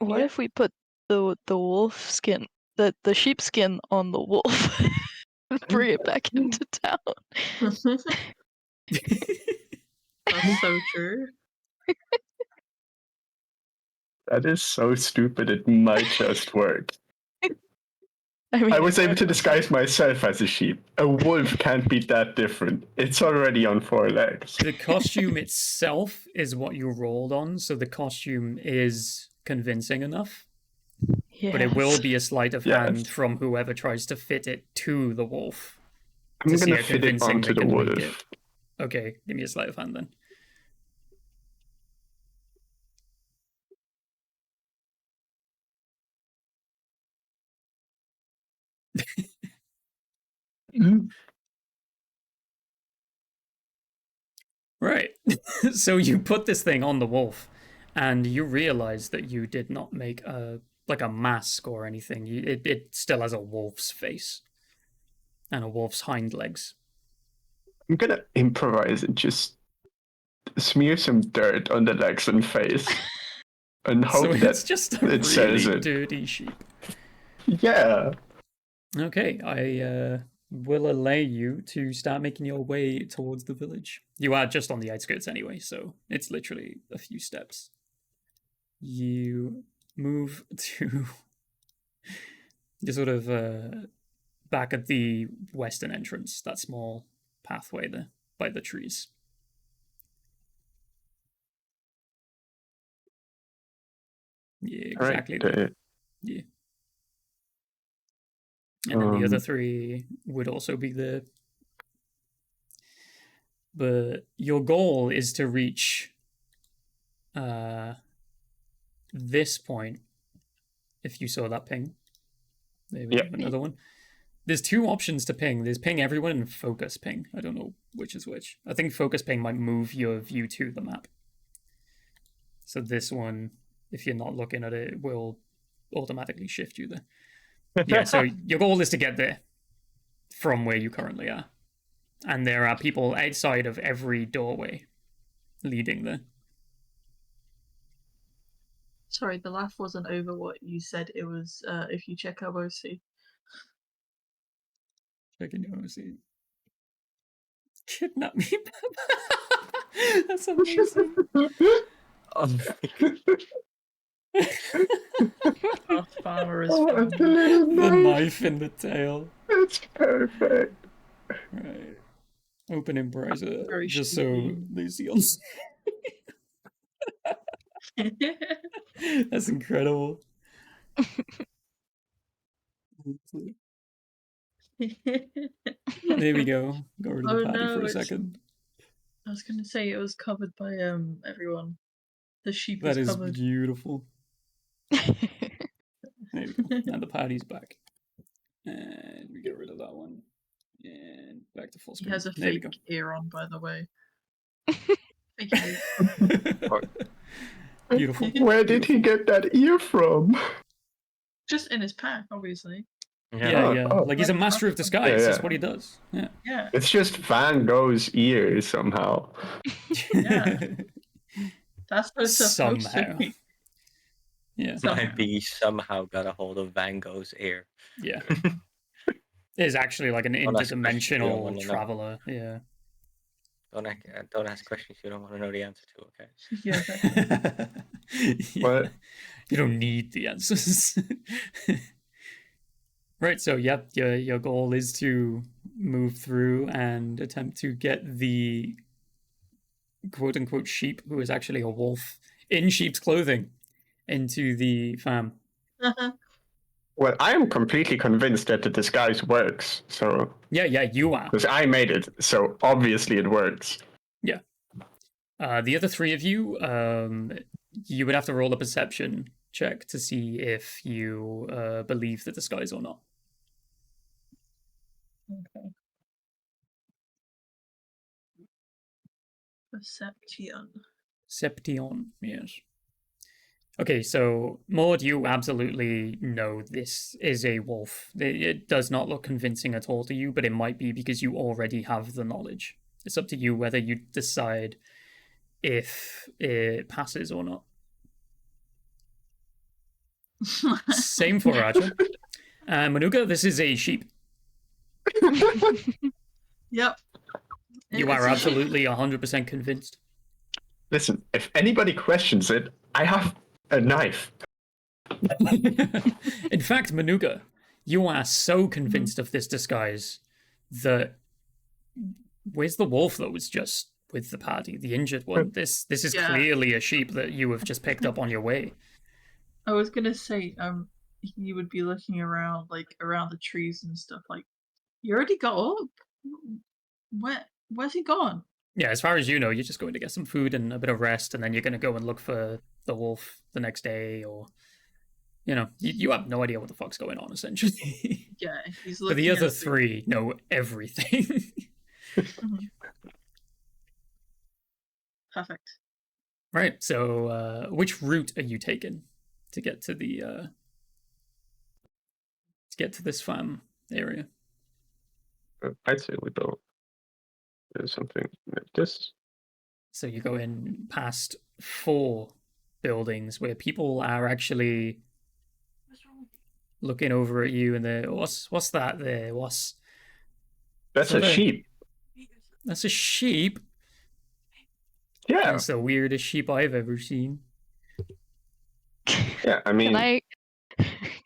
What Yeah. if we put the wolf skin, the sheep skin on the wolf, and bring it back into town? That's so true. That is so stupid, it might just work. I mean, I it was able to works. disguise myself as a sheep. A wolf can't be that different. It's already on 4 legs. The costume itself is what you rolled on, so the costume is convincing enough. Yes. But it will be a sleight of Yes. hand from whoever tries to fit it to the wolf. I'm to see gonna how fit it convincing onto they the can make wolf. it. Okay, give me a sleight of hand then. Right. So you put this thing on the wolf, and you realize that you did not make a mask or anything. It still has a wolf's face and a wolf's hind legs. I'm gonna improvise and just smear some dirt on the legs and face. And hope So that it's just a it says really it. dirty sheep. Yeah. Okay, I will allow you to start making your way towards the village. You are just on the outskirts anyway, so it's literally a few steps. You move to you're sort of back at the western entrance, that small pathway there by the trees. Yeah, exactly. Right. Yeah. And then the other three would also be there. But your goal is to reach this point. If you saw that ping. There we Yep. have another one. There's two options to ping. There's ping everyone and focus ping. I don't know which is which. I think focus ping might move your view to the map. So this one, if you're not looking at it, will automatically shift you there. Yeah, so your goal is to get there from where you currently are. And there are people outside of every doorway leading there. Sorry, the laugh wasn't over what you said. It was if you check our OC. Checking your OC. Kidnap me. That's amazing. Oh Our farmer is Oh, found. it's a little The knife. knife in the tail. It's perfect. Right. Open in browser Very just so sheepy. they see on. That's incredible. There we go. Got rid of the Oh, patty for no, a it's- second. I was gonna say it was covered by everyone. The sheep That is is covered. beautiful. There we go. And the patty's back. And we get rid of that one. And back to full He screen. has a There we fake go. ear on, by the way. Fake ear. Beautiful. Where did he get that ear from? Just in his pack, obviously. Yeah, Oh, yeah. oh. Like he's a Like master of custom. disguise. Yeah, That's yeah. what he does. Yeah. Yeah. It's just Van Gogh's ears somehow. Yeah. That's what it's supposed to Somehow. be. Yeah. Somehow. My bee somehow got a hold of Van Gogh's ear. Yeah. Is actually like an Don't ask questions you don't interdimensional wanna know. traveler. Yeah. Don't ask questions you don't want to know the answer to, okay? Yeah. Yeah. What? You don't need the answers. Right, so yep, your goal is to move through and attempt to get the quote unquote sheep, who is actually a wolf, in sheep's clothing, into the farm. Well, I am completely convinced that the disguise works. So, Yeah, you are. because I made it, so obviously it works. The other three of you, you would have to roll a perception check to see if you believe the disguise or not. Okay. Perception. Seption, yes. Okay, so Maud, you absolutely know this is a wolf. It does not look convincing at all to you, but it might be because you already have the knowledge. It's up to you whether you decide if it passes or not. Same for Raja. Manuka, this is a sheep. Yep. You It's are a sheep. absolutely 100% convinced. Listen, if anybody questions it, I have a knife. In fact, Manuka, you are so convinced of this disguise that where's the wolf that was just with the party, the injured one? This is Yeah. clearly a sheep that you have just picked up on your way. I was gonna say, he would be looking around, like around the trees and stuff. Like, you already got up. Where's he gone? Yeah, as far as you know, you're just going to get some food and a bit of rest, and then you're going to go and look for the wolf the next day, or you have no idea what the fuck's going on, essentially. Yeah, he's But looking. the other at three know everything. Mhm. Perfect. Right. So, which route are you taking to get to the this farm area? I'd say we go do something like this. So you go in past 4 buildings where people are actually looking over at you, and they're what's that there? That's So a they- sheep. That's a sheep. Yeah, That's the weirdest sheep I've ever seen. yeah. I mean,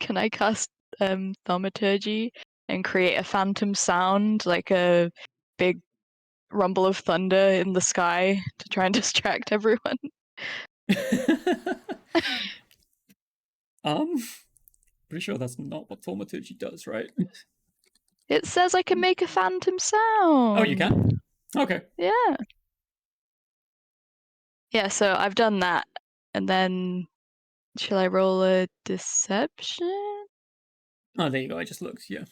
Can I cast thaumaturgy and create a phantom sound, like a big rumble of thunder in the sky, to try and distract everyone? Pretty sure that's not what thaumaturgy does, right? It says I can make a phantom sound. Oh, you can? Okay. Yeah. Yeah, so I've done that. And then shall I roll a deception? Oh, there you go. I just looked. Yeah.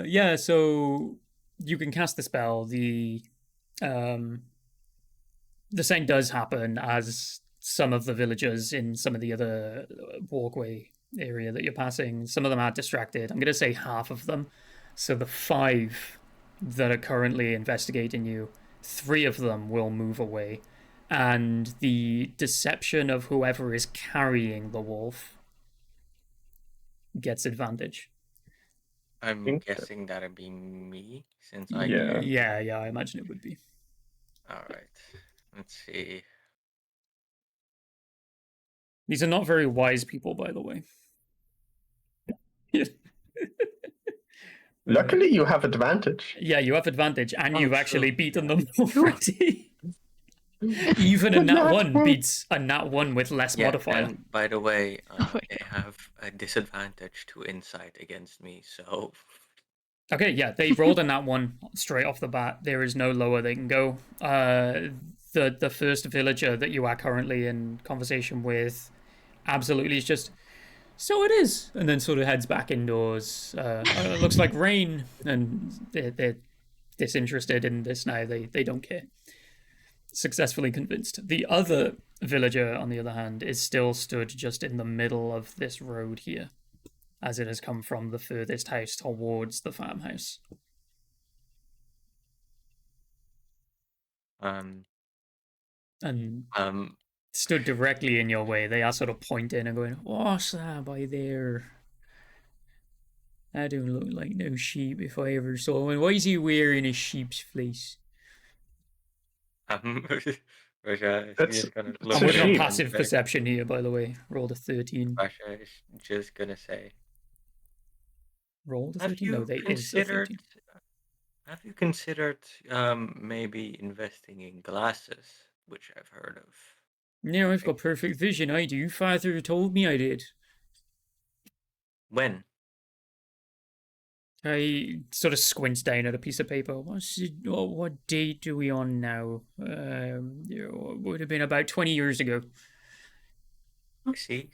Yeah. So you can cast the spell. The same does happen as some of the villagers in some of the other walkway area that you're passing. Some of them are distracted. I'm going to say half of them. So the 5 that are currently investigating you, 3 of them will move away. And the deception of whoever is carrying the wolf gets advantage. I'm think so. guessing that'd be me, since I Yeah. Yeah, I imagine it would be. All right. Let's see. These are not very wise people, by the way. Luckily, you have advantage. Yeah, you have advantage, and Oh, you've true, actually beaten yeah. them already. Even a A nat nat 1 one. beats a nat 1 with less Yeah, modifier. and by the way, Oh my they have a disadvantage to insight against me, so Okay, yeah, they rolled a nat 1 straight off the bat. There is no lower they can go. The first villager that you are currently in conversation with absolutely is just, so it is, and then sort of heads back indoors. It looks like rain, and they're disinterested in this now. They don't care. Successfully convinced. The other villager, on the other hand, is still stood just in the middle of this road here, as it has come from the furthest house towards the farmhouse. um And um stood directly in your way. They are sort of pointing and going, "What's that by there? That don't look like no sheep if I ever saw one. Why is he wearing a sheep's fleece?" Rasha is That's- just gonna that's look I'm a working on sheep. passive perception here, by the way. Rolled a 13. Rasha is just gonna say, Rolled a have 13? No, you they is a considered 13. have you considered maybe investing in glasses, which I've heard of? No, I've got perfect vision. I do. Father told me I did. When? I sort of squints down at a piece of paper. What date are we on now? It would have been about 20 years ago. See,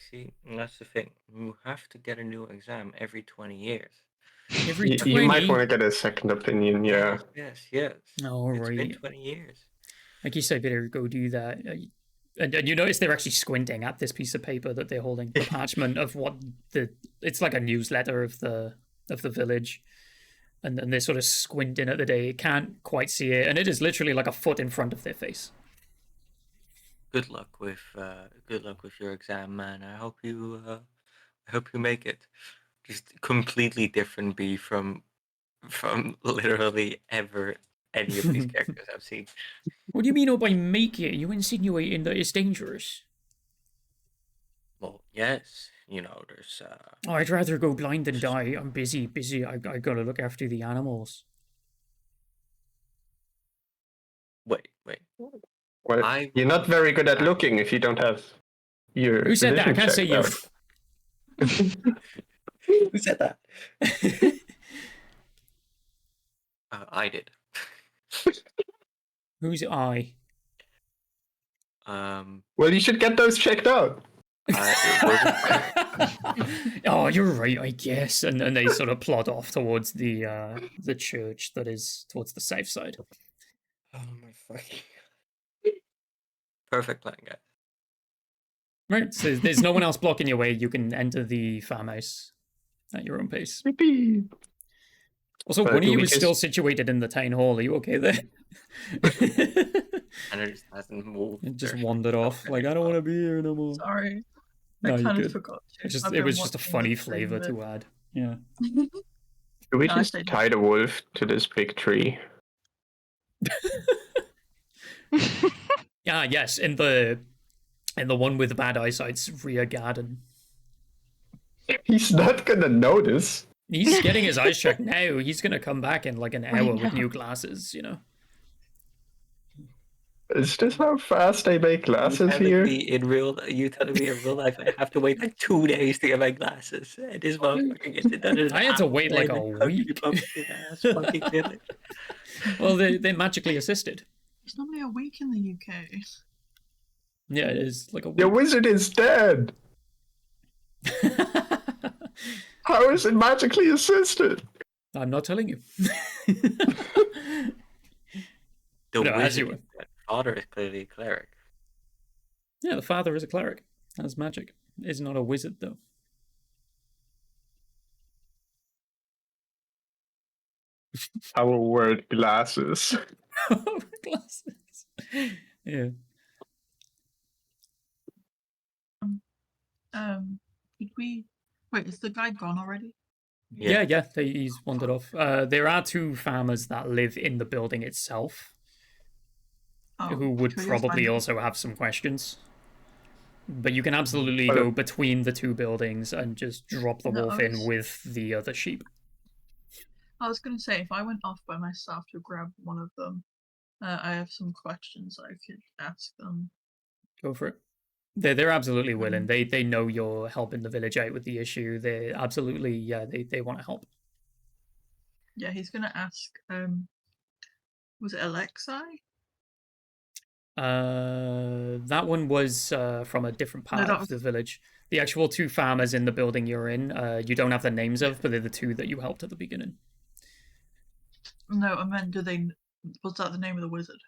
that's the thing. You have to get a new exam every 20 years. Every You might 20? want to get a second opinion, yeah. Yes. All It's been right. 20 years. I guess I better go do that. And you notice they're actually squinting at this piece of paper that they're holding, the parchment of what it's like a newsletter of the village, and they're sort of squinting at the day. Can't quite see it, and it is literally like a foot in front of their face. Good luck with your exam, man. I hope you make it. Just completely different bee from literally ever any of these characters I've seen. What do you mean, oh, by make it? You insinuating that it's dangerous? Well, yes, there's Oh, I'd rather go blind than die. I'm busy. I gotta look after the animals. wait. Well, you're not very good at looking if you don't have your Who said that? I vision can't say checked you. out. Who said that? I did. Who's I? Well, you should get those checked out. Oh, you're right, I guess. And they sort of plod off towards the church that is towards the south side. Oh my fucking perfect plan, guys. Right, so there's no one else blocking your way. You can enter the farmhouse at your own pace. Yippee. Also, But one of do you we is just- still situated in the town hall. Are you okay there? And it just hasn't moved. It just There's wandered no off. Like, I don't want to be here no more. Sorry. No, I you're kind of good. forgot to. It I've was been just a watching funny the stream flavor bit. to add. Yeah. Do we No, I just stayed- tie the wolf to this big tree? Yeah, yes, in the one with the bad eyesight's rear garden. He's not gonna notice. He's getting his eyes checked now. He's gonna come back in like an I hour with know. new glasses, you know. Is this how fast they make glasses here? You telling me in real life I have to wait like 2 days to get my glasses? And this motherfucker gets it done in an I had to hour wait like in a country week. bumpkin ass fucking village. Well, they're magically assisted. It's normally a week in the UK. Yeah, it is like a Your week. wizard is dead. How is it magically assisted? I'm not telling you. The No, as you wizard, that father is clearly a cleric. Yeah, the father is a cleric. Has magic. Is not a wizard though. Our word glasses. Glasses. Yeah. Did we? Wait, is the guy gone already? Yeah, he's wandered off. There are two farmers that live in the building itself. who would can we just probably find them? also have some questions. But you can absolutely go between the two buildings and just drop the No, wolf I in was- with the other sheep. I was going to say, if I went off by myself to grab one of them, I have some questions I could ask them. Go for it. They're absolutely willing. Mm. They know you're helping the village out with the issue. They absolutely they want to help. Yeah, he's going to ask. Was it Alexei? That one was from a different part that of was- the village. The actual two farmers in the building you're in, you don't have the names of, but they're the two that you helped at the beginning. No, I meant, was that the name of the wizard?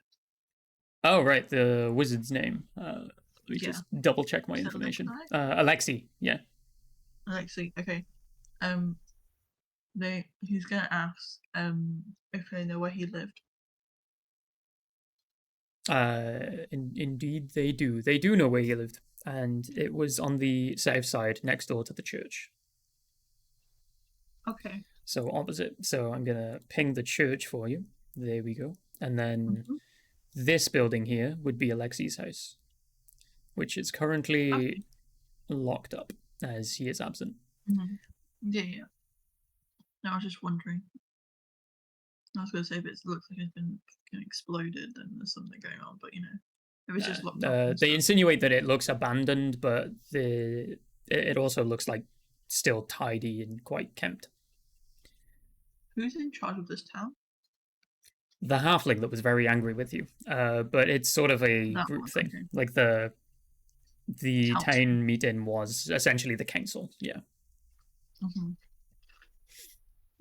Oh, right, the wizard's name. Let me Yeah. just double check my Is it information. Alexei? Alexei, yeah. Alexei, okay. He's gonna ask if they know where he lived. Indeed, they do. They do know where he lived, and it was on the south side, next door to the church. Okay. So opposite. So I'm gonna ping the church for you. There we go. And then this building here would be Alexei's house, which is currently locked up as he is absent. Mm-hmm. Yeah. No, I was just wondering. I was gonna say if it looks like it's been exploded, then there's something going on. But if it's just locked up. and They stuff. insinuate that it looks abandoned, but it also looks like still tidy and quite kept. Who's in charge of this town? The halfling that was very angry with you, but it's sort of a That group one, thing. okay. Like the Council. town meeting was essentially the council. Yeah. Mm-hmm.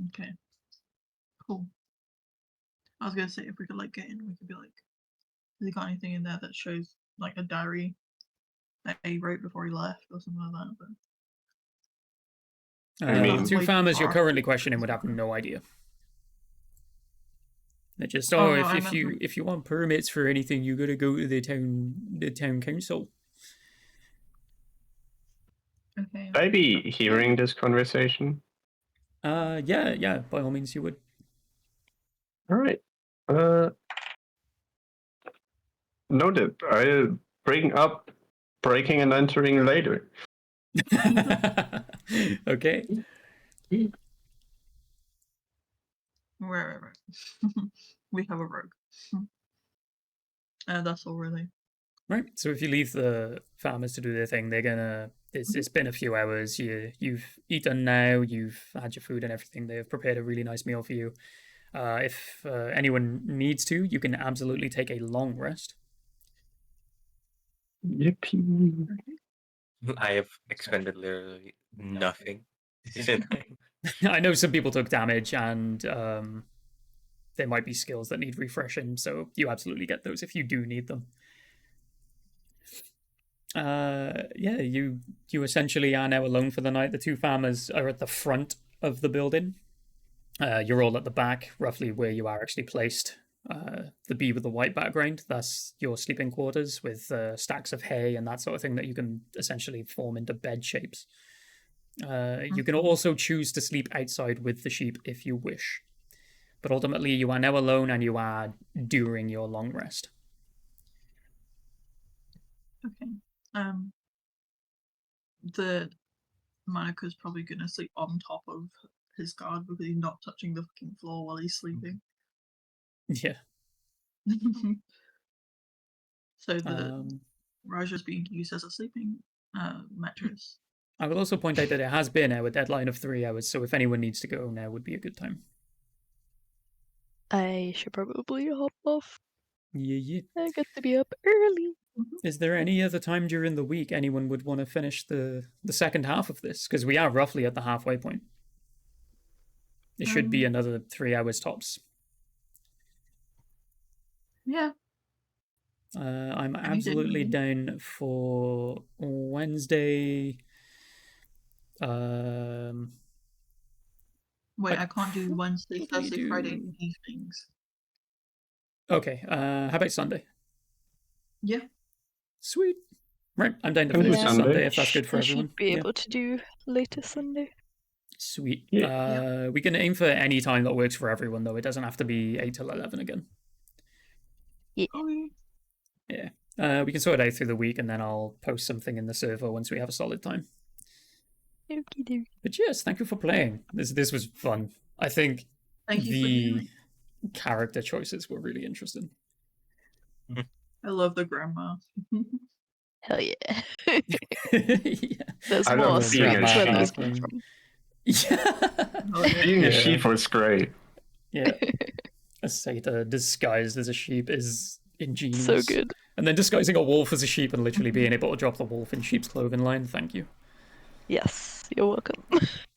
Okay. Cool. I was gonna say if we could get in, we could be like, has he got anything in there that shows like a diary that he wrote before he left or something like that? But I mean- the two Way farmers you're far. currently questioning would have no idea. They're just, Oh, no, if I if meant you like- if you want permits for anything, you gotta go to the town council. okay. Would I be hearing this conversation? Yeah, by all means you would. All right. Noted. I'll bring up breaking and entering later. Okay. Right. We have a rogue. That's all really. Right. So if you leave the farmers to do their thing, they're gonna. It's been a few hours. You've eaten now. You've had your food and everything. They've prepared a really nice meal for you. If anyone needs to, you can absolutely take a long rest. Yippee. I have expended literally nothing. I know some people took damage, and there might be skills that need refreshing. So you absolutely get those if you do need them. Yeah, you essentially are now alone for the night. The two farmers are at the front of the building. You're all at the back, roughly where you are actually placed. The bee with the white background, that's your sleeping quarters with stacks of hay and that sort of thing that you can essentially form into bed shapes. You can also choose to sleep outside with the sheep if you wish. But ultimately, you are now alone and you are during your long rest. Okay. The Monica's probably gonna sleep on top of his guard because he's not touching the fucking floor while he's sleeping. Yeah. So the Raja's being used as a sleeping mattress. I will also point out that it has been our deadline of 3 hours, so if anyone needs to go, now would be a good time. I should probably hop off. Yeah. I get to be up early. Is there any other time during the week anyone would want to finish the second half of this? Because we are roughly at the halfway point. It should be another 3 hours tops. Yeah. I'm Any day, absolutely really. down for Wednesday. Wait, I I can't do Wednesday, probably Thursday, Friday do- evenings. Okay, how about Sunday? Yeah. Sweet. Right, I'm down to Can do finish this Sunday. Sunday if that's good for I everyone. should be Yeah. able to do later Sunday. Sweet. Yeah. We can aim for any time that works for everyone, though. It doesn't have to be 8 till 11 again. Yeah. Okay. We can sort it out through the week, and then I'll post something in the server once we have a solid time. Okey-dokey. But yes, thank you for playing. This was fun. I think Thank you for the hearing. character choices were really interesting. I love the grandma. Hell yeah. Yeah. There's I more love being a that's where sheep. those come from. Yeah. Oh, yeah. Being Yeah. a sheep was great. Yeah. A satyr disguised as a sheep is ingenious. So good. And then disguising a wolf as a sheep and literally being able to drop the wolf in sheep's clothing line. Thank you. Yes, you're welcome.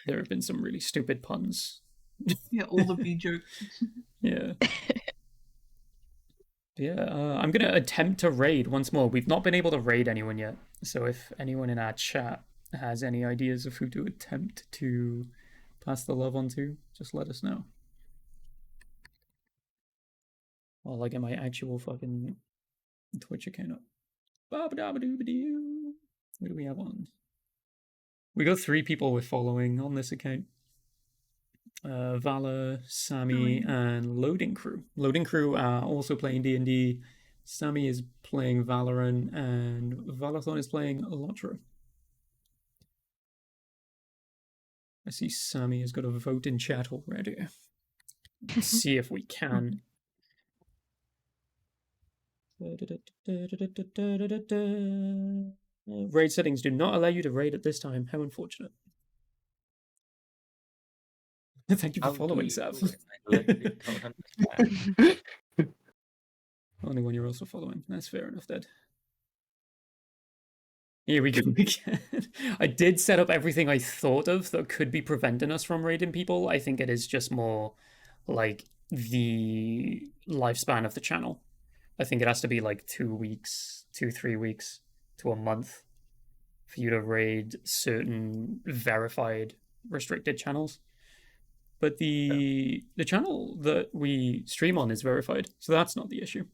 There have been some really stupid puns. Yeah, all the bee jokes. Yeah. Yeah, I'm going to attempt to raid once more. We've not been able to raid anyone yet. So if anyone in our chat has any ideas of who to attempt to pass the love on to, just let us know. While I get my actual fucking Twitch account up. Ba-ba-da-ba-doo-ba-doo. Who do we have on? We got 3 people we're following on this account. Vala, Sammy, and Loading Crew. Loading Crew are also playing D&D. Sammy is playing Valorant, and Valathon is playing Elotra. I see Sammy has got a vote in chat already. Let's see if we can. Raid settings do not allow you to raid at this time. How unfortunate. Thank you for How do following, you Sav. do it? I literally don't understand. Only one you're also following. That's fair enough, Dad. Here we go again. I did set up everything I thought of that could be preventing us from raiding people. I think it is just more like the lifespan of the channel. I think it has to be like 2 weeks, 3 weeks to a month for you to raid certain verified restricted channels. But the channel that we stream on is verified, so that's not the issue.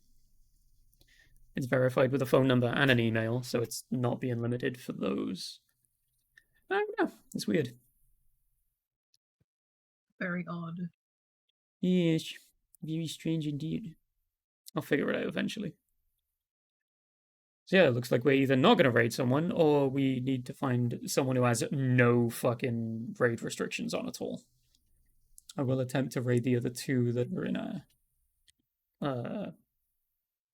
It's verified with a phone number and an email, so it's not being limited for those. I don't know. It's weird. Very odd. Yes, very strange indeed. I'll figure it out eventually. So yeah, it looks like we're either not going to raid someone, or we need to find someone who has no fucking raid restrictions on at all. I will attempt to raid the other 2 that are in a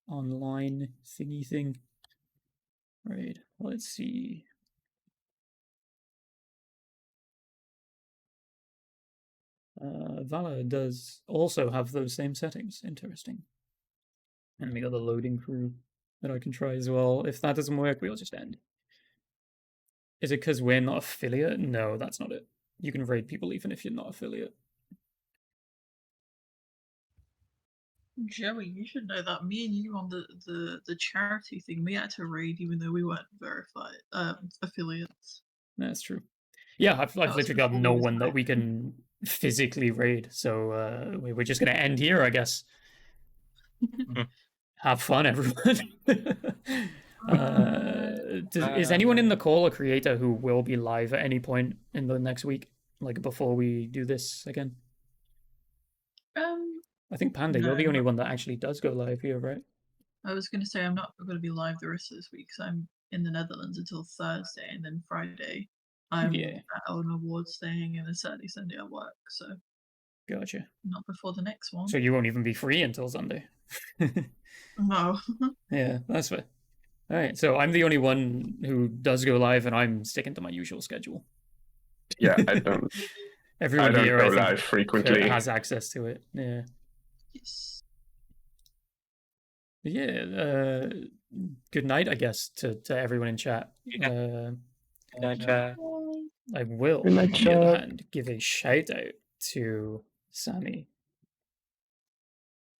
online thingy thing. Right, let's see. Vala does also have those same settings. Interesting. And we got the Loading Crew that I can try as well. If that doesn't work, we'll just end. Is it because we're not affiliate? No, that's not it. You can raid people even if you're not affiliate. Joey, you should know that me and you on the charity thing, we had to raid even though we weren't verified affiliates. That's true. Yeah, I've was literally got before no we was one that live. we can physically raid, so we're just going to end here, I guess. Have fun, everyone. Is anyone in the call a creator who will be live at any point in the next week, like before we do this again? I think Panda, you're the No. only one that actually does go live here, right? I was going to say I'm not going to be live the rest of this week because I'm in the Netherlands until Thursday, and then Friday I'm Yeah. at an awards thing, and then Saturday, Sunday I work. So Gotcha. not before the next one. So you won't even be free until Sunday. No. Yeah, that's fair. All right, so I'm the only one who does go live, and I'm sticking to my usual schedule. Yeah, I don't. Everyone I don't here, go I think, live frequently. has access to it. Yeah. Yes. Yeah. Good night, I guess, to everyone in chat. Chat. I will, Good night, on the other chat. hand, give a shout out to Sammy.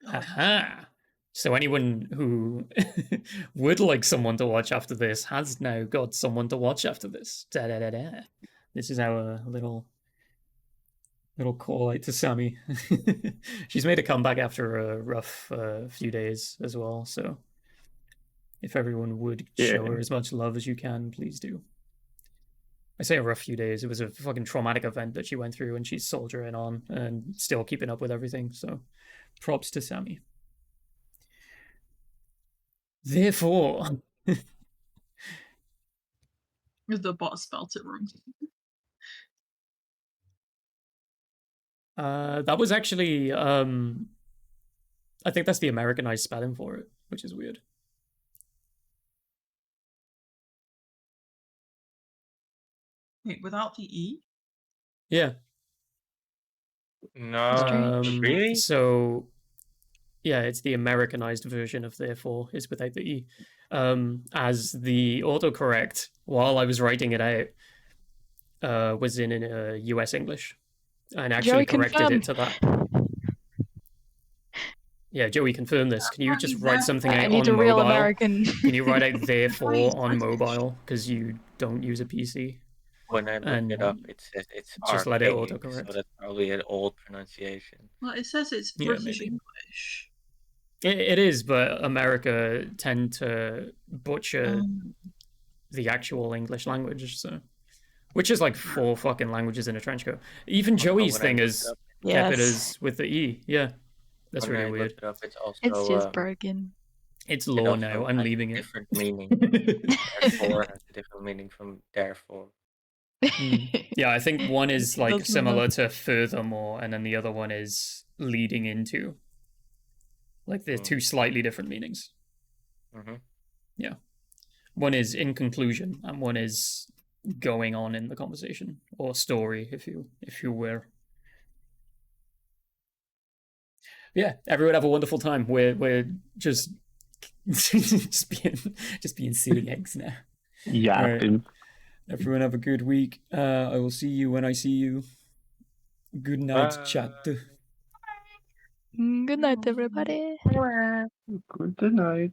Haha. So anyone who would like someone to watch after this has now got someone to watch after this. Da-da-da-da. This is our little call out to Sammy. She's made a comeback after a rough few days as well, so if everyone would show her as much love as you can, please do. I say a rough few days. It was a fucking traumatic event that she went through, and she's soldiering on and still keeping up with everything, so props to Sammy. Therefore. The bot spelt it wrong. That was actually I think that's the Americanized spelling for it, which is weird. Wait, without the E? Yeah. No, really? So yeah, it's the Americanized version of therefore is without the E. As the autocorrect while I was writing it out was in US English and actually Joey, corrected confirm. it to that. Yeah, Joey, confirm this. Can you just write something out I need on a real mobile? American. Can you write out therefore on mobile because you don't use a PC? When I look it up, it says it's just let it archaic, autocorrect. so that's probably an old pronunciation. Well, it says it's British English. It is, but America tend to butcher the actual English language, so which is like 4 fucking languages in a trench coat. Even Joey's thing is kept it as with the E. Yeah, that's when really I weird. Look it up, it's also It's just broken. It's law now. I'm leaving it. Different meaning. Therefore has a different meaning from therefore. Yeah, I think one is like Doesn't similar matter. to furthermore, and then the other one is leading into. Like they're 2 slightly different meanings. Yeah, one is in conclusion, and one is going on in the conversation or story, if you will. Yeah, everyone have a wonderful time. We're just just being silly eggs now. Yeah. Right. Everyone have a good week. I will see you when I see you. Good night, chat. Good night, everybody. Good night.